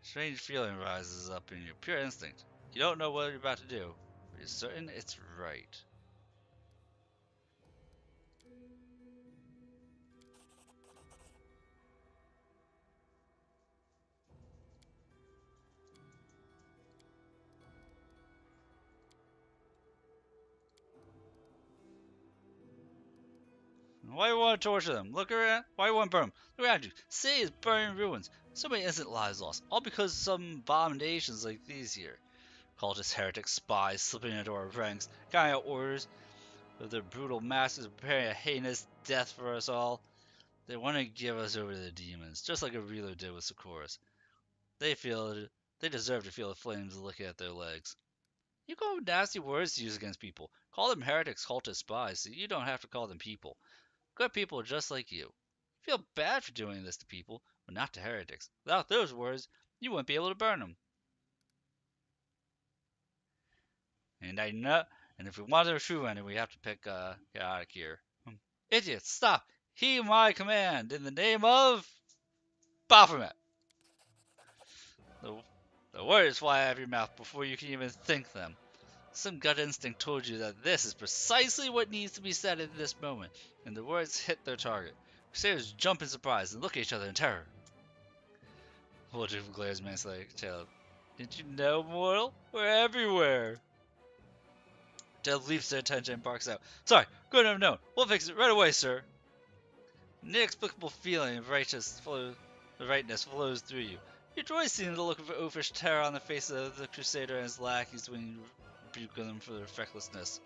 Strange feeling rises up in you, pure instinct. You don't know what you're about to do, but you're certain it's right. Why you want to torture them? Look around. Why you want to burn them? Look around you. City is burning ruins. So many innocent lives lost, all because of some abominations like these here. Cultist heretics, spies slipping into our ranks, carrying out orders of their brutal masters, preparing a heinous death for us all. They want to give us over to the demons, just like Aurelio did with Socorus. They deserve to feel the flames licking at their legs. You call them nasty words to use against people. Call them heretics, cultists, spies, so you don't have to call them people. Good people just like you. Feel bad for doing this to people, but not to heretics. Without those words, you wouldn't be able to burn them. And I know, and if we want a true ending, we have to get out of here. Idiots, stop! Heed my command in the name of Baphomet. The, the words fly out of your mouth before you can even think them. Some gut instinct told you that this is precisely what needs to be said at this moment, and the words hit their target. Crusaders jump in surprise and look at each other in terror. Wolf glares menacingly at Caleb. Didn't you know, mortal? We're everywhere. Caleb leaps to attention and barks out. Sorry, couldn't have known. We'll fix it right away, sir. An inexplicable feeling of rightness flows through you. You enjoy seeing the look of oafish terror on the face of the Crusader and his lackeys when you rebuke them for their fecklessness.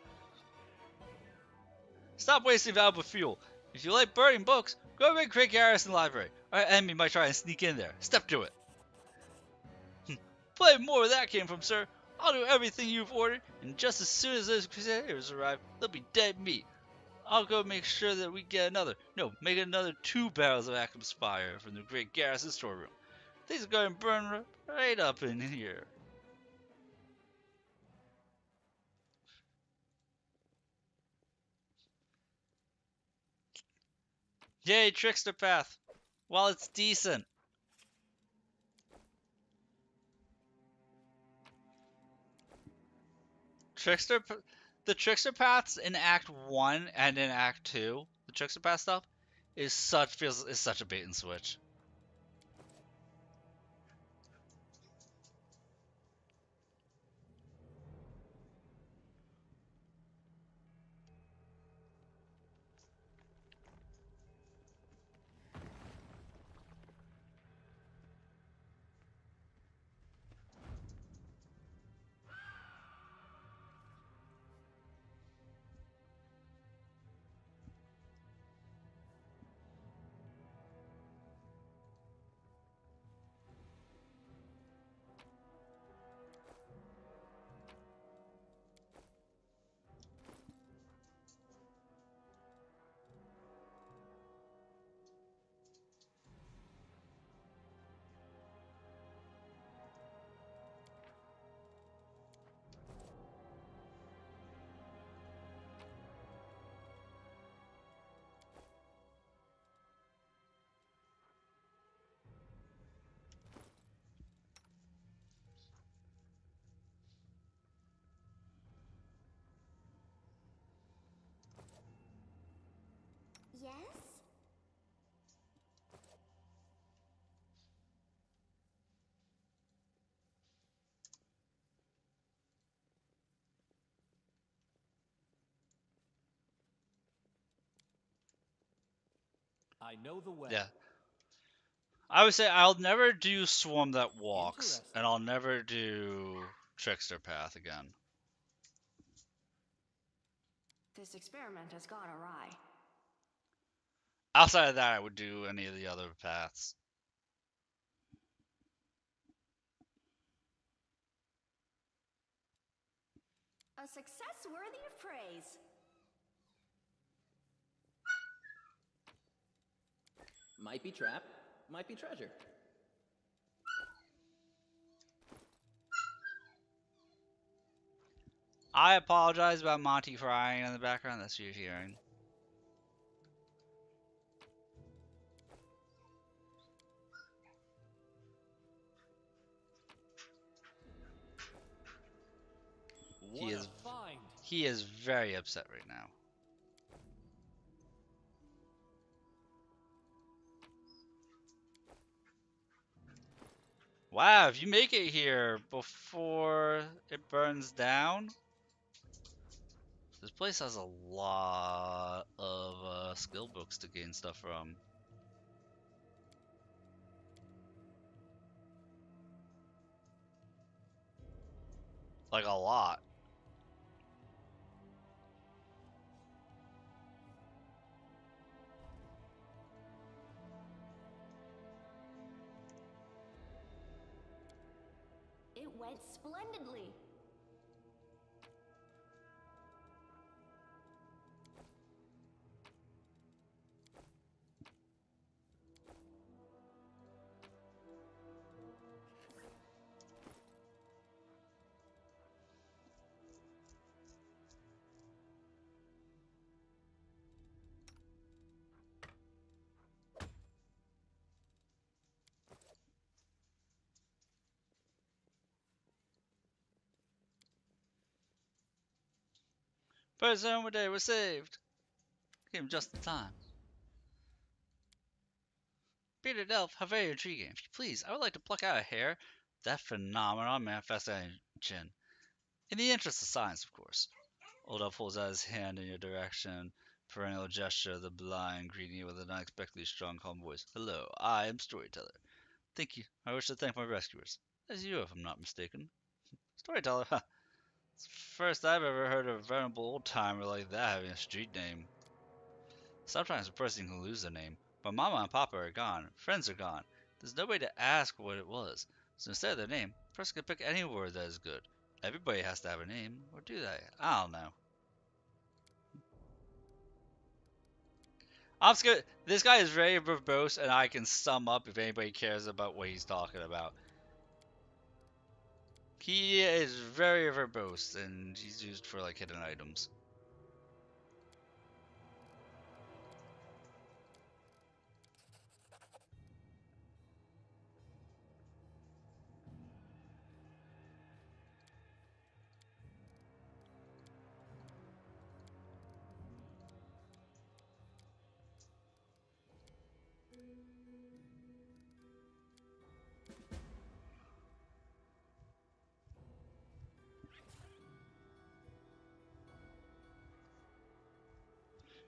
Stop wasting valuable fuel. If you like burning books, go to the Great Garrison Library. Our enemy might try and sneak in there. Step to it. Plenty more where that came from, sir. I'll do everything you've ordered, and just as soon as those Crusaders arrive, they'll be dead meat. I'll go make sure that we get make another 2 barrels of Acum Spire from the Great Garrison storeroom. Things are going to burn right up in here. Yay, Trickster Path! While it's decent. The Trickster Paths in Act 1 and in Act 2, the Trickster Path stuff, is such a bait and switch. Yes? I know the way. Yeah. I would say I'll never do Swarm That Walks, and I'll never do Trickster Path again. This experiment has gone awry. Outside of that, I would do any of the other paths. A success worthy of praise. Might be trap, might be treasure. I apologize about Monty crying in the background. That's what you're hearing. What a find! He is very upset right now. Wow, if you make it here before it burns down, this place has a lot of skill books to gain stuff from. Like a lot. It went splendidly. First Zone Day was saved. Came just in time. Bearded elf, how very intriguing. If you please, I would like to pluck out a hair. That phenomenon manifests at your chin. In the interest of science, of course. Old elf holds out his hand in your direction. Perennial gesture of the blind, greeting you with an unexpectedly strong, calm voice. Hello, I am Storyteller. Thank you. I wish to thank my rescuers. As you, if I'm not mistaken. Storyteller, huh? It's the first I've ever heard of a venerable old timer like that having a street name. Sometimes a person can lose their name, but Mama and Papa are gone, friends are gone. There's no way to ask what it was, so instead of their name, a person can pick any word that is good. Everybody has to have a name, or do they? I don't know. I'm scared. This guy is very verbose, and I can sum up if anybody cares about what he's talking about. He is very verbose, and he's used for like hidden items.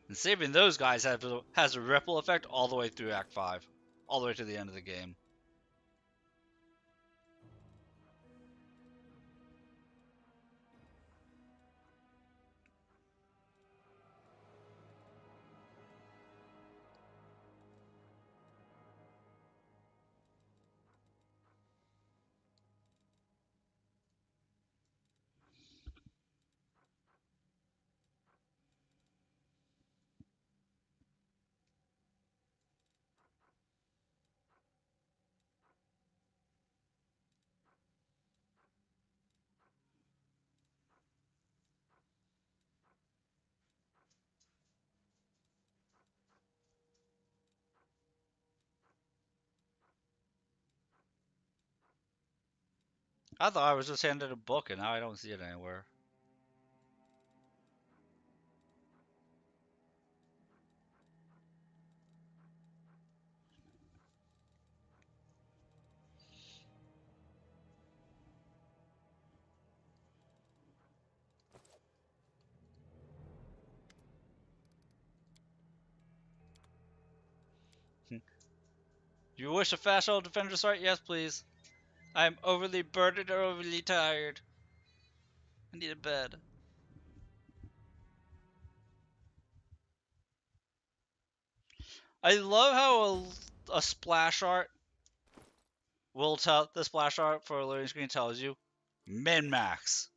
And saving those guys has a ripple effect all the way through Act 5. All the way to the end of the game. I thought I was just handed a book, and now I don't see it anywhere. You wish a fast old defender start? Yes, please. I am overly burdened or overly tired. I need a bed. I love how a splash art will tell the splash art for a loading screen tells you min max.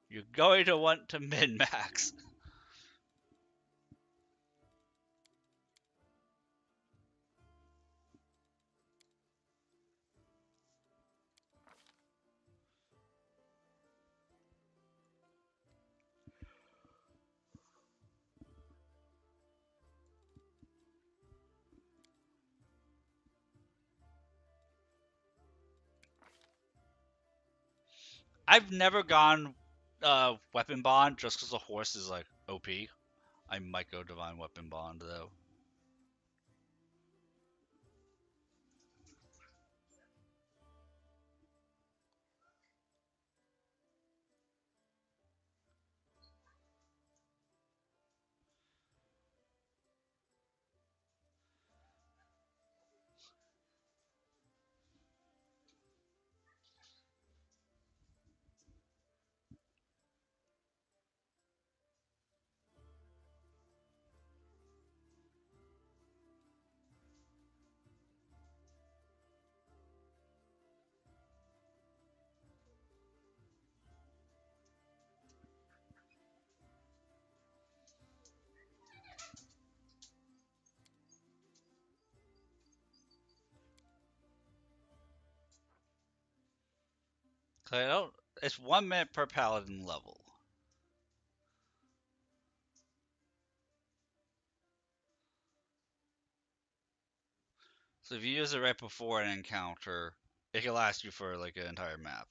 You're going to want to min max. I've never gone weapon bond just because the horse is like OP. I might go divine weapon bond though. I don't. It's 1 minute per paladin level. So if you use it right before an encounter, it can last you for like an entire map,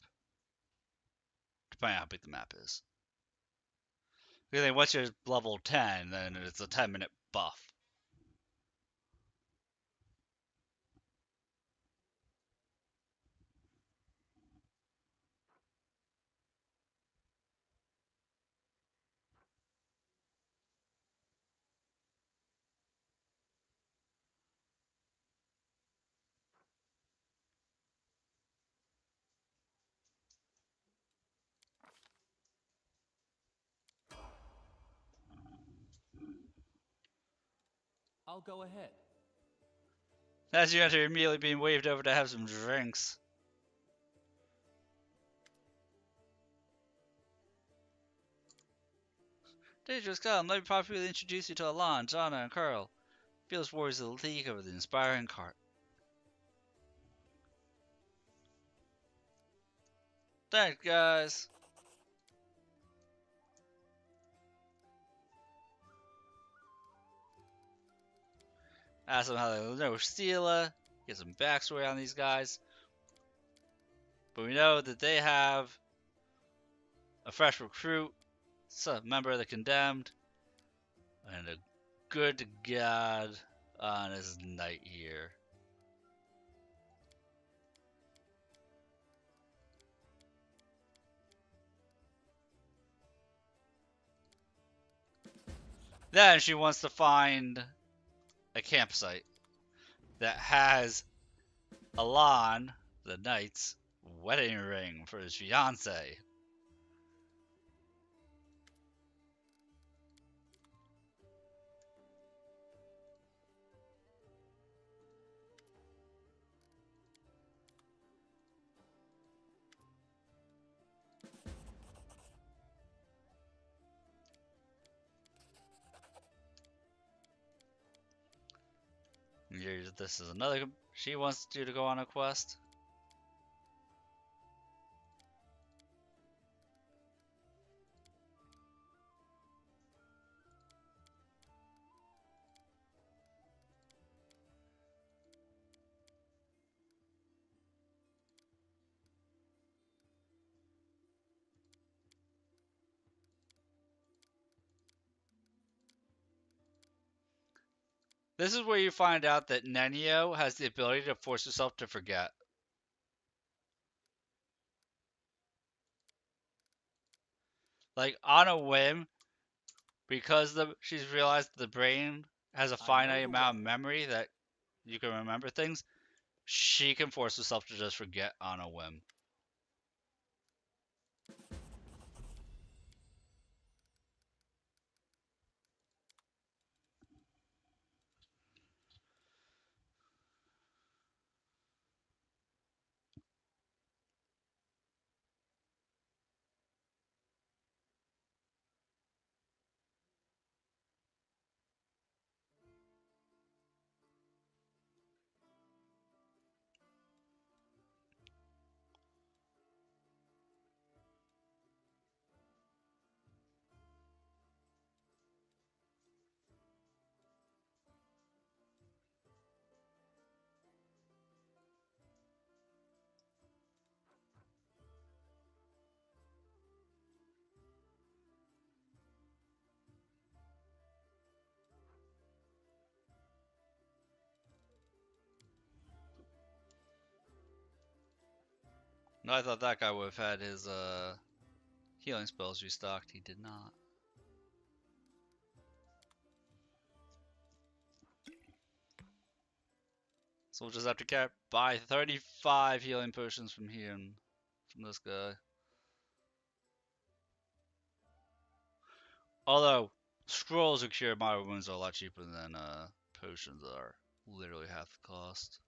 depending on how big the map is. Because then once you're level 10, then it's a 10-minute buff. I'll go ahead. As you enter, you're immediately being waved over to have some drinks. Dangerous, come. Let me properly introduce you to Alon, Jana, and Curl. Fearless warriors of the League of the Inspiring Cart. Thanks, guys. Ask them how they know Stila. Get some backstory on these guys. But we know that they have a fresh recruit, a member of the Condemned, and a good god on his knight here. Then she wants to find a campsite that has Alon, the knight's wedding ring for his fiance. This is another. She wants you to go on a quest. This is where you find out that Nenio has the ability to force herself to forget. Like on a whim, because she's realized the brain has a finite amount of memory that you can remember things, she can force herself to just forget on a whim. No, I thought that guy would have had his healing spells restocked. He did not. So we'll just have to buy 35 healing potions from here and from this guy. Although scrolls of cure my wounds are a lot cheaper than potions that are literally half the cost.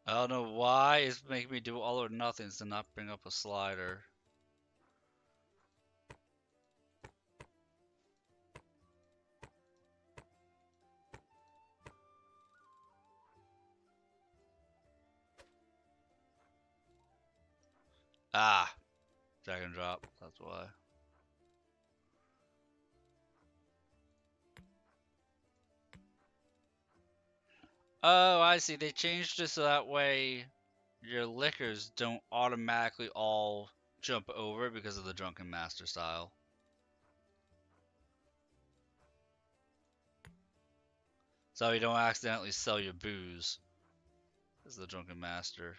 I don't know why it's making me do all or nothings to not bring up a slider. Ah, drag and drop, that's why. Oh, I see. They changed it so that way your liquors don't automatically all jump over because of the Drunken Master style. So you don't accidentally sell your booze as the Drunken Master.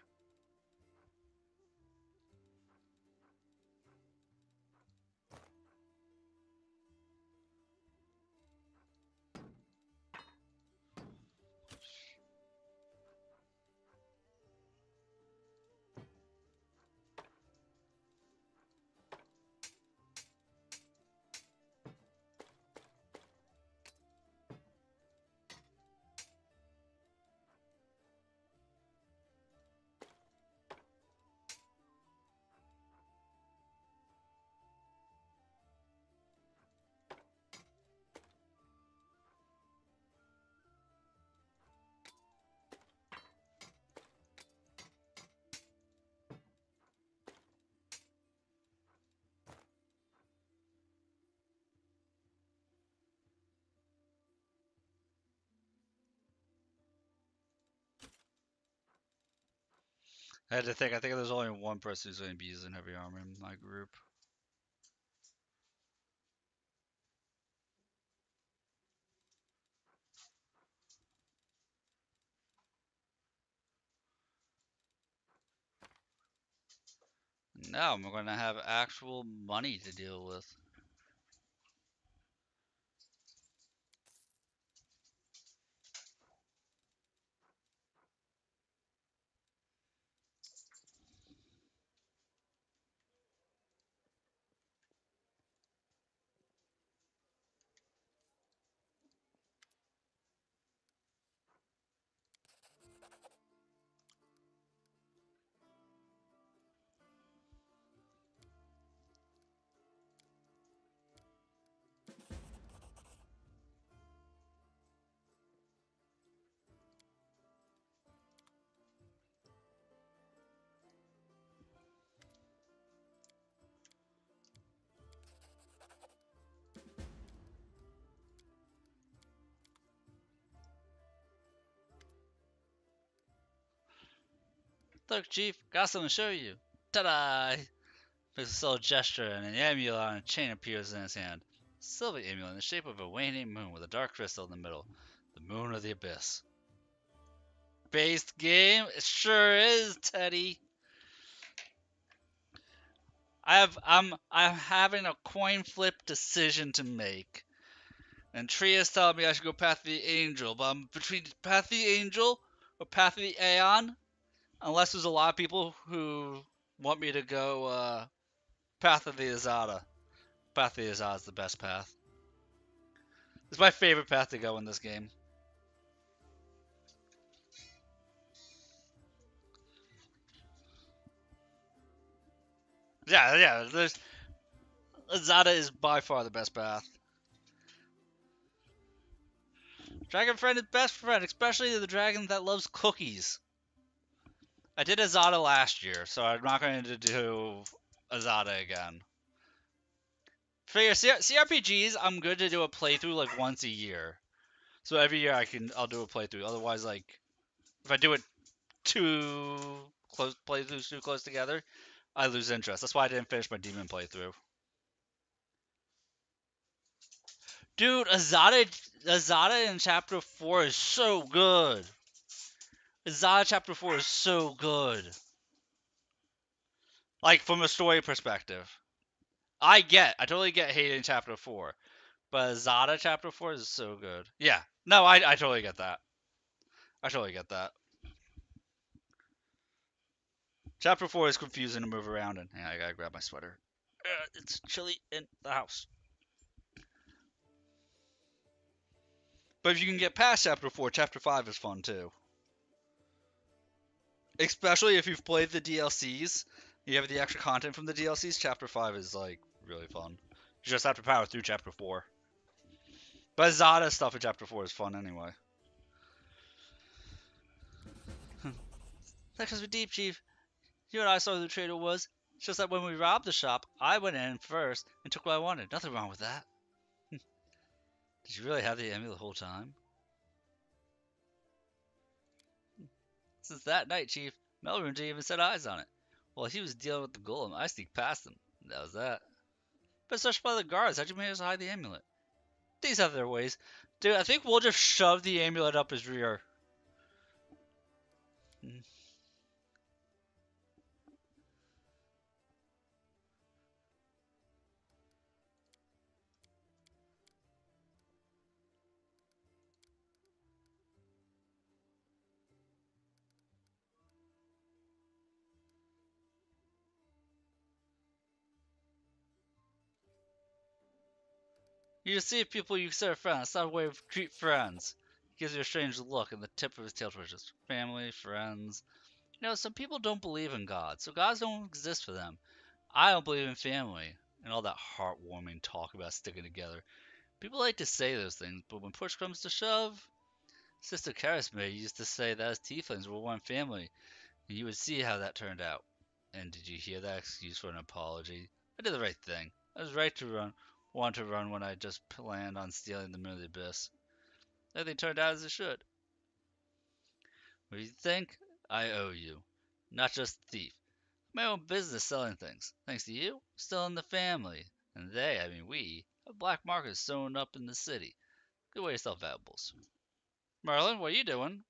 I had to think, I think there's only one person who's going to be using heavy armor in my group. Now I'm going to have actual money to deal with. Look, Chief, got something to show you. Ta-da! Makes a subtle gesture, and an amulet on a chain appears in his hand. A silver amulet in the shape of a waning moon with a dark crystal in the middle. The moon of the abyss. Based game? It sure is, Teddy. I'm having a coin flip decision to make. And Tria's telling me I should go Path of the Angel, but I'm between Path of the Angel or Path of the Aeon. Unless there's a lot of people who want me to go Path of the Azada. Path of the Azada is the best path. It's my favorite path to go in this game. Yeah, there's Azada is by far the best path. Dragon friend is best friend, especially the dragon that loves cookies. I did Azada last year, so I'm not going to do Azada again. Figure CRPGs, I'm good to do a playthrough like once a year. So every year I'll do a playthrough. Otherwise, like if I do it too close playthroughs too close together, I lose interest. That's why I didn't finish my demon playthrough. Dude, Azada in chapter 4 is so good. Azada chapter 4 is so good. Like from a story perspective. I totally get hating chapter 4. But Azada chapter 4 is so good. Yeah. No, I totally get that. I totally get that. Chapter 4 is confusing to move around in. Yeah, I gotta grab my sweater. It's chilly in the house. But if you can get past chapter 4, chapter 5 is fun too. Especially if you've played the DLCs, you have the extra content from the DLCs, chapter 5 is like really fun. You just have to power through chapter 4. But Zada stuff in chapter 4 is fun anyway. That because we're deep, Chief. You and I saw who the traitor was. It's just that when we robbed the shop, I went in first and took what I wanted. Nothing wrong with that. Did you really have the amulet the whole time? Since that night, Chief, Melrune didn't even set eyes on it. While he was dealing with the golem, I sneaked past him. That was that. But searched by the guards, how'd you manage to hide the amulet? These have their ways. Dude, I think we'll just shove the amulet up his rear. You just see people you consider friends. It's not a way of treat friends. He gives you a strange look, and the tip of his tail twitches. Family, friends. You know, some people don't believe in God, so gods don't exist for them. I don't believe in family, and all that heartwarming talk about sticking together. People like to say those things, but when push comes to shove, Sister Charisma used to say that as tieflings were one family, and you would see how that turned out. And did you hear that excuse for an apology? I did the right thing. I was right to want to run when I just planned on stealing the Moon of the Abyss. Everything turned out as it should. What do you think? I owe you. Not just a thief. My own business selling things. Thanks to you, still in the family. And they, I mean we, have black markets sewn up in the city. Good way to sell valuables. Merlin, what are you doing?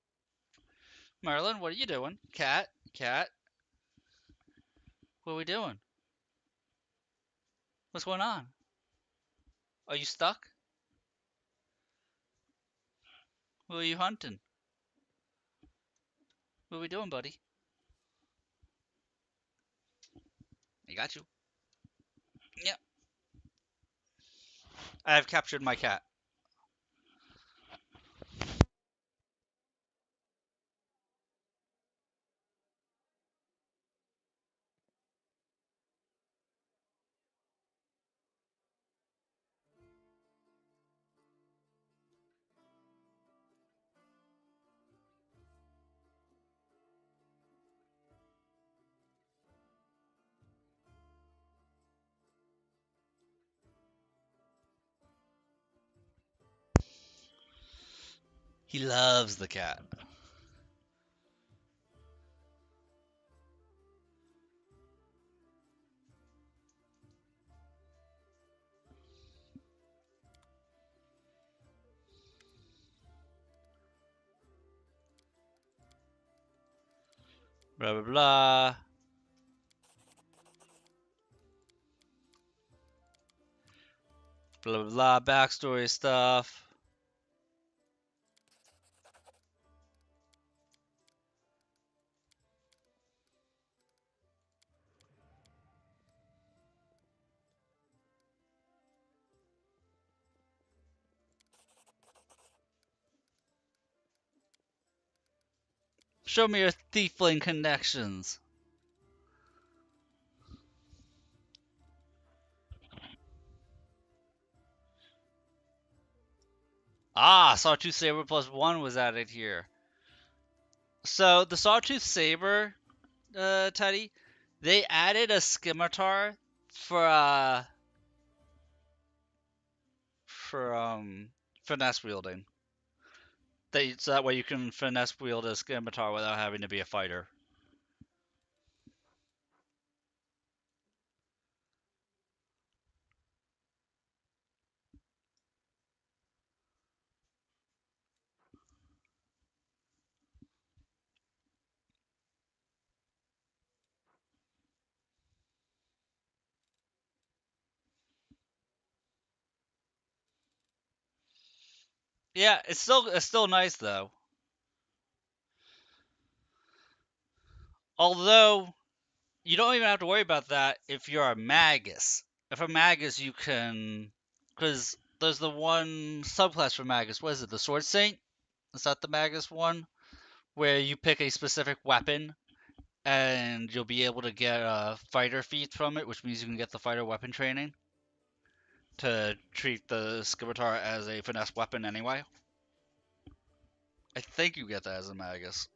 Merlin, what are you doing? Cat, cat. What are we doing? What's going on? Are you stuck? Who are you hunting? What are we doing, buddy? I got you. Yep. I have captured my cat. He loves the cat. Blah blah blah. Blah blah blah. Backstory stuff. Show me your thiefling connections. Ah, Sawtooth Saber +1 was added here. So the Sawtooth Saber, Teddy, they added a scimitar for finesse wielding. So that way you can finesse wield a scimitar without having to be a fighter. Yeah, it's still nice though. Although you don't even have to worry about that if you're a magus. If a magus, you can, because there's the one subclass for magus. What is it? The Sword Saint? Is that the magus one? Where you pick a specific weapon and you'll be able to get fighter feat from it, which means you can get the fighter weapon training to treat the scimitar as a finesse weapon anyway. I think you get that as a magus,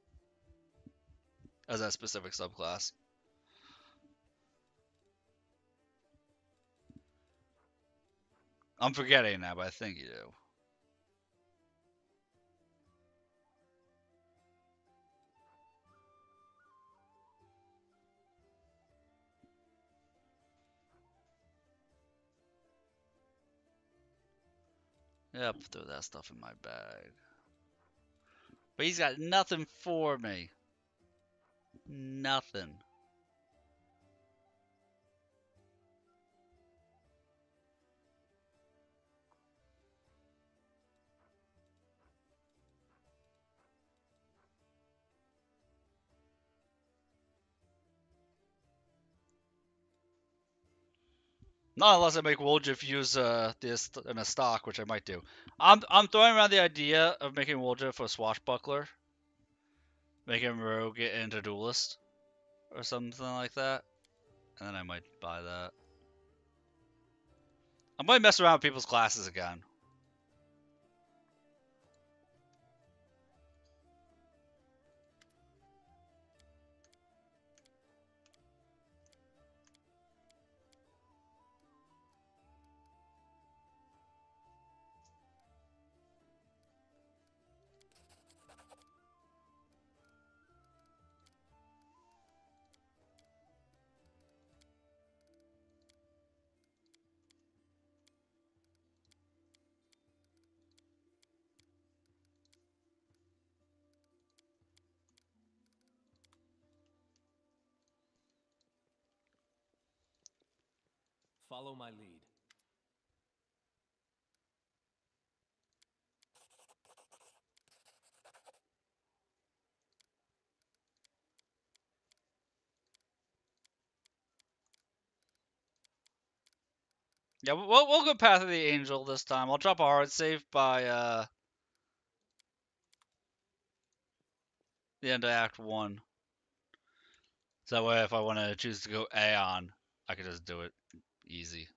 as that specific subclass. I'm forgetting that, but I think you do. Yep, throw that stuff in my bag. But he's got nothing for me. Nothing. Not unless I make Woljif use this in a stock, which I might do. I'm throwing around the idea of making Woljif a swashbuckler, making Rogue get into duelist or something like that, and then I might buy that. I might mess around with people's classes again. Follow my lead. Yeah, we'll go Path of the Angel this time. I'll drop a hard save by the end of Act 1. So that way if I want to choose to go Aeon, I can just do it easy.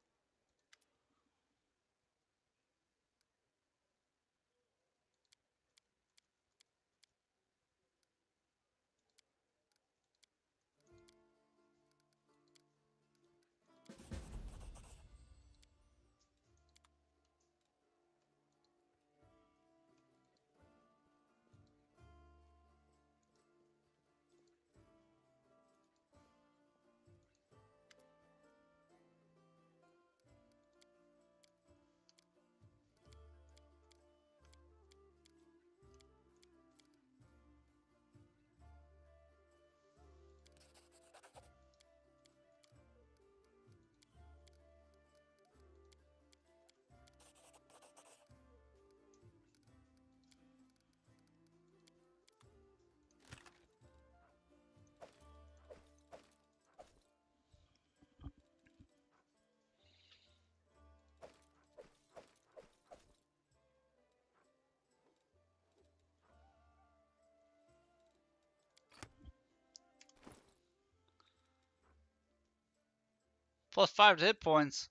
Plus 5 to hit points.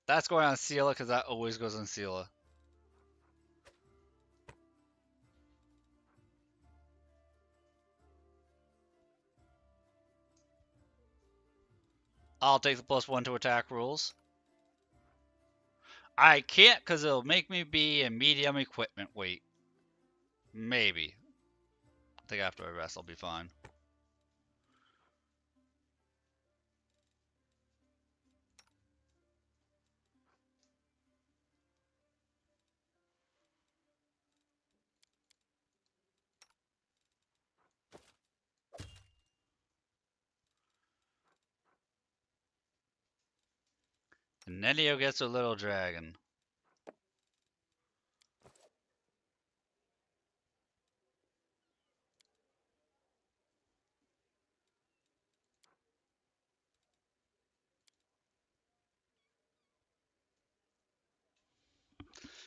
That's going on Seela because that always goes on Seela. I'll take the +1 to attack rules. I can't because it'll make me be a medium equipment weight. Maybe. I think after I rest I'll be fine. And Nenio gets a little dragon.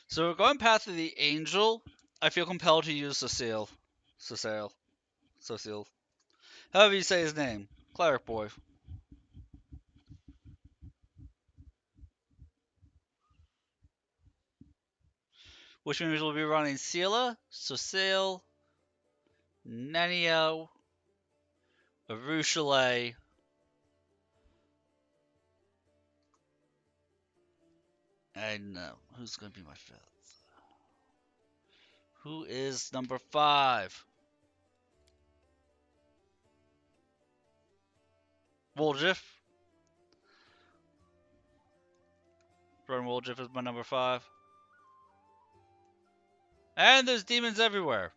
So we're going path of the angel. I feel compelled to use Cecile. Cecile. However you say his name. Cleric boy. Which means we'll be running Seela, Cecile, Nenio, Arushale, and who's going to be my 5th? Who is number 5? Woljif. Run Woljif is my number 5. And there's demons everywhere.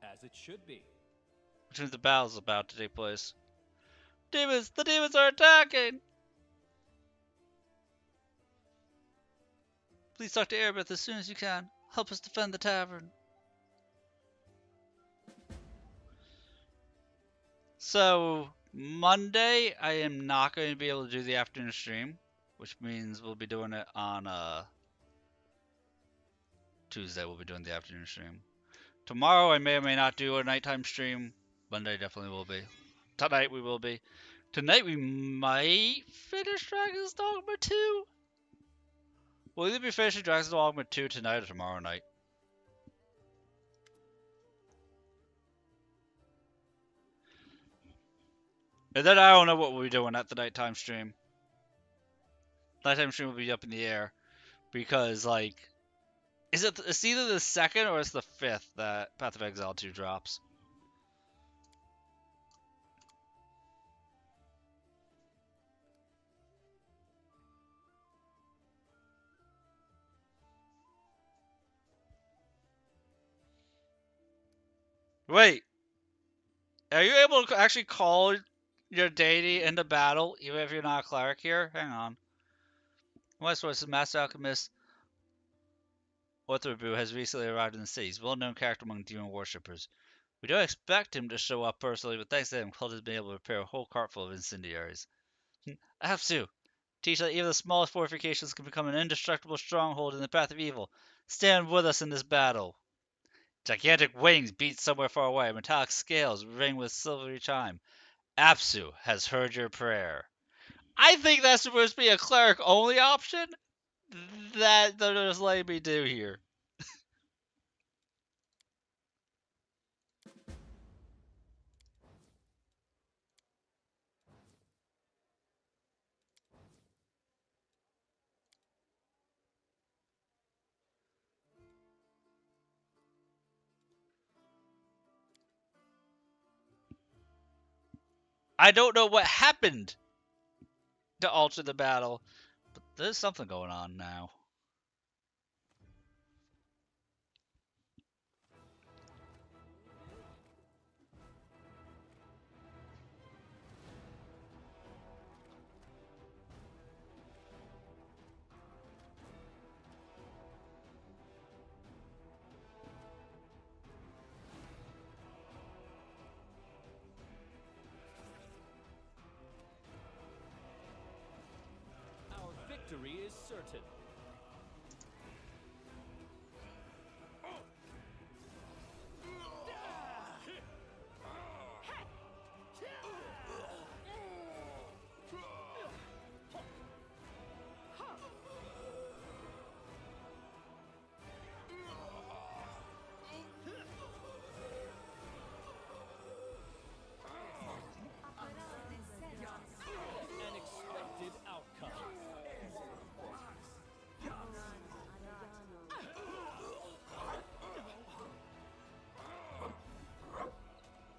As it should be. Which means the battle's about to take place. Demons! The demons are attacking! Please talk to Erebeth as soon as you can. Help us defend the tavern. So, Monday, I am not going to be able to do the afternoon stream, which means we'll be doing it on Tuesday. We'll be doing the afternoon stream. Tomorrow, I may or may not do a nighttime stream. Monday definitely will be. Tonight, we will be. Tonight, we might finish Dragon's Dogma 2. We'll either be finishing Dragon's Dogma 2 tonight or tomorrow night. And then I don't know what we'll be doing at the nighttime stream. Nighttime stream will be up in the air. Because, like, it's either the 2nd or it's the 5th that Path of Exile 2 drops. Wait. Are you able to actually call your deity into battle, even if you're not a cleric here? Hang on. Westward, Master Alchemist Orthorbu has recently arrived in the city. He's a well-known character among demon worshippers. We don't expect him to show up personally, but thanks to him, Cult has been able to prepare a whole cart full of incendiaries. Apsu, teach that even the smallest fortifications can become an indestructible stronghold in the path of evil. Stand with us in this battle. Gigantic wings beat somewhere far away. Metallic scales ring with silvery chime. Apsu has heard your prayer. I think that's supposed to be a cleric-only option. That they're just letting me do here. I don't know what happened to alter the battle, but there's something going on now. Our victory is certain.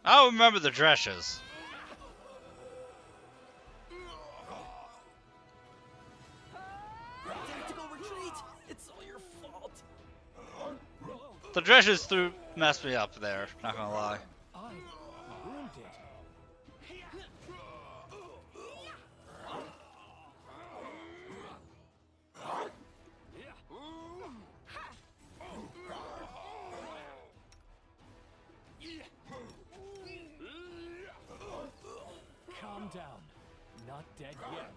I don't remember the dresses. Tactical retreat! It's all your fault! The dresses messed me up there, not gonna lie. I ruined it. Calm down. Not dead yet.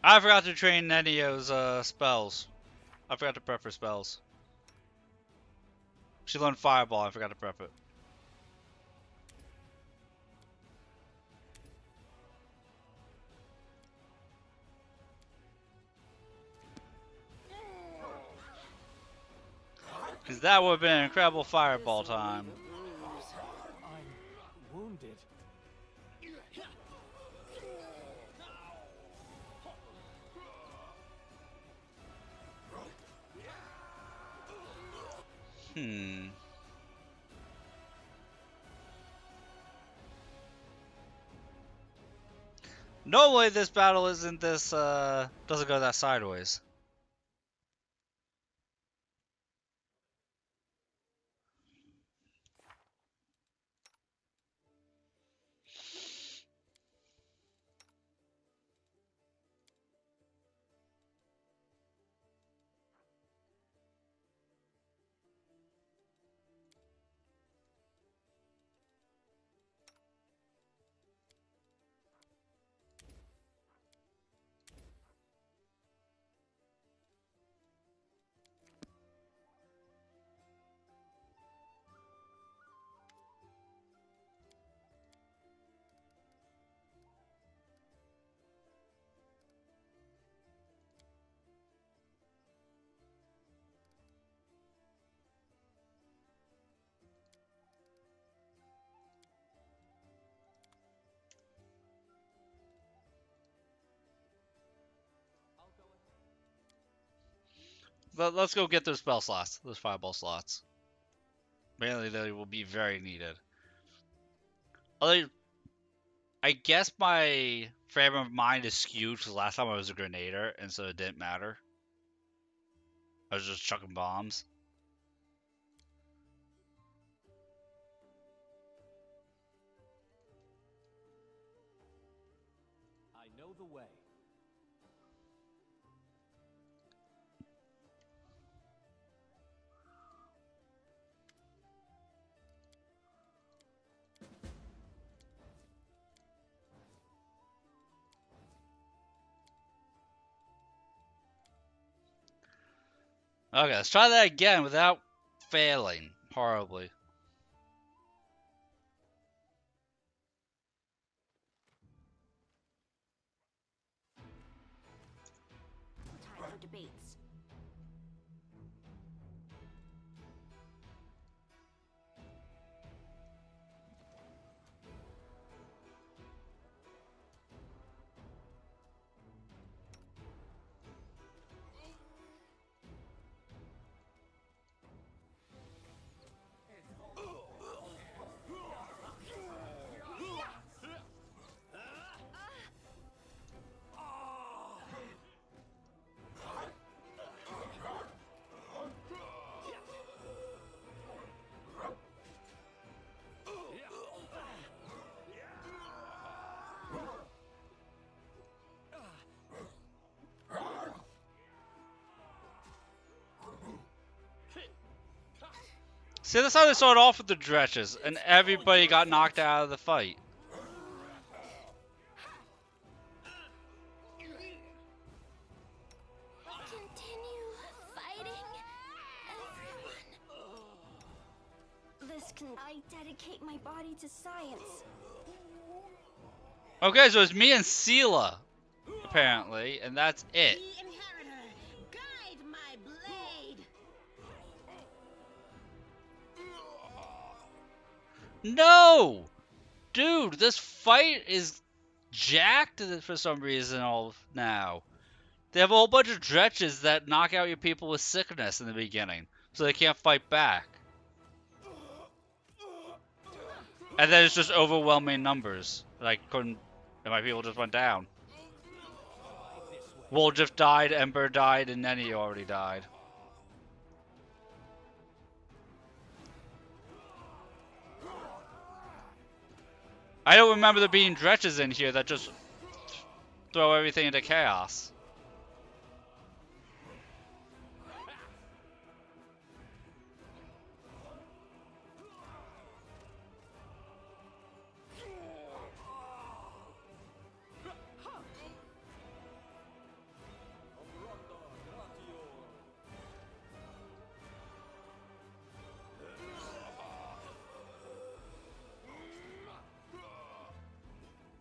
I forgot to train Nenio's spells. I forgot to prep her spells. She learned Fireball, I forgot to prep it. Because that would have been an incredible Fireball time. I'm wounded. Normally this battle isn't this, doesn't go that sideways. Let's go get those spell slots, those Fireball slots. Mainly they will be very needed. Although, I guess my frame of mind is skewed because last time I was a Grenader, and so it didn't matter. I was just chucking bombs. I know the way. Okay, let's try that again without failing horribly. Time for debates. See, that's how they started off with the dresses, and everybody got knocked out of the fight. Continue fighting, everyone. I dedicate my body to science. Okay, so it's me and Sela, apparently, and that's it. The Inheritor, guide my blade. No! Dude, this fight is jacked for some reason all now. They have a whole bunch of dretches that knock out your people with sickness in the beginning, so they can't fight back. And then it's just overwhelming numbers. Like, couldn't... And my people just went down. Woljif died, Ember died, and Nenny already died. I don't remember there being dretches in here that just throw everything into chaos.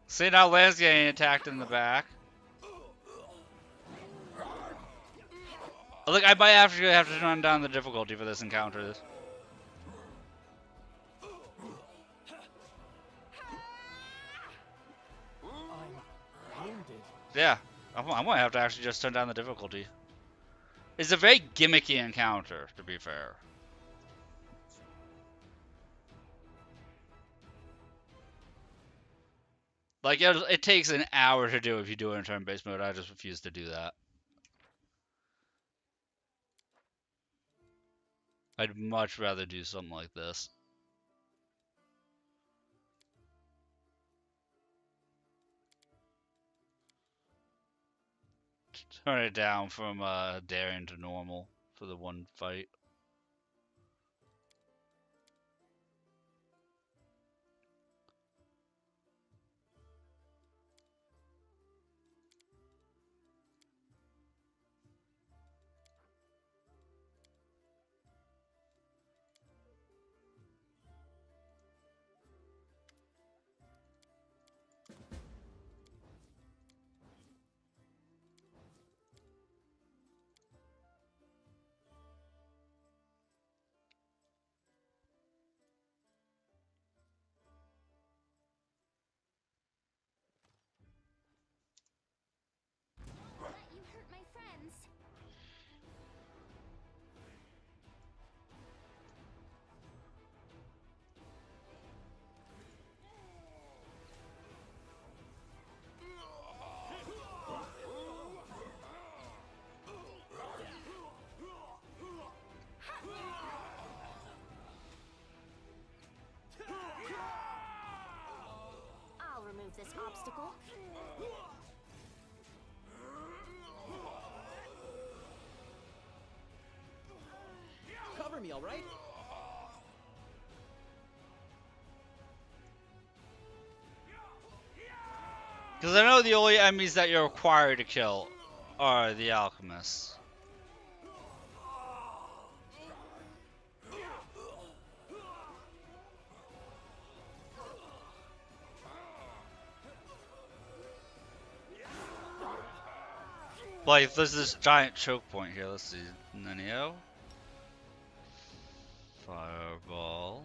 See, now Lan's getting attacked in the back. Look, I might actually have to turn down the difficulty for this encounter. I'm wounded. Yeah, I might have to actually just turn down the difficulty. It's a very gimmicky encounter, to be fair. Like, it takes an hour to do if you do it in turn-based mode. I just refuse to do that. I'd much rather do something like this. Turn it down from daring to normal for the one fight. But you hurt my friends. I'll remove this obstacle. Cover me, all right? Because I know the only enemies that you're required to kill are the alchemists. Like, there's this giant choke point here. Let's see. Nenio. Fireball.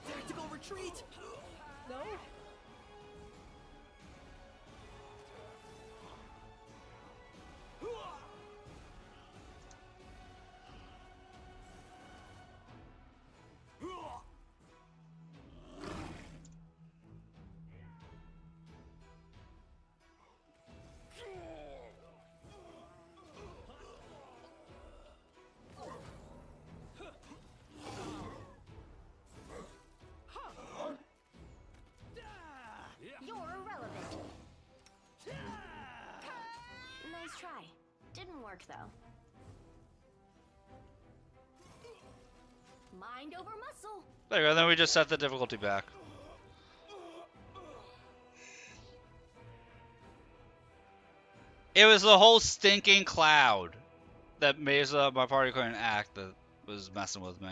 Tactical retreat! No? You're irrelevant. Nice try. Didn't work though. Mind over muscle. There you go, then we just set the difficulty back. It was the whole stinking cloud that made my party couldn't act that was messing with me.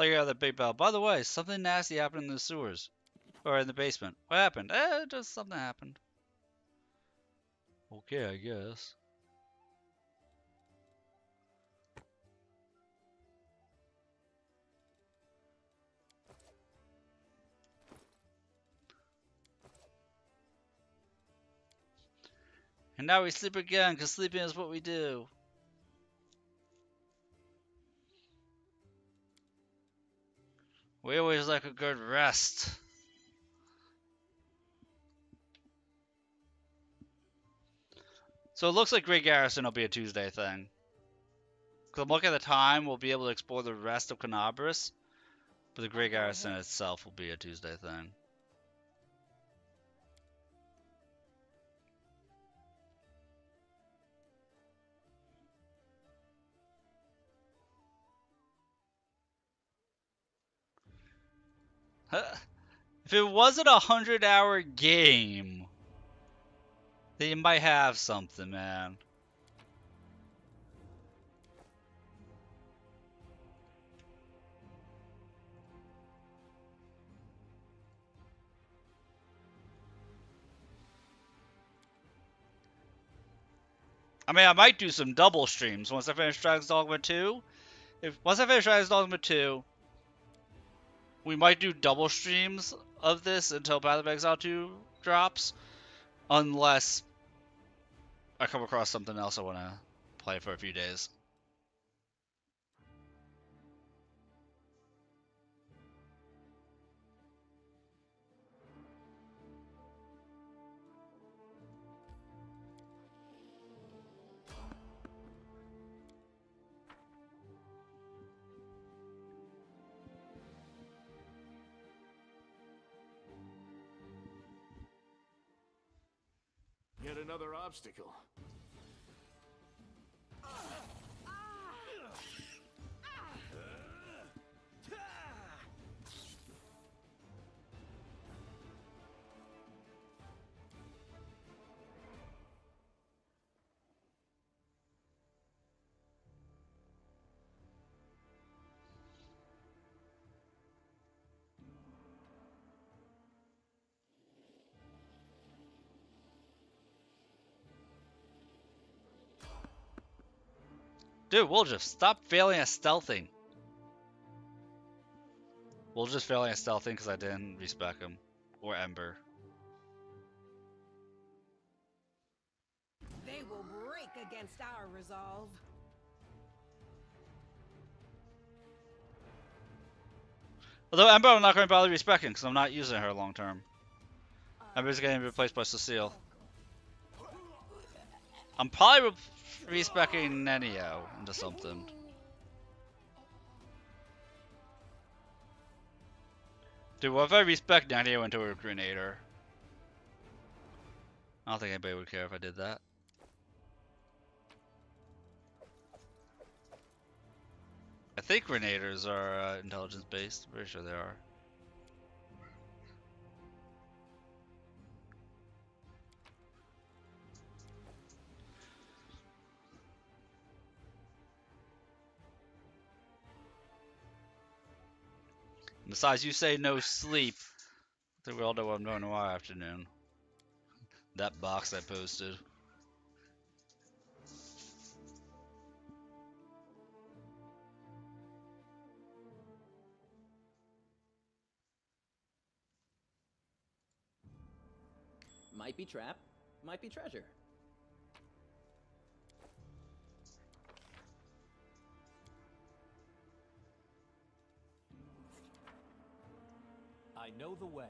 Like the big bell. By the way, something nasty happened in the sewers. Or in the basement. What happened? Just something happened. Okay, I guess. And now we sleep again, because sleeping is what we do. We always like a good rest. So it looks like Great Garrison will be a Tuesday thing. Because I'm looking at the time, we'll be able to explore the rest of Kenabres. But the Great Garrison itself will be a Tuesday thing. If it wasn't a 100-hour game, then you might have something, man. I mean, I might do some double streams once I finish Dragon's Dogma 2. Once I finish Dragon's Dogma 2, we might do double streams of this until Path of Exile 2 drops. Unless I come across something else I want to play for a few days. Yet another obstacle. Dude, we'll just stop failing at stealthing. We'll just failing at stealthing because I didn't respec him. Or Ember. They will break against our resolve. Although Ember I'm not going to bother respecing because I'm not using her long term. Ember's getting replaced by Cecile. I'm probably respecing Nenio into something. Dude, what if I respec Nenio into a Grenader? I don't think anybody would care if I did that. I think Grenaders are intelligence based. Pretty sure they are. Besides, you say no sleep. I think we all know what I'm doing tomorrow afternoon. That box I posted. Might be trap, might be treasure. I know the way.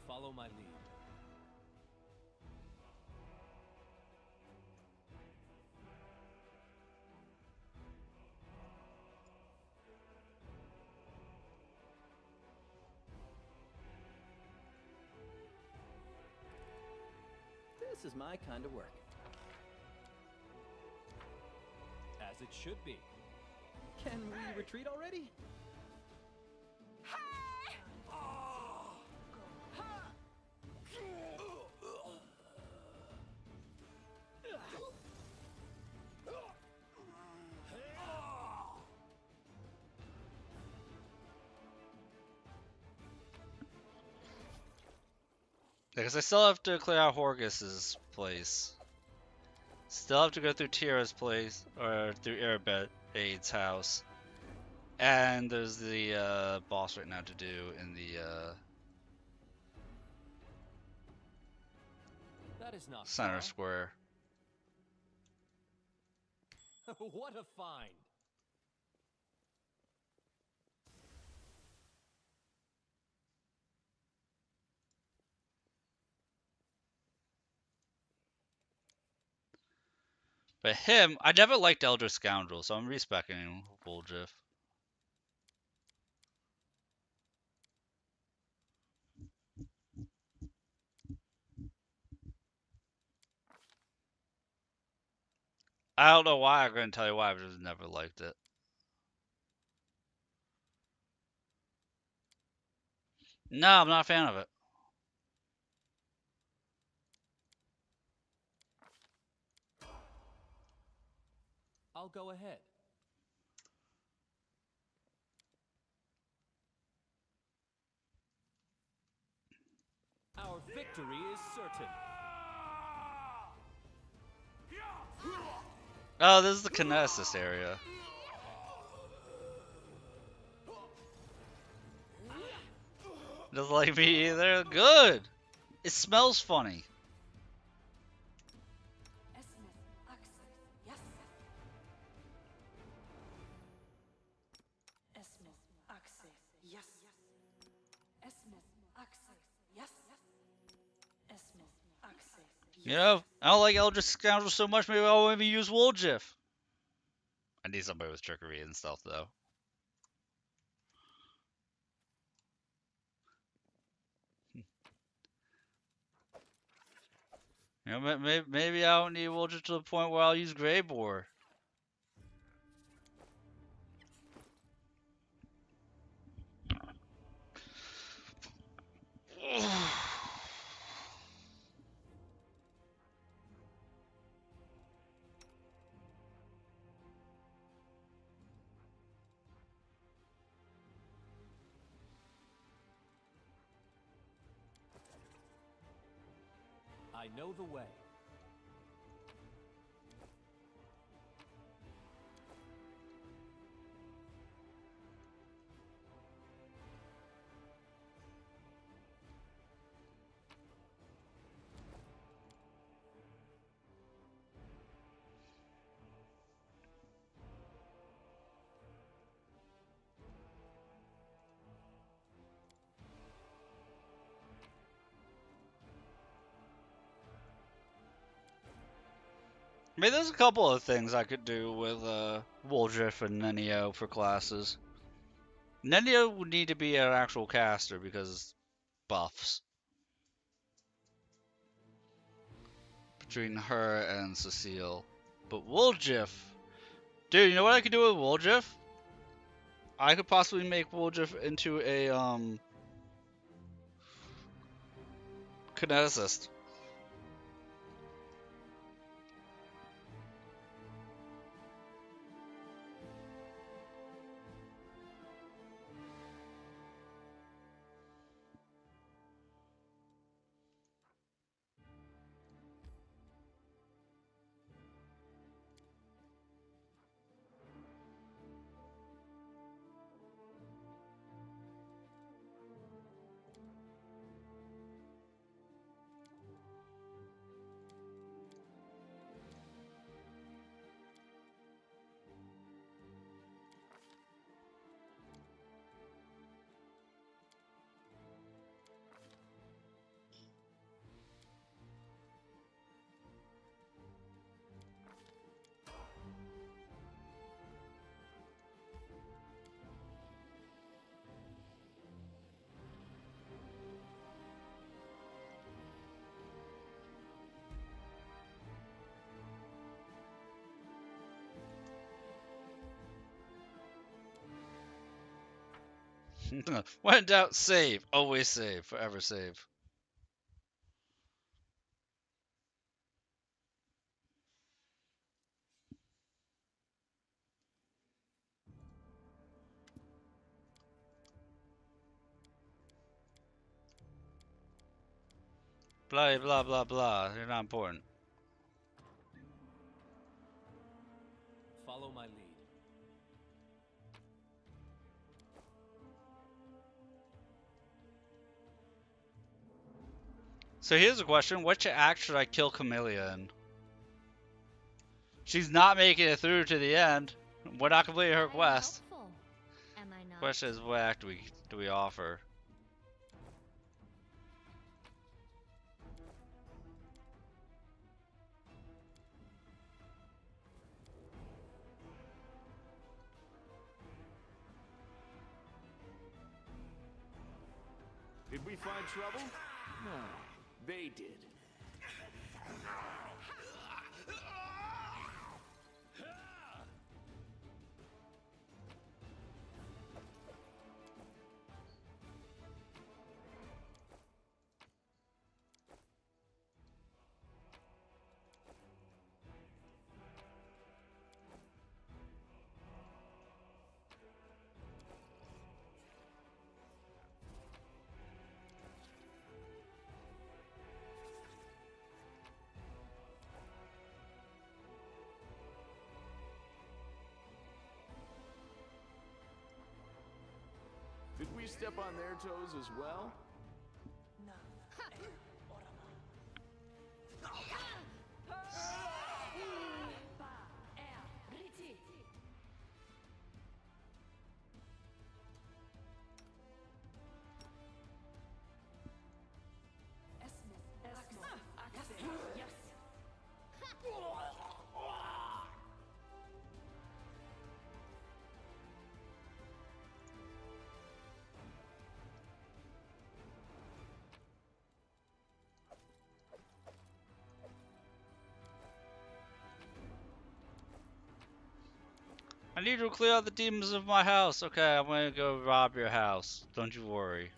Follow my lead. This is my kind of work. As it should be. Can we retreat already? Because I still have to clear out Horgus's place. Still have to go through Tira's place, or through Aid's house. And there's the boss right now to do in the That is not center far. square. What a find! But him, I never liked Elder Scoundrel, so I'm respecting Woljif. I don't know why, I couldn't tell you why, I just never liked it. No, I'm not a fan of it. I'll go ahead. Our victory is certain. Oh, this is the Kenabres area. Doesn't like me either. Good. It smells funny. You know, I don't like Elder Scoundrel so much, maybe I'll maybe use Woljif. I need somebody with trickery and stuff, though. You know, maybe I don't need Woljif to the point where I'll use Greybore. I know the way. I mean, there's a couple of things I could do with Woljif and Nenio for classes. Nenio would need to be an actual caster because buffs. Between her and Cecile. But Woljif... Dude, you know what I could do with Woljif? I could possibly make Woljif into a, kineticist. When in doubt, save. Always save. Forever save. Blah blah blah blah. You're not important. Follow my lead. So here's a question: which act should I kill Camellia in? She's not making it through to the end. We're not completing her quest. Am I not? Question is, what act do we offer? Did we find trouble? No, they did. Did we step on their toes as well? I need to clear out the demons of my house. Okay, I'm gonna go rob your house. Don't you worry.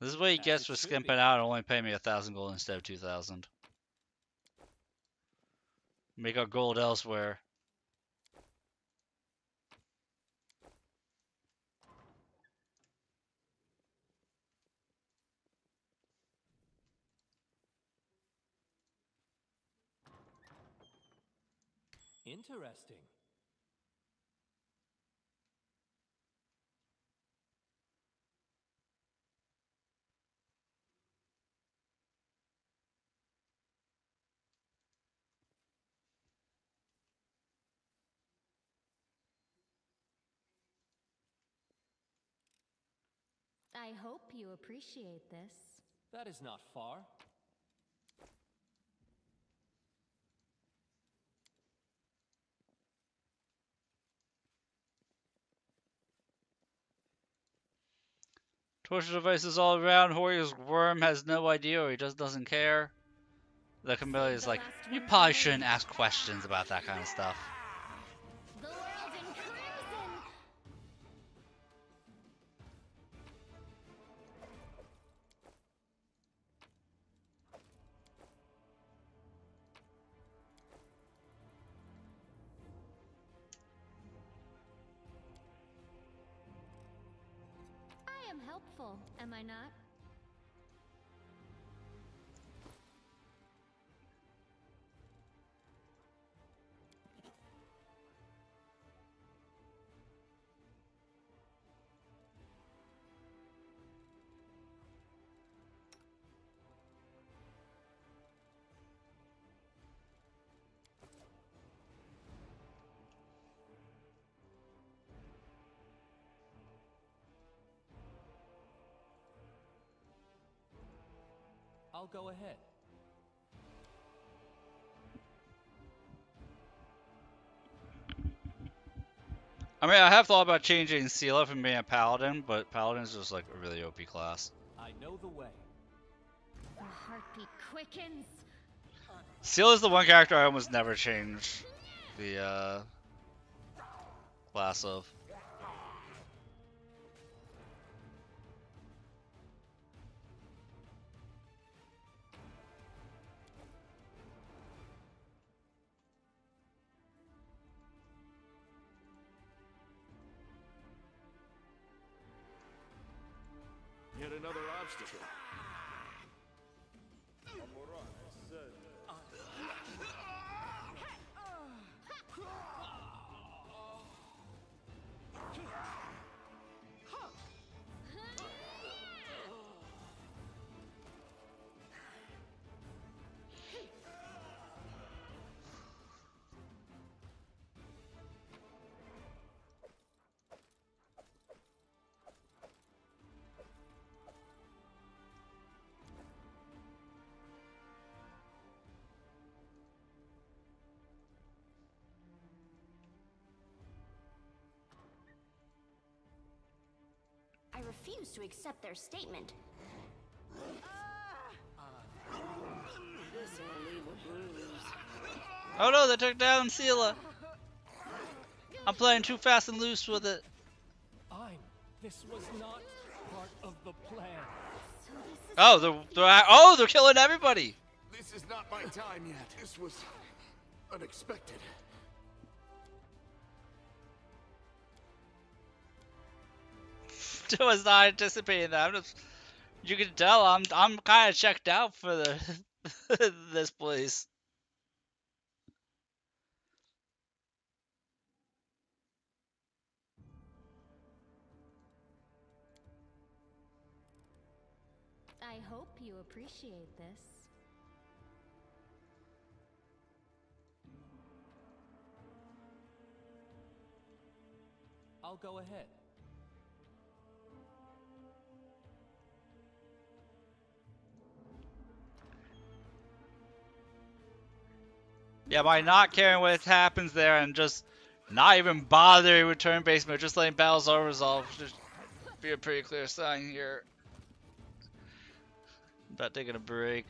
This is what he gets for skimping out and only paying me 1,000 gold instead of 2,000. Make our gold elsewhere. Interesting. I hope you appreciate this. That is not far. Torture devices all around. Horier's worm has no idea or he just doesn't care. The Camellia is like, you probably shouldn't ask questions about that kind of stuff. The world in crimson! I am helpful, am I not? I'll go ahead. I mean, I have thought about changing Sela from being a paladin, but paladin's just like a really OP class. I know the way. The heartbeat quickens. Sela's the one character I almost never change the class of. Yet another obstacle. I refuse to accept their statement. This'll leave a bruise. Oh no, they took down Sela. I'm playing too fast and loose with it. This was not part of the plan. Oh, they're killing everybody. This is not my time yet. This was unexpected. I was not anticipating that. You can tell I'm kind of checked out for this place. I hope you appreciate this. I'll go ahead. Yeah, by not caring what happens there and just not even bothering with turn-based mode, just letting battles auto-resolve should be a pretty clear sign here. About taking a break.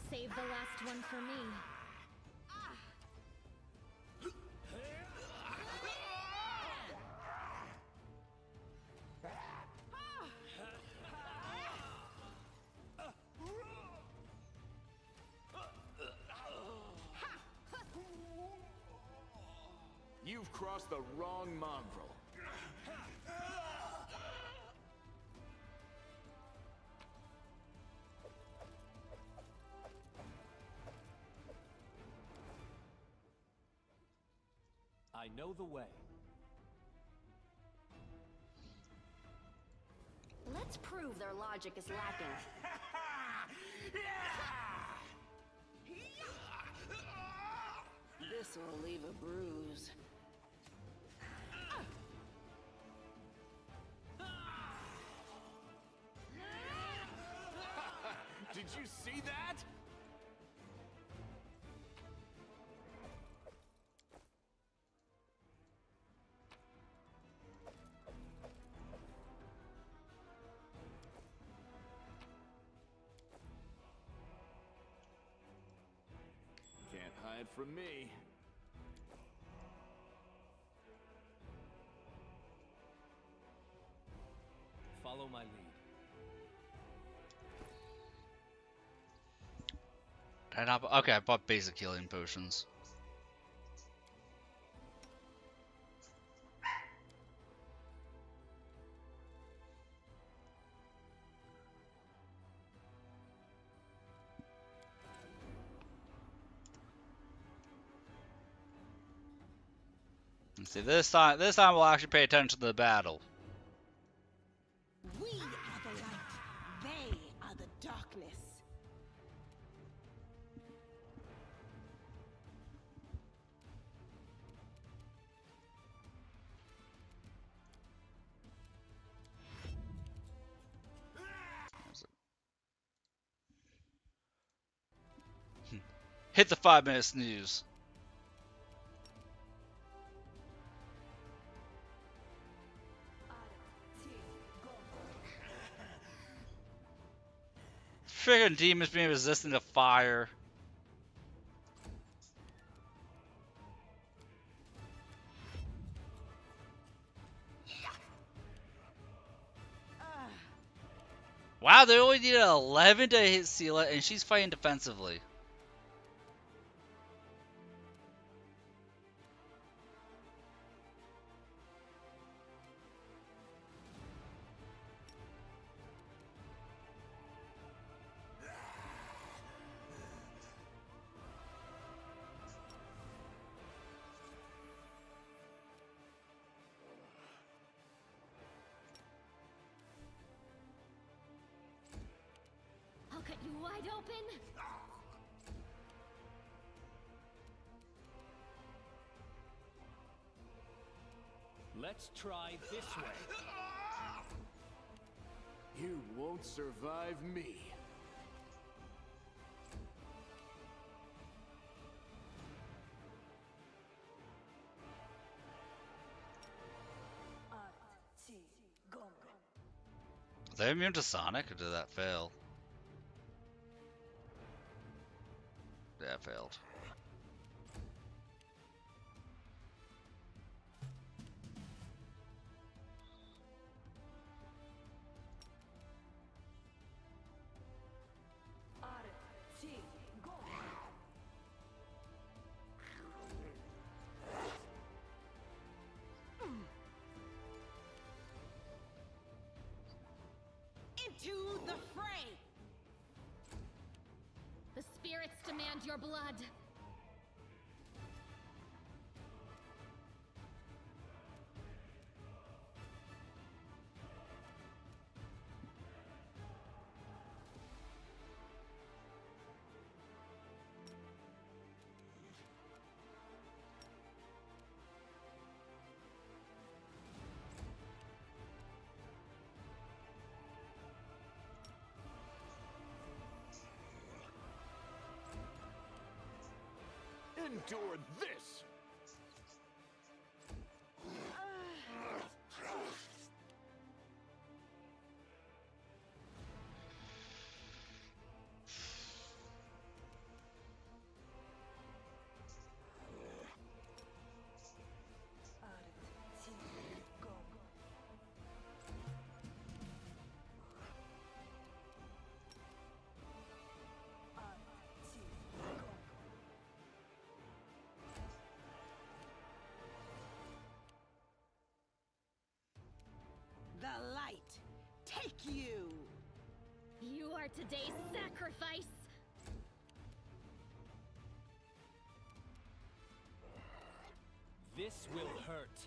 Save the last one for me. You've crossed the wrong mongrel. I know the way. Let's prove their logic is lacking. This will leave a bruise. Did you see that? Can't hide from me. Follow my lead. Okay, I bought basic healing potions. Let's see, this time we'll actually pay attention to the battle. We are the light. They are the darkness. Hit the 5-minute snooze. Friggin' demons being resistant to fire. Wow, they only needed 11 to hit seal it, and she's fighting defensively. I'll cut you wide open. Let's try this way. You won't survive me. Are they immune to Sonic, or did that fail? Yeah, it failed. Into the fray! The spirits demand your blood. Endure this! The light, take you! You are today's sacrifice. This will hurt.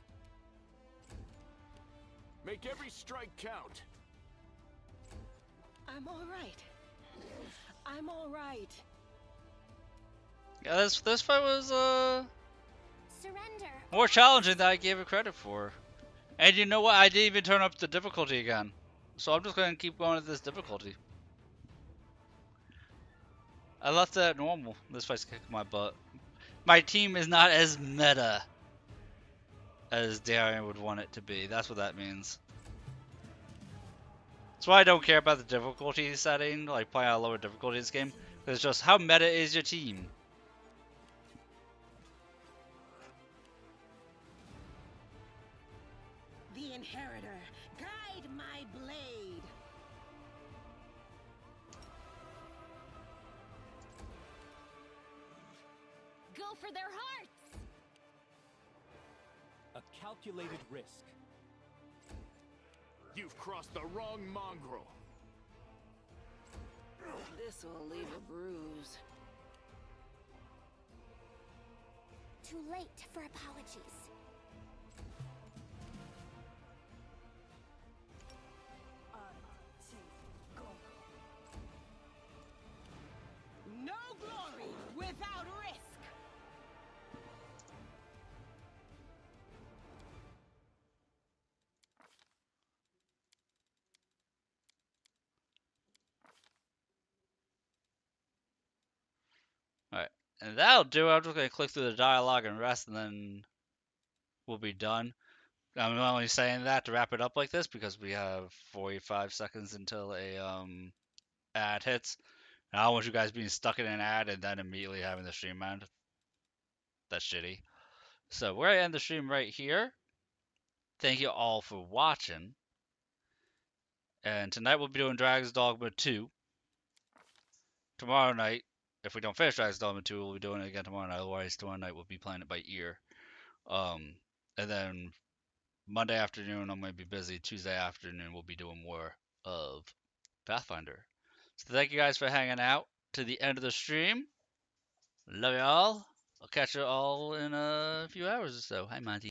Make every strike count. I'm all right. I'm all right. Yeah, this fight was Surrender. more challenging than I gave it credit for. And you know what? I didn't even turn up the difficulty again. So I'm just going to keep going at this difficulty. I left it at normal. This fight's kicking my butt. My team is not as meta as Darian would want it to be. That's what that means. That's why I don't care about the difficulty setting, like playing on a lower difficulty in this game. It's just how meta is your team. The Inheritor, guide my blade. Go for their hearts. A calculated risk. You've crossed the wrong mongrel. This will leave a bruise. Too late for apologies. No glory without risk. Alright, and that'll do. I'm just going to click through the dialogue and rest, and then we'll be done. I'm only saying that to wrap it up like this because we have 45 seconds until a ad hits. And I don't want you guys being stuck in an ad and then immediately having the stream end. That's shitty. So we're gonna end the stream right here. Thank you all for watching. And tonight we'll be doing Dragon's Dogma 2. Tomorrow night, if we don't finish Dragon's Dogma 2, we'll be doing it again tomorrow night. Otherwise, tomorrow night we'll be playing it by ear. And then Monday afternoon, I'm going to be busy. Tuesday afternoon, we'll be doing more of Pathfinder. So thank you guys for hanging out to the end of the stream. Love y'all. I'll catch you all in a few hours or so. Hi, Monty.